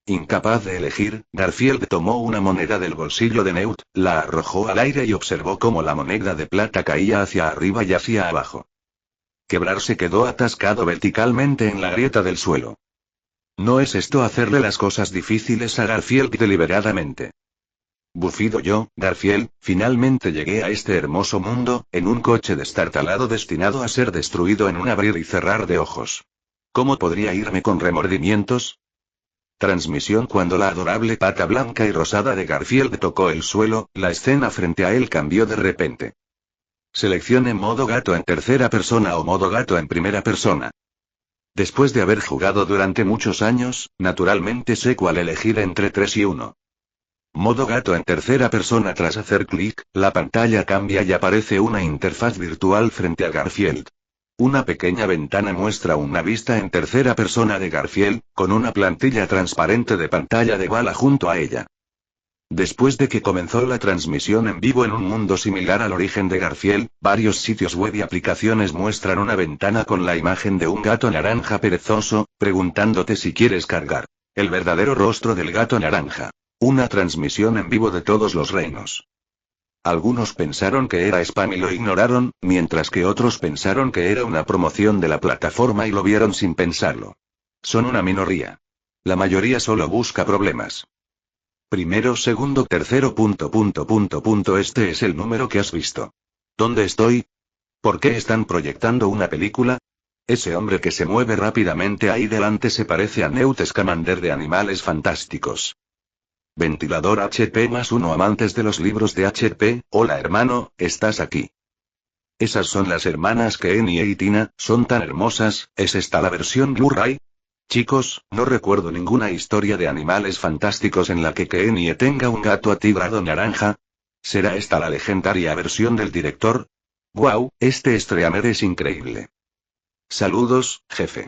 Incapaz de elegir, Garfield tomó una moneda del bolsillo de Newt, la arrojó al aire y observó cómo la moneda de plata caía hacia arriba y hacia abajo. Quebrar se quedó atascado verticalmente en la grieta del suelo. ¿No es esto hacerle las cosas difíciles a Garfield deliberadamente? Bufido yo, Garfield, finalmente llegué a este hermoso mundo, en un coche destartalado destinado a ser destruido en un abrir y cerrar de ojos. ¿Cómo podría irme con remordimientos? Transmisión. Cuando la adorable pata blanca y rosada de Garfield tocó el suelo, la escena frente a él cambió de repente. Seleccione modo gato en tercera persona o modo gato en primera persona. Después de haber jugado durante muchos años, naturalmente sé cuál elegir entre 3 y 1. Modo gato en tercera persona. Tras hacer clic, la pantalla cambia y aparece una interfaz virtual frente a Garfield. Una pequeña ventana muestra una vista en tercera persona de Garfield, con una plantilla transparente de pantalla de bala junto a ella. Después de que comenzó la transmisión en vivo en un mundo similar al origen de Garfield, varios sitios web y aplicaciones muestran una ventana con la imagen de un gato naranja perezoso, preguntándote si quieres cargar el verdadero rostro del gato naranja. Una transmisión en vivo de todos los reinos. Algunos pensaron que era spam y lo ignoraron, mientras que otros pensaron que era una promoción de la plataforma y lo vieron sin pensarlo. Son una minoría. La mayoría solo busca problemas. Primero, segundo, tercero, ... Este es el número que has visto. ¿Dónde estoy? ¿Por qué están proyectando una película? Ese hombre que se mueve rápidamente ahí delante se parece a Newt Scamander de Animales Fantásticos. Ventilador HP+1. Amantes de los libros de HP, hola hermano, ¿estás aquí? Esas son las hermanas Kenny y Tina, son tan hermosas. ¿Es esta la versión Blu-ray? Chicos, no recuerdo ninguna historia de Animales Fantásticos en la que Kenny tenga un gato atigrado naranja. ¿Será esta la legendaria versión del director? ¡Guau! Este streamer es increíble. Saludos, jefe.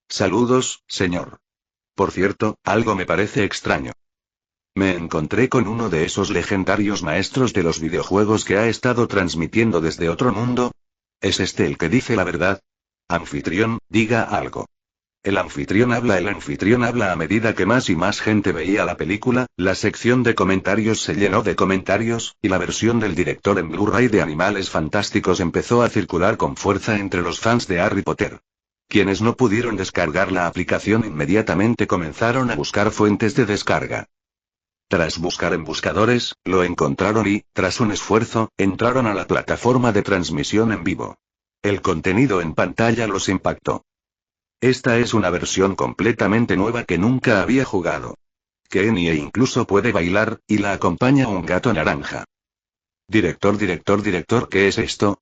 Saludos, señor. Por cierto, algo me parece extraño. Me encontré con uno de esos legendarios maestros de los videojuegos que ha estado transmitiendo desde otro mundo. ¿Es este el que dice la verdad? Anfitrión, diga algo. El anfitrión habla a medida que más y más gente veía la película, la sección de comentarios se llenó de comentarios, y la versión del director en Blu-ray de Animales Fantásticos empezó a circular con fuerza entre los fans de Harry Potter. Quienes no pudieron descargar la aplicación inmediatamente comenzaron a buscar fuentes de descarga. Tras buscar en buscadores, lo encontraron y, tras un esfuerzo, entraron a la plataforma de transmisión en vivo. El contenido en pantalla los impactó. Esta es una versión completamente nueva que nunca había jugado. Kenny incluso puede bailar, y la acompaña un gato naranja. Director, ¿qué es esto?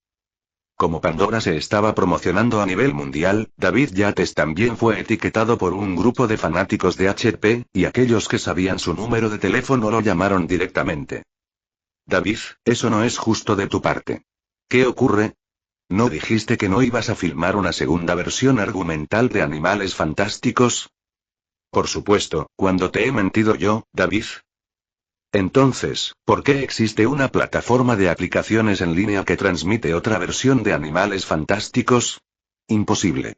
Como Pandora se estaba promocionando a nivel mundial, David Yates también fue etiquetado por un grupo de fanáticos de HP, y aquellos que sabían su número de teléfono lo llamaron directamente. David, eso no es justo de tu parte. ¿Qué ocurre? ¿No dijiste que no ibas a filmar una segunda versión argumental de Animales Fantásticos? Por supuesto, cuando te he mentido yo, David. Entonces, ¿por qué existe una plataforma de aplicaciones en línea que transmite otra versión de Animales Fantásticos? Imposible.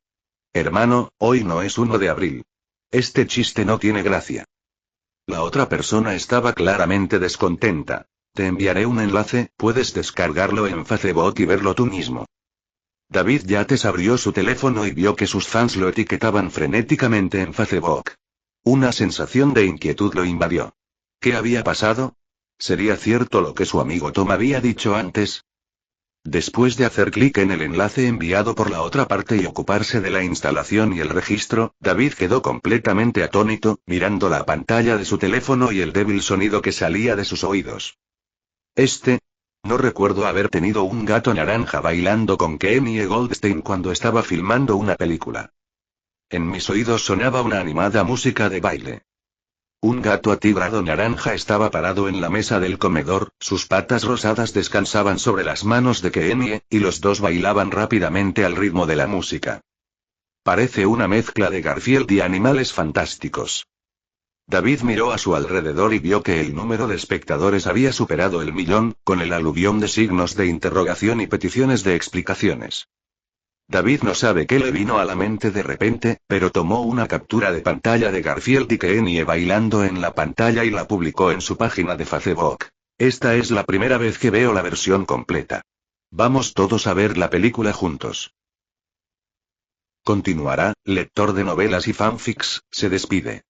Hermano, hoy no es 1 de abril. Este chiste no tiene gracia. La otra persona estaba claramente descontenta. Te enviaré un enlace, puedes descargarlo en Facebook y verlo tú mismo. David Yates abrió su teléfono y vio que sus fans lo etiquetaban frenéticamente en Facebook. Una sensación de inquietud lo invadió. ¿Qué había pasado? ¿Sería cierto lo que su amigo Tom había dicho antes? Después de hacer clic en el enlace enviado por la otra parte y ocuparse de la instalación y el registro, David quedó completamente atónito, mirando la pantalla de su teléfono y el débil sonido que salía de sus oídos. No recuerdo haber tenido un gato naranja bailando con Kenny Goldstein cuando estaba filmando una película. En mis oídos sonaba una animada música de baile. Un gato atigrado naranja estaba parado en la mesa del comedor, sus patas rosadas descansaban sobre las manos de Kenny, y los dos bailaban rápidamente al ritmo de la música. Parece una mezcla de Garfield y Animales Fantásticos. David miró a su alrededor y vio que el número de espectadores había superado el 1.000.000, con el aluvión de signos de interrogación y peticiones de explicaciones. David no sabe qué le vino a la mente de repente, pero tomó una captura de pantalla de Garfield y Kenny bailando en la pantalla y la publicó en su página de Facebook. Esta es la primera vez que veo la versión completa. Vamos todos a ver la película juntos. Continuará, lector de novelas y fanfics, se despide.